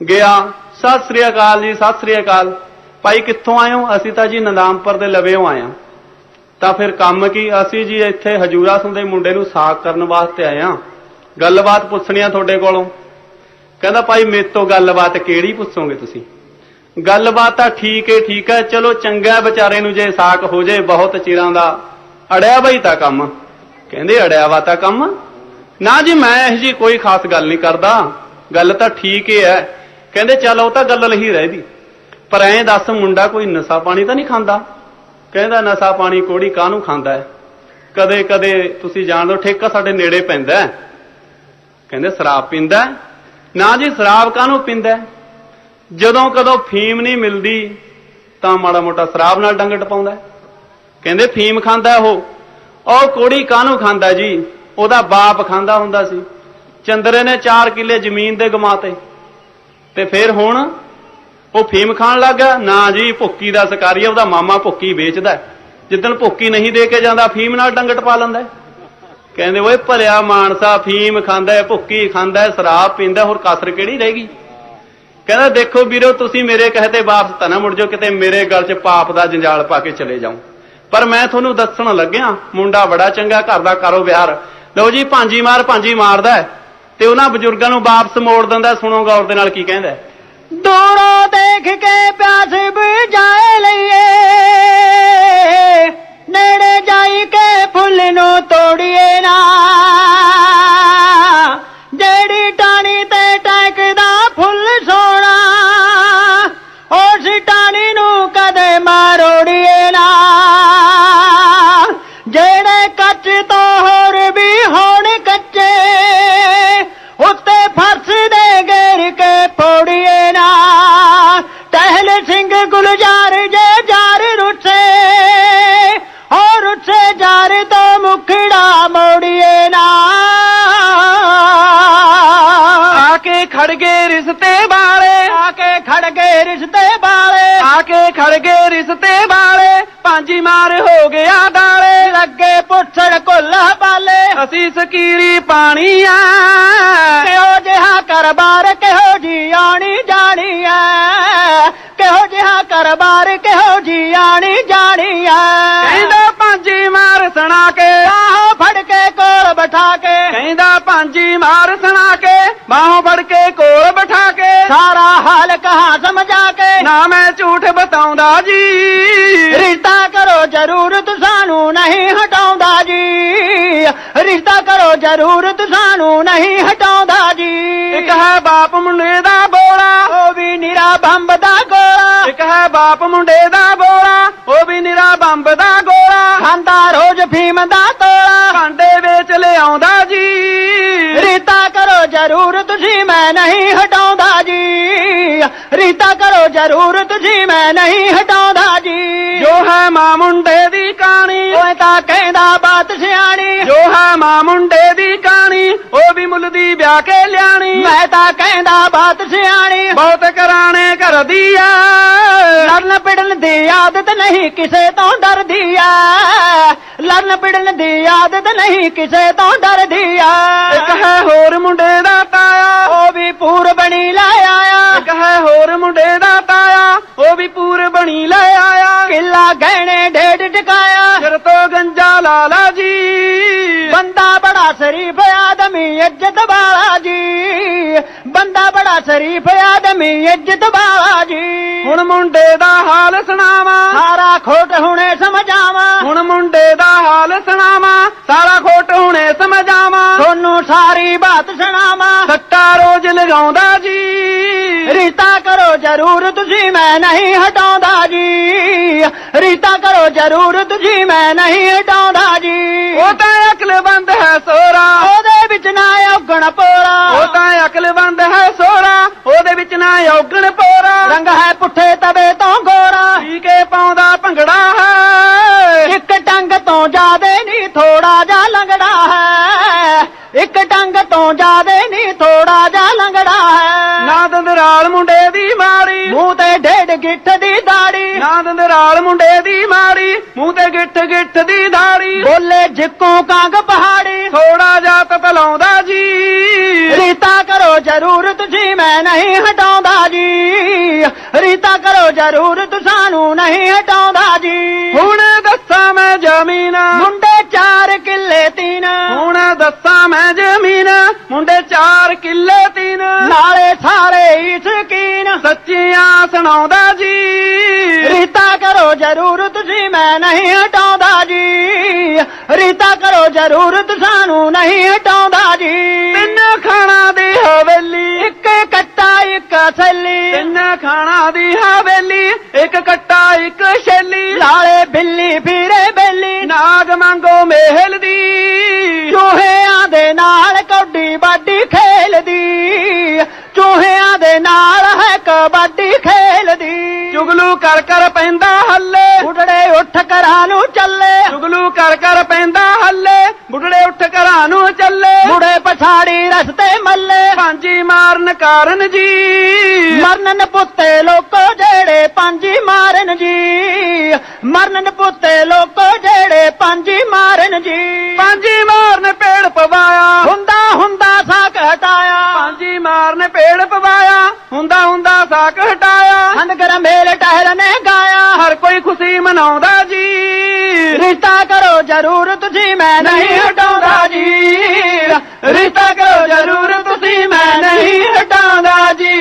B: ਗਿਆ ਸਤਿ ਸ੍ਰੀ ਅਕਾਲ ਜੀ ਸਤਿ ਸ੍ਰੀ ਅਕਾਲ ਭਾਈ ਕਿੱਥੋਂ ਆਏ ਹੋ ਅਸੀਂ ਤਾਂ ਜੀ ਨੰਦਾਮਪੁਰ ਦੇ ਲਵੇੋਂ ਆਏ ਹਾਂ ਤਾਂ ਫਿਰ ਕੰਮ ਕੀ ਅਸੀਂ ਜੀ ਇੱਥੇ ਹਜੂਰਾ ਸਿੰਘ ਦੇ ਮੁੰਡੇ ਨੂੰ ਸਾਕ ਕਰਨ ਵਾਸਤੇ ਆਏ ਹਾਂ ਗੱਲਬਾਤ ਪੁੱਛਣੀ ਆ ਤੁਹਾਡੇ ਕੋਲੋਂ ਕਹਿੰਦਾ ਭਾਈ ਮੇਰੇ ਤੋਂ ਗੱਲਬਾਤ ਕਿਹੜੀ ਪੁੱਛੋਗੇ ਤੁਸੀਂ ਗੱਲਬਾਤ ਤਾਂ ਠੀਕ ਹੈ ਚਲੋ ਚੰਗਾ ਵਿਚਾਰੇ ਨੂੰ ਜੇ ਸਾਕ ਹੋ ਜੇ ਬਹੁਤ ਚਿਰਾਂ ਦਾ ਅੜਿਆ ਬਈ ਤਾਂ ਕੰਮ ਕਹਿੰਦੇ ਅੜਿਆ ਵਾ ਤਾਂ ਕੰਮ ਨਾ ਜੀ ਮੈਂ ਇਹ ਜੀ ਕੋਈ ਖਾਸ ਗੱਲ ਨਹੀਂ ਕਰਦਾ ਗੱਲ ਤਾਂ ਠੀਕ ਹੀ ਹੈ ਕਹਿੰਦੇ ਚੱਲ ਉਹ ਤਾਂ ਗੱਲ ਲਹੀ ਰਹਿਦੀ ਪਰ ਐਂ ਦੱਸ ਮੁੰਡਾ ਕੋਈ ਨਸ਼ਾ ਪਾਣੀ ਤਾਂ ਨਹੀਂ ਖਾਂਦਾ ਕਹਿੰਦਾ ਨਸ਼ਾ ਪਾਣੀ ਕੋੜੀ ਕਾਹਨੂੰ ਖਾਂਦਾ ਹੈ ਕਦੇ ਕਦੇ ਤੁਸੀਂ ਜਾਣਦੇ ਹੋ ਠੇਕਾ ਸਾਡੇ ਨੇੜੇ ਪੈਂਦਾ ਕਹਿੰਦੇ ਸ਼ਰਾਬ ਪੀਂਦਾ ਨਾ ਜੀ ਸ਼ਰਾਬ ਕਾਹਨੂੰ ਪੀਂਦਾ ਜਦੋਂ ਕਦੋਂ ਫੀਮ ਨਹੀਂ ਮਿਲਦੀ ਤਾਂ ਮਾੜਾ ਮੋਟਾ ਸ਼ਰਾਬ ਨਾਲ ਡੰਗ ਟਪਾਉਂਦਾ ਕਹਿੰਦੇ ਫੀਮ ਖਾਂਦਾ ਉਹ ਕੋੜੀ ਕਾਹਨੂੰ ਖਾਂਦਾ ਜੀ ਉਹਦਾ ਬਾਪ ਖਾਂਦਾ ਹੁੰਦਾ ਸੀ ਚੰਦਰੇ ਨੇ 4 ਕਿੱਲੇ ਜ਼ਮੀਨ ਦੇ ਗਮਾਤੇ ਤੇ ਫਿਰ ਹੁਣ ਉਹ ਫੀਮ ਖਾਣ ਲੱਗ ਗਿਆ ਨਾ ਜੀ ਭੁੱਕੀ ਦਾ ਸ਼ਿਕਾਰੀ ਉਹਦਾ ਮਾਮਾ ਭੁੱਕੀ ਵੇਚਦਾ ਜਿੱਦਣ ਭੁੱਕੀ ਨਹੀਂ ਦੇ ਕੇ ਜਾਂਦਾ ਫੀਮ ਨਾਲ ਡੰਗ ਟਪਾ ਲੈਂਦਾ ਕਹਿੰਦੇ ਓਏ ਭਰਿਆ ਮਾਨਸਾ ਫੀਮ ਖਾਂਦਾ ਭੁੱਕੀ ਖਾਂਦਾ ਸ਼ਰਾਬ ਪੀਂਦਾ ਹੋਰ ਕਸਰ ਕਿਹੜੀ ਰਹੇਗੀ ਕਹਿੰਦਾ ਦੇਖੋ ਵੀਰੋ ਤੁਸੀਂ ਮੇਰੇ ਕਹੇ ਤੇ ਵਾਪਸ ਤਾਂ ਨਾ ਮੁੜ ਜਾਓ ਕਿਤੇ ਮੇਰੇ ਗਲ 'ਚ ਪਾਪ ਦਾ ਜੰਜਾਲ ਪਾ ਕੇ ਚਲੇ ਜਾਓ ਪਰ ਮੈਂ ਤੁਹਾਨੂੰ ਦੱਸਣ ਲੱਗਿਆ ਮੁੰਡਾ ਬੜਾ ਚੰਗਾ ਘਰ ਦਾ ਕਾਰੋਬਾਰ ਲਓ ਜੀ ਭਾਂਜੀ ਮਾਰਦਾ ਤੇ ਉਹਨਾਂ ਬਜ਼ੁਰਗਾਂ ਨੂੰ ਵਾਪਸ ਮੋੜ ਦਿੰਦਾ ਸੁਣੋ ਗੌਰ ਦੇ ਨਾਲ ਕੀ ਕਹਿੰਦਾ
C: ਦੂਰੋਂ ਦੇਖ ਕੇ ਪਿਆਸ ਬੁਝਾਏ ਲਈਏ ਨੇੜੇ ਜਾਈ ਕੇ ਫੁੱਲ ਨੂੰ ਤੋੜੀਏ ਨਾ ਜਿਹੜੀ ਟਾਣੀ ਤੇ ਟੈਕਦਾ ਫੁੱਲ ਸੋਹਣਾ ਉਸ ਟਾਣੀ ਨੂੰ ਕਦੇ ਮਾਰੋੜੀਏ ਨਾ ਜਿਹੜੇ ਕੱਚ ਤੋਂ ਹੋਰ ਵੀ ਹੋਣ ਕੱਚੇ ਉੱਤੇ ਫਰਸ਼ ਦੇ ਗੇਰ ਕੇ ਫੋੜੀਏ ਨਾ ਟਹਿਲ ਸਿੰਘ ਗੁਲਜ਼ਾਰ ਜੇ ਜਾਰ ਰੁੱਸੇ ਹੋਰ ਰੁੱਸੇ ਜਾਰ ਤੋਂ ਮੁਖੜਾ ਮੋੜੀਏ ਨਾ
B: ਆਕੇ ਖੜ ਗਏ ਰਿਸ਼ਤੇ ਵਾਲੇ
C: ਆਕੇ ਖੜ ਗਏ ਰਿਸ਼ਤੇ ਵਾਲੇ
B: ਆਕੇ ਖੜ ਗਏ ਰਿਸ਼ਤੇ ਵਾਲੇ ਭਾਂਜੀ ਮਾਰ ਹੋ ਗਿਆ ਦਾਲੇ
C: ਲੱਗੇ ਪੁੱਛੜ ਕੁੱਲਾ ਬਾਲੇ
B: ਅਸੀਂ ਸਕੀਰੀ ਪਾਣੀ ਆ
C: ਕਿਹੋ ਜਿਹਾ ਕਰਬਾਰ ਕਿਹੋ ਜੀ ਆਣੀ ਜਾਣੀ ਐ ਕਿਹੋ ਜਿਹਾ ਕਰਬਾਰ ਕਿਹੋ ਜੀ ਆਣੀ ਜਾਣੀ ਐ
B: ਕਹਿੰਦਾ ਭਾਂਜੀ ਮਾਰ ਸੁਣਾ ਕੇ
C: ਬਾਹੋਂ ਫੜ ਕੇ ਕੋਲ ਬਿਠਾ ਕੇ
B: ਕਹਿੰਦਾ ਭਾਂਜੀ ਮਾਰ ਸੁਣਾ ਕੇ ਬਾਹੋਂ ਫੜ ਕੇ ਕੋਲ ਬਿਠਾ ਕੇ
C: ਸਾਰਾ ਹਾਲ ਕਹਾ ਸਮਝਾ ਕੇ
B: ਨਾ ਮੈਂ ਝੂਠ ਬਤਾਉਂਦਾ ਜੀ
C: ਰਿਸ਼ਤਾ ਕਰੋ ਜ਼ਰੂਰਤ ਸਾਨੂੰ ਨਹੀਂ ਹਟਾਉਂਦਾ ਜੀ ਰਿਸ਼ਤਾ ਕਰੋ ਜ਼ਰੂਰ ਸਾਨੂੰ ਨਹੀਂ ਹਟਾਉਂਦਾ ਜੀ।
B: ਇੱਕ ਹੈ ਬਾਪ ਮੁੰਡੇ ਦਾ ਬੋਲਾ,
C: ਉਹ ਵੀ ਨਿਰਾ ਬੰਬ ਦਾ ਗੋਲਾ,
B: ਇੱਕ ਹੈ ਬਾਪ ਮੁੰਡੇ ਦਾ ਬੋਲਾ, ਉਹ ਵੀ ਨਿਰਾ ਬੰਬ ਦਾ ਗੋਲਾ,
C: ਖਾਂਦਾ ਰੋਜ਼ ਫੀਮ ਦਾ ਤੋਲਾ,
B: ਭਾਂਡੇ ਵੇਚ ਲਿਆਉਂਦਾ ਜੀ।
C: ਰਿਸ਼ਤਾ ਕਰੋ ਜ਼ਰੂਰ ਤੁਸੀਂ ਮੈਂ ਨਹੀਂ ਹਟਾਉਂਦਾ ਜੀ। ਰਿਸ਼ਤਾ ਕਰੋ ਜ਼ਰੂਰ ਤੁਸੀਂ ਮੈਂ ਨਹੀਂ ਹਟਾਉਂਦਾ ਜੀ।
B: ਜੋ ਹੈ ਮਾਂ ਮੁੰਡੇ ਦੀ ਕਹਾਣੀ,
C: ਓਏ ਤਾਂ ਕਹਿੰਦਾ ਬਾਤ ਸਿਆਣੀ,
B: ਜੋ ਹੈ ਮਾਂ ਮੁੰਡੇ ਦੀ ਕਹਾਣੀ, ਉਹ ਵੀ ਮੁੱਲ ਦੀ ਵਿਆਹ ਕੇ ਲਿਆਣੀ।
C: ਮੈਂ ਤਾਂ ਕਹਿੰਦਾ ਬਾਤ ਸਿਆਣੀ,
B: ਬਹੁਤ ਕਰਾਣੇ ਕਰਦੀ ਆ,
C: ਲੜਨ ਪਿੜਨ ਦੀ ਆਦਤ ਨਹੀਂ ਕਿਸੇ ਤੋਂ ਡਰਦੀ ਆ। ਲੜਨ ਪਿੜਨ ਦੀ ਆਦਤ ਨਹੀਂ ਕਿਸੇ ਤੋਂ ਡਰਦੀ ਆ।
B: ਇੱਕ ਹੈ ਹੋਰ ਮੁੰਡੇ ਦਾ ਤਾਇਆ,
C: ਉਹ ਵੀ ਪੂਰ ਬਣੀ ਲੈ ਆਇਆ,
B: ਇੱਕ ਹੈ ਹੋਰ ਮੁੰਡੇ ਦਾ ਤਾਇਆ, ਉਹ ਵੀ ਪੂਰ ਬਣੀ ਲੈ ਆਇਆ।
C: ਕਿੱਲਾ ਗਹਿਣੇ ਢੇਡ ਟਿਕਾਇਆ,
B: ਸਿਰ ਤੋਂ ਗੰਜਾ ਲਾਲਾ ਜੀ।
C: ਬੰਦਾ ਬੜਾ ਸ਼ਰੀਫ ਆਦਮੀ ਇੱਜ਼ਤ ਵਾਲਾ ਜੀ। ਬੰਦਾ ਬੜਾ ਸ਼ਰੀਫ ਆਦਮੀ ਇੱਜ਼ਤ ਵਾਲਾ ਜੀ।
B: ਹੁਣ ਮੁੰਡੇ ਦਾ ਹਾਲ ਸੁਣਾਵਾ,
C: ਸਾਰਾ ਖੋਟ ਹੁਣੇ ਸਮਝਾਵਾਂ,
B: ਹੁਣ ਮੁੰਡੇ ਦਾ ਹਾਲ ਸੁਣਾਵਾ, ਸਾਰਾ ਖੋਟ ਹੁਣੇ ਸਮਝਾਵਾ।
C: ਤੁਹਾਨੂੰ ਸਾਰੀ ਬਾਤ ਸੁਣਾਵਾਂ,
B: ਸੱਟਾ ਰੋਜ਼ ਲਗਾਉਂਦਾ ਜੀ।
C: ਰਿਸ਼ਤਾ ਕਰੋ ਜ਼ਰੂਰ ਤੁਸੀਂ ਮੈਂ ਨਹੀਂ ਹਟਾਉਂਦਾ ਜੀ। ਰਿਸ਼ਤਾ ਕਰੋ ਜ਼ਰੂਰ ਤੁਸੀਂ ਮੈਂ ਨਹੀਂ ਹਟਾਉਂਦਾ ਜੀ।
B: ਉਹ ਤਾਂ ਅਕਲਬੰਦ ਹੈ ਸੋਹਰਾ,
C: ਉਹਦੇ ਵਿੱਚ ਨਾ ਔਗਣ ਪੋਰਾ,
B: ਉਹ ਤਾਂ ਅਕਲਬੰਦ ਹੈ ਸੋਹਰਾ, ਉਹਦੇ ਵਿੱਚ ਨਾ ਔਗਣ ਪੋਰਾ।
C: ਰੰਗ ਹੈ ਪੁੱਠੇ ਤਵੇ ਤੋਂ ਗੋਰਾ,
B: ਠੀਕੇ ਪਾਉਂਦਾ ਭੰਗੜਾ ਹੈ।
C: ਇੱਕ ਟੰਗ ਤੋਂ ਜ਼ਿਆਦੇ ਨਹੀਂ ਥੋੜਾ ਜਿਹਾ ਲੰਗੜਾ ਹੈ। ਇੱਕ ਟੰਗ ਤੋਂ ਜ਼ਿਆਦੇ ਨਹੀਂ ਥੋੜਾ ਜਿਹਾ ਲੰਗੜਾ ਹੈ।
B: ਨਾ ਦੰਦਰਾਲ ਮੁੰਡੇ ਦੀ ਮਾਰੀ,
C: ਮੂੰਹ ਤੇ ਢੇਡ ਗਿੱਠ ਦੀ ਦਾੜੀ,
B: ਨਾ ਦੰਦਰਾਲ ਮੁੰਡੇ ਦੀ ਮਾਰੀ, ਮੂੰਹ ਤੇ ਗਿੱਠ ਗਿੱਠ ਦੀ ਦਾੜੀ।
C: ਬੋਲੇ ਜਿੱਕੂ ਕੰਗ ਪਹਾੜੀ,
B: ਥੋੜਾ ਜਿਹਾ ਤਤਲਾਉਂਦਾ ਜੀ।
C: ਰਿਸ਼ਤਾ ਕਰੋ ਜ਼ਰੂਰ ਤੁਸੀਂ ਮੈਂ ਨਹੀਂ ਹਟਾਉਂਦਾ ਜੀ। ਰਿਸ਼ਤਾ ਕਰੋ ਜ਼ਰੂਰ ਸਾਨੂੰ ਨਹੀਂ ਹਟਾਉਂਦਾ ਜੀ।
B: ਹੁਣ ਦੱਸਾਂ ਮੈਂ ਜ਼ਮੀਨ,
C: ਮੁੰਡੇ 4 ਕਿੱਲੇ 3,
B: ਹੁਣ ਦੱਸਾਂ ਮੈਂ ਜ਼ਮੀਨ, ਮੁੰਡੇ 4 ਕਿੱਲੇ 3।
C: ਨਾਲੇ ਸਾਰੇ ਹੀ ਸ਼ਕੀਨ,
B: ਸੱਚੀਆਂ ਸੁਣਾਉਂਦਾ ਜੀ।
C: ਰਿਸ਼ਤਾ ਕਰੋ ਜ਼ਰੂਰ ਤੁਸੀਂ ਮੈਂ ਨਹੀਂ ਹਟਾਉਂਦਾ ਜੀ। ਰਿਸ਼ਤਾ ਕਰੋ ਜ਼ਰੂਰ ਸਾਨੂੰ ਨਹੀਂ ਹਟਾਉਂਦਾ ਜੀ।
B: ਤਿੰਨ ਖਾਣਾ ਦੀ ਹਵੇਲੀ,
C: ਇੱਕ ਕੱਟਾ ਇੱਕ ਛੱਲੀ,
B: ਤਿੰਨ ਖਾਣਾ ਦੀ ਹਵੇਲੀ, ਇੱਕ ਕੱਟਾ ਇੱਕ ਛੇਲੀ।
C: ਲਾਲੇ ਬਿੱਲੀ ਫਿਰੇ ਬੇਲੀ,
B: ਨਾਗ ਮੰਗੋ ਮਹਿਲ ਦੀ,
C: ਚੂਹਿਆਂ ਦੇ ਨਾਲ ਕੌਡੀ ਬਾਡੀ ਖੇਲਦੀ। ਚੂਹਿਆਂ ਦੇ ਨਾਲ ਹੈ ਕਬੱਡੀ ਖੇਲਦੀ।
B: ਚੁਗਲੂ ਕਰ ਕਰ ਪੈਂਦਾ ਹੱਲੇ,
C: ਬੁੱਢੜੇ ਉੱਠ ਘਰਾਂ ਨੂੰ ਚੱਲੇ,
B: ਚੁਗਲੂ ਕਰ ਕਰ ਪੈਂਦਾ ਹੱਲੇ, ਬੁੱਢੜੇ ਉੱਠ ਘਰਾਂ ਨੂੰ ਚੱਲੇ।
C: ਬੁੜੇ ਪਛਾੜੀ ਰਸਤੇ ਮੱਲੇ,
B: ਭਾਂਜੀ ਮਾਰਨ ਕਾਰਨ ਜੀ।
C: ਮਰਨਨ ਪੁੱਤੇ ਲੋਕੋ ਜਿਹੜੇ ਪਾਂਜੀ ਮਾਰਨ ਜੀ। ਮਰਨਨ ਪੁੱਤੇ ਲੋਕੋ ਜਿਹੜੇ ਪਾਂਜੀ ਮਾਰਨ ਜੀ।
B: ਭਾਂਜੀ ਮਾਰਨ ਪੇੜ ਪਵਾਇਆ,
C: ਹੁੰਦਾ ਹੁੰਦਾ ਸਾਕ ਹਟਾਇਆ,
B: ਭਾਂਜੀ ਮਾਰਨ ਪੇੜ ਪਵਾਇਆ, ਹੁੰਦਾ ਹੁੰਦਾ ਸਾਕ ਹਟਾਇਆ।
C: ਹਨਗਰ ਮੇਲ ਟਹਿਰ ਨੇ ਗਾਇਆ,
B: ਹਰ ਕੋਈ ਖੁਸ਼ੀ ਮਨਾਉਂਦਾ ਜੀ।
C: ਰਿਸ਼ਤਾ ਕਰੋ ਜ਼ਰੂਰ ਤੁਸੀਂ ਮੈਂ ਨਹੀਂ ਹਟਾਉਂਦਾ ਜੀ। ਰਿਸ਼ਤਾ ਕਰੋ ਜ਼ਰੂਰ ਤੁਸੀਂ ਮੈਂ ਨਹੀਂ ਹਟਾਉਂਦਾ ਜੀ।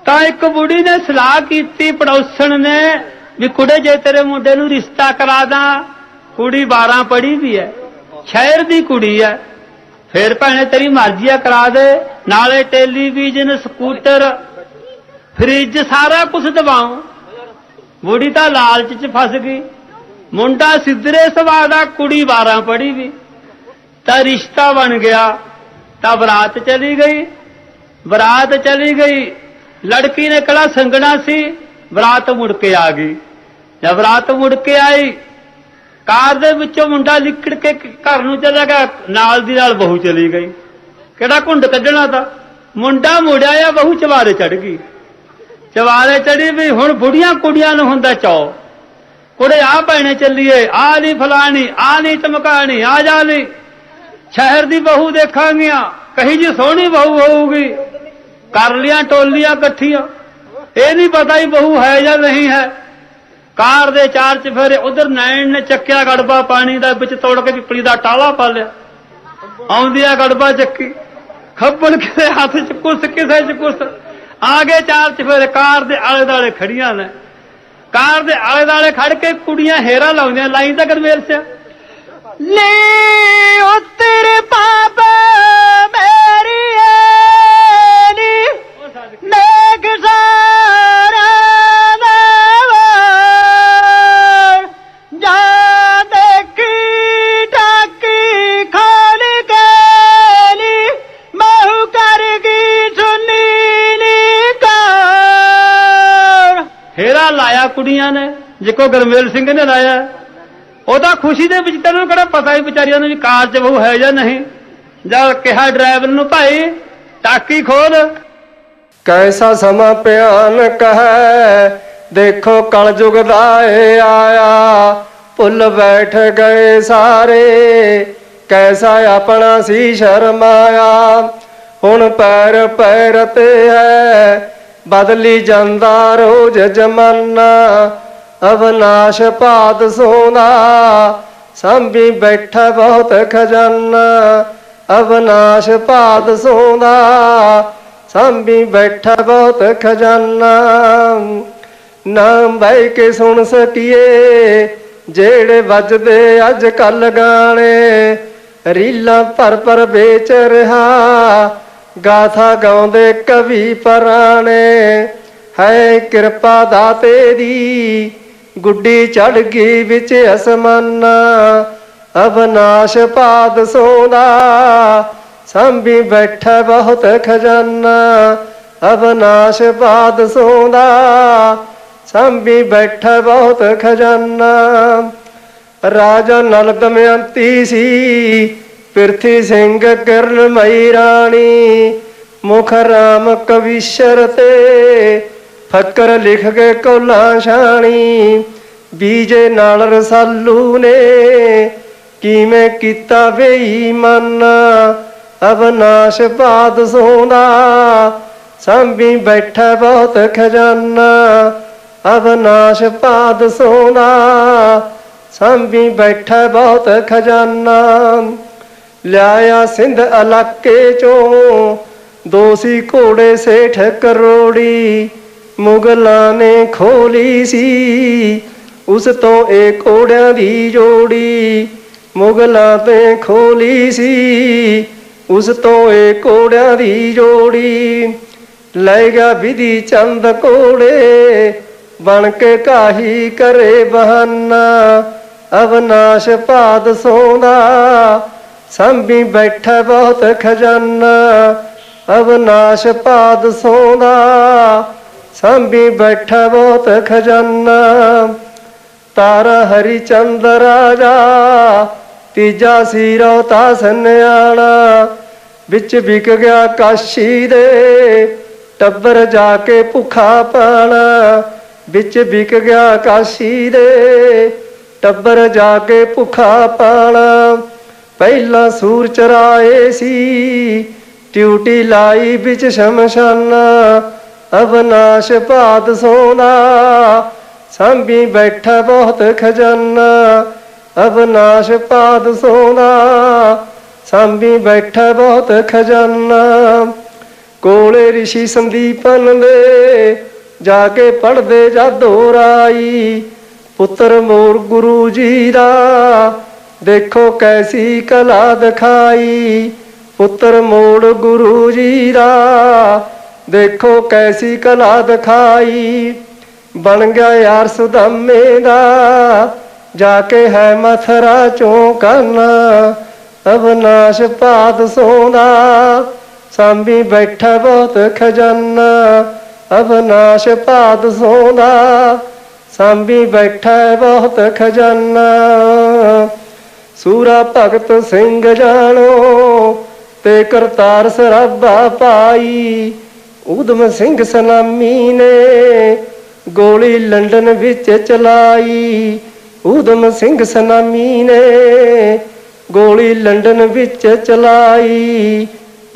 A: ਤਾਂ ਇੱਕ ਬੁੜੀ ਨੇ ਸਲਾਹ ਕੀਤੀ ਪੜੋਸਣ ਨੇ ਵੀ ਕੁੜੇ ਜੇ ਤੇਰੇ ਮੁੰਡੇ ਨੂੰ ਰਿਸ਼ਤਾ ਕਰਾ ਦਾਂ, ਕੁੜੀ 12 ਪੜ੍ਹੀ ਵੀ ਹੈ, ਸ਼ਹਿਰ ਦੀ ਕੁੜੀ ਹੈ, ਫਿਰ ਭੈਣੇ ਤੇਰੀ ਮਰਜ਼ੀ ਆ ਕਰਾ ਦੇ, ਨਾਲੇ ਟੈਲੀਵਿਜ਼ਨ ਸਕੂਟਰ ਫਰਿੱਜ ਸਾਰਾ ਕੁਝ ਦਵਾਉ। ਬੁੜੀ ਤਾਂ ਲਾਲਚ 'ਚ ਫਸ ਗਈ। ਮੁੰਡਾ ਸਿੱਧਰੇ ਸੁਭਾਅ ਦਾ, ਕੁੜੀ 12 ਪੜ੍ਹੀ ਵੀ, ਤਾਂ ਰਿਸ਼ਤਾ ਬਣ ਗਿਆ। ਤਾਂ ਬਰਾਤ ਚਲੀ ਗਈ, ਬਰਾਤ ਚਲੀ ਗਈ, ਲੜਕੀ ਨੇ ਕਿਹੜਾ ਸੰਗਣਾ ਸੀ, ਬਰਾਤ ਮੁੜ ਕੇ ਆ ਗਈ। ਜਦ ਬਰਾਤ ਮੁੜ ਕੇ ਆਈ, ਕਾਰ ਦੇ ਵਿੱਚੋਂ ਮੁੰਡਾ ਨਿਕਲ ਕੇ ਘਰ ਨੂੰ ਚਲਾ ਗਿਆ, ਨਾਲ ਦੀ ਨਾਲ ਬਹੂ ਚਲੀ ਗਈ। ਕਿਹੜਾ ਘੁੰਡ ਕੱਢਣਾ ਤਾਂ, ਮੁੰਡਾ ਮੁੜਿਆ ਜਾਂ ਬਹੂ ਚਵਾਰੇ ਚੜ ਗਈ। ਚਵਾਰੇ ਚੜੀ ਵੀ ਹੁਣ ਬੁੜੀਆਂ ਕੁੜੀਆਂ ਨੂੰ ਹੁੰਦਾ ਚੌ, ਕੁੜੇ ਆ ਭੈਣੇ ਚੱਲੀਏ, ਆ ਨਹੀਂ ਫਲਾਣੀ, ਆ ਨਹੀਂ ਧਮਕਾਣੀ, ਆ ਜਾ ਨਹੀਂ, ਸ਼ਹਿਰ ਦੀ ਬਹੂ ਦੇਖਾਂਗੀਆਂ, ਕਹੀ ਜੀ ਸੋਹਣੀ ਬਹੂ ਹੋਊਗੀ। ਕਰ ਲਿਆ ਟੋਲੀਆਂ ਇਕੱਠੀਆਂ, ਇਹ ਨਹੀਂ ਪਤਾ ਹੀ ਬਹੂ ਹੈ ਜਾਂ ਨਹੀਂ ਹੈ। ਕਾਰ ਦੇ 4 ਚਫੇਰੇ, ਉਧਰ ਨੈਣ ਨੇ ਚੱਕਿਆ ਗੜਬਾ ਪਾਣੀ ਦਾ, ਵਿੱਚ ਤੋੜ ਕੇ ਪਿਪਲੀ ਦਾ ਟਾਲਾ ਪਾ ਲਿਆ, ਆਉਂਦੀ ਆ ਗੜਬਾ ਚੱਕੀ, ਖੱਬਣ ਕਿਸੇ ਹੱਥ 'ਚ ਕੁਸ, ਕਿਸੇ 'ਚ ਕੁਸ, ਆ ਗਏ 4 ਚਫੇਰੇ। ਕਾਰ ਦੇ ਆਲੇ ਦੁਆਲੇ ਖੜੀਆਂ ਨੇ, ਕਾਰ ਦੇ ਆਲੇ ਦੁਆਲੇ ਖੜ ਕੇ ਕੁੜੀਆਂ ਹੇਰਾ ਲਾਉਂਦੀਆਂ, ਲਾਈਨ ਤਾਂ ਗਰਮੇਲ ਸਿਆ
C: ਨੀ ਉਤਰ ਪਾਪ ਮੇਰੀਏ ਨੀ ਮੇਘ ਸਾਰਾ ਦੇਵਰ ਜਾ ਦੇਖੀ ਟਾਕੀ ਖੋਲ ਕੇ ਨੀ ਮਹੂ ਕਰ ਗਈ ਸੁਨੀ ਨੀ ਕਾਰ
A: ਫੇਰਾ ਲਾਇਆ ਕੁੜੀਆਂ ਨੇ ਜਿੱਕੋ ਗਰਮੇਲ ਸਿੰਘ ਨੇ ਲਾਇਆ। ਉਹਦਾ ਖੁਸ਼ੀ ਦੇ ਵਿੱਚ ਤੈਨੂੰ ਕਿਹੜਾ ਪਤਾ ਹੀ ਵਿਚਾਰੀਆਂ ਨੂੰ ਵੀ ਕਾਰ 'ਚ ਬਹੂ ਹੈ ਜਾਂ ਨਹੀਂ। ਜਦ ਕਿਹਾ ਡਰਾਈਵਰ ਨੂੰ ਭਾਈ ਟਾਕੀ ਖੋਲ।
E: ਕੈਸਾ ਸਮਾਂ ਭਿਆਨਕ ਹੈ ਦੇਖੋ ਕਲਯੁਗ ਦਾ ਏ ਆਇਆ, ਭੁੱਲ ਬੈਠ ਗਏ ਸਾਰੇ ਕੈਸਾ ਆਪਣਾ ਸੀ ਸ਼ਰਮਾਇਆ। ਹੁਣ ਪੈਰ ਪੈਰ ਤੇ ਹੈ ਬਦਲੀ ਜਾਂਦਾ ਰੋਜ਼ ਜ਼ਮਾਨਾ, ਅਵਨਾਸ਼ ਪਾਦ ਸੋਨਾ ਸੰਭੀ ਬੈਠਾ ਬਹੁਤ ਖਜ਼ਾਨਾ। ਅਵਨਾਸ਼ ਪਾਦ ਸੋਨਾ ਸੰਭੀ ਬੈਠਾ ਬਹੁਤ ਖਜ਼ਾਨਾ। ਨਾਮ ਬਹਿ ਕੇ ਸੁਣ ਸਕੀਏ ਜਿਹੜੇ ਵੱਜਦੇ ਅੱਜ ਕੱਲ ਗਾਣੇ, ਰੀਲਾਂ ਪਰ ਵੇਚ ਰਿਹਾ ਗਾਥਾ ਗਾਉਂਦੇ ਕਵੀ ਪੁਰਾਣੇ। ਹੈ ਕਿਰਪਾ ਦਾਤੇ ਦੀ ਗੁੱਡੀ ਚੜ ਗਈ ਵਿੱਚ ਅਸਮਾਨਾ, ਅਵਨਾਸ਼ ਪਾਦ ਸੋਨਾ ਸੰਭੀ ਬੈਠਾ ਬਹੁਤ ਖਜ਼ਾਨਾ। ਅਵਨਾਸ਼ ਪਾਦ ਸੋਨਾ ਸੰਭੀ ਬੈਠਾ ਬਹੁਤ ਖਜ਼ਾਨਾ। ਰਾਜਾ ਨਲ ਦਮਯੰਤੀ ਸੀ ਪਿਰਥੀ ਸਿੰਘ ਕਿਰਨਮਈ ਰਾਣੀ, ਮੁਖ ਰਾਮ ਕਵੀਸ਼ਰ ਤੇ ਫਕਰ ਲਿਖ ਕੇ ਕੋਲਾਂ ਛਾਣੀ। ਬੀਜੇ ਨਾਲ ਰਸਾਲੂ ਨੇ ਕਿਵੇਂ ਕੀਤਾ ਬੇਈਮਾਨਾ, ਅਵਨਾਸ਼ ਪਾਦ ਸੋਨਾ ਸੰਭੀ ਬੈਠਾ ਬਹੁਤ ਖਜ਼ਾਨਾ। ਅਵਨਾਸ਼ ਪਾਦ ਸੋਨਾ ਸੰਭੀ ਬੈਠਾ ਬਹੁਤ ਖਜ਼ਾਨਾ। ਲਿਆਇਆ ਸਿੰਧ ਇਲਾਕੇ ਚੋਂ ਦੋਸੀ ਘੋੜੇ ਸੇਠ ਕਰੋੜੀ, ਮੁਗਲਾਂ ਨੇ ਖੋਲੀ ਸੀ ਉਸ ਤੋਂ ਇਹ ਘੋੜਿਆਂ ਦੀ ਜੋੜੀ। ਮੁਗਲਾਂ ਤੇ ਖੋਲੀ ਸੀ ਉਸ ਤੋਂ ਇਹ ਘੋੜਿਆਂ ਦੀ ਜੋੜੀ। ਲੈ ਗਿਆ ਵਿਧੀ ਚੰਦ ਘੋੜੇ ਬਣ ਕੇ ਕਾਹੀ ਕਰੇ ਬਹਾਨਾ, ਅਵਨਾਸ਼ ਪਾਦ ਸੋਨਾ ਸੰਭੀ ਬੈਠਾ ਬਹੁਤ ਖਜ਼ਾਨਾ। ਅਵਨਾਸ਼ ਪਾਦ ਸੋਨਾ ਸੰਭੀ ਬੈਠਾ ਬਹੁਤ ਖਜ਼ਾਨਾ। ਤਾਰਾ ਹਰੀ ਚੰਦ ਰਾਜਾ ਤੀਜਾ ਸੀ ਰੋਤਾ ਸੰਨਿਆਣਾ, ਵਿੱਚ ਵਿਕ ਗਿਆ ਕਾਸ਼ੀ ਦੇ ਟੱਬਰ ਜਾ ਕੇ ਭੁੱਖਾ ਪਾਣਾ। ਵਿੱਚ ਵਿਕ ਗਿਆ ਕਾਸ਼ੀ ਦੇ ਟੱਬਰ ਜਾ ਕੇ ਭੁੱਖਾ ਪਾਣਾ। ਪਹਿਲਾਂ ਸੂਰ ਚਰਾਏ ਸੀ ਡਿਊਟੀ ਲਾਈ ਵਿੱਚ ਸ਼ਮਸ਼ਾਨਾ, ਅਵਨਾਸ਼ ਪਾਦ ਸੋਨਾ ਸੰਭੀ ਬੈਠਾ ਬਹੁਤ ਖਜ਼ਾਨਾ। ਅਵਨਾਸ਼ ਪਾਦ ਸੋਨਾ ਸੰਭੀ ਬੈਠਾ ਬਹੁਤ ਖਜ਼ਾਨਾ। ਕੋਲੇ ਰਿਸ਼ੀ ਸੰਦੀਪਨ ਦੇ ਜਾ ਕੇ ਪੜ੍ਹਦੇ ਜਾਦੋ ਰਾਈ, ਪੁੱਤਰ ਮੋਰ ਗੁਰੂ ਜੀ ਦਾ ਦੇਖੋ ਕੈਸੀ ਕਲਾ ਦਿਖਾਈ। ਪੁੱਤਰ ਮੋੜ ਗੁਰੂ ਜੀ ਦਾ ਦੇਖੋ ਕੈਸੀ ਕਲਾ ਦਿਖਾਈ। ਬਣ ਗਿਆ ਯਾਰ ਸੁਦਾਮੇ ਦਾ ਜਾ ਕੇ ਹੈ ਮਥਰਾ ਚੌਂਕਾਨਾ, ਅਵਨਾਸ਼ ਪਾਦ ਸੋਨਾ ਸੰਭੀ ਬੈਠਾ ਬਹੁਤ ਖਜ਼ਾਨਾ। ਅਵਨਾਸ਼ ਪਾਦ ਸੋਨਾ ਸੰਭੀ ਬੈਠਾ ਬਹੁਤ ਖਜ਼ਾਨਾ। ਸੂਰਾ ਭਗਤ ਸਿੰਘ ਜਾਣੋ ਤੇ ਕਰਤਾਰ ਸਰਾਭਾ ਪਾਈ, ਊਧਮ ਸਿੰਘ ਸਲਾਮੀ ਨੇ ਗੋਲੀ ਲੰਡਨ ਵਿੱਚ ਚਲਾਈ। ਊਧਮ ਸਿੰਘ ਸਲਾਮੀ ਨੇ ਗੋਲੀ ਲੰਡਨ ਵਿੱਚ ਚਲਾਈ।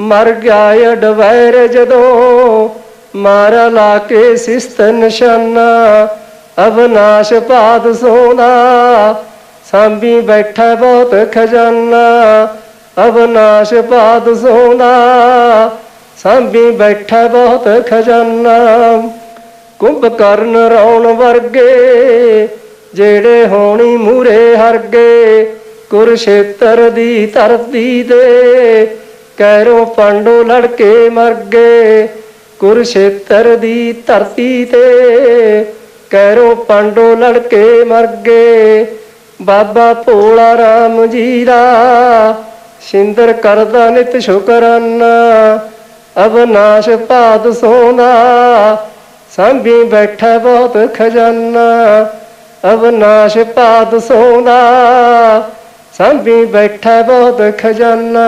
E: ਮਰ ਗਿਆ ਅਡਵੈਰ ਜਦੋਂ ਮਾਰਾ ਲਾ ਕੇ ਸਿਸਤ ਨਿਸ਼ਾਨਾ, ਅਵਨਾਸ਼ ਪਾਦ ਸੋਨਾ ਸੰਭੀ ਬੈਠਾ ਬਹੁਤ ਖਜ਼ਾਨਾ। ਅਵਨਾਸ਼ ਪਾਦ ਸੋਨਾ ਸੰਭੀ ਬੈਠਾ ਬਹੁਤ ਖਜ਼ਾਨਾ। ਕੁੰਭਕਰਨ ਰੌਣ ਵਰਗੇ ਜਿਹੜੇ ਹੋਣੀ ਮੂਰੇ ਹਰਗੇ, ਕੁਰਸ਼ੇਤਰ ਦੀ ਧਰਤੀ ਦੇ ਕੈਰੋਂ ਪਾਂਡੋ ਲੜਕੇ ਮਰ ਗਏ। ਕੁਰਸ਼ੇਤਰ ਦੀ ਧਰਤੀ ਤੇ ਕੈਰੋਂ ਪਾਂਡੋ ਲੜਕੇ ਮਰ ਗਏ। ਬਾਬਾ ਭੋਲਾ ਰਾਮ ਜੀ ਦਾ ਸ਼ਿੰਦਰ ਕਰਦਾ ਨਿਤ ਸ਼ੁਕਰਾਨਾ। ਅਵਨਾਸ਼ ਭਾਦ ਸੋਨਾ ਸਾਂਭੀ ਬੈਠਾ ਬਹੁਤ ਖਜ਼ਾਨਾ। ਅਵਨਾਸ਼ ਭਾਦ ਸੋਨਾ ਸਾਂਭੀ ਬੈਠਾ ਬਹੁਤ ਖਜ਼ਾਨਾ।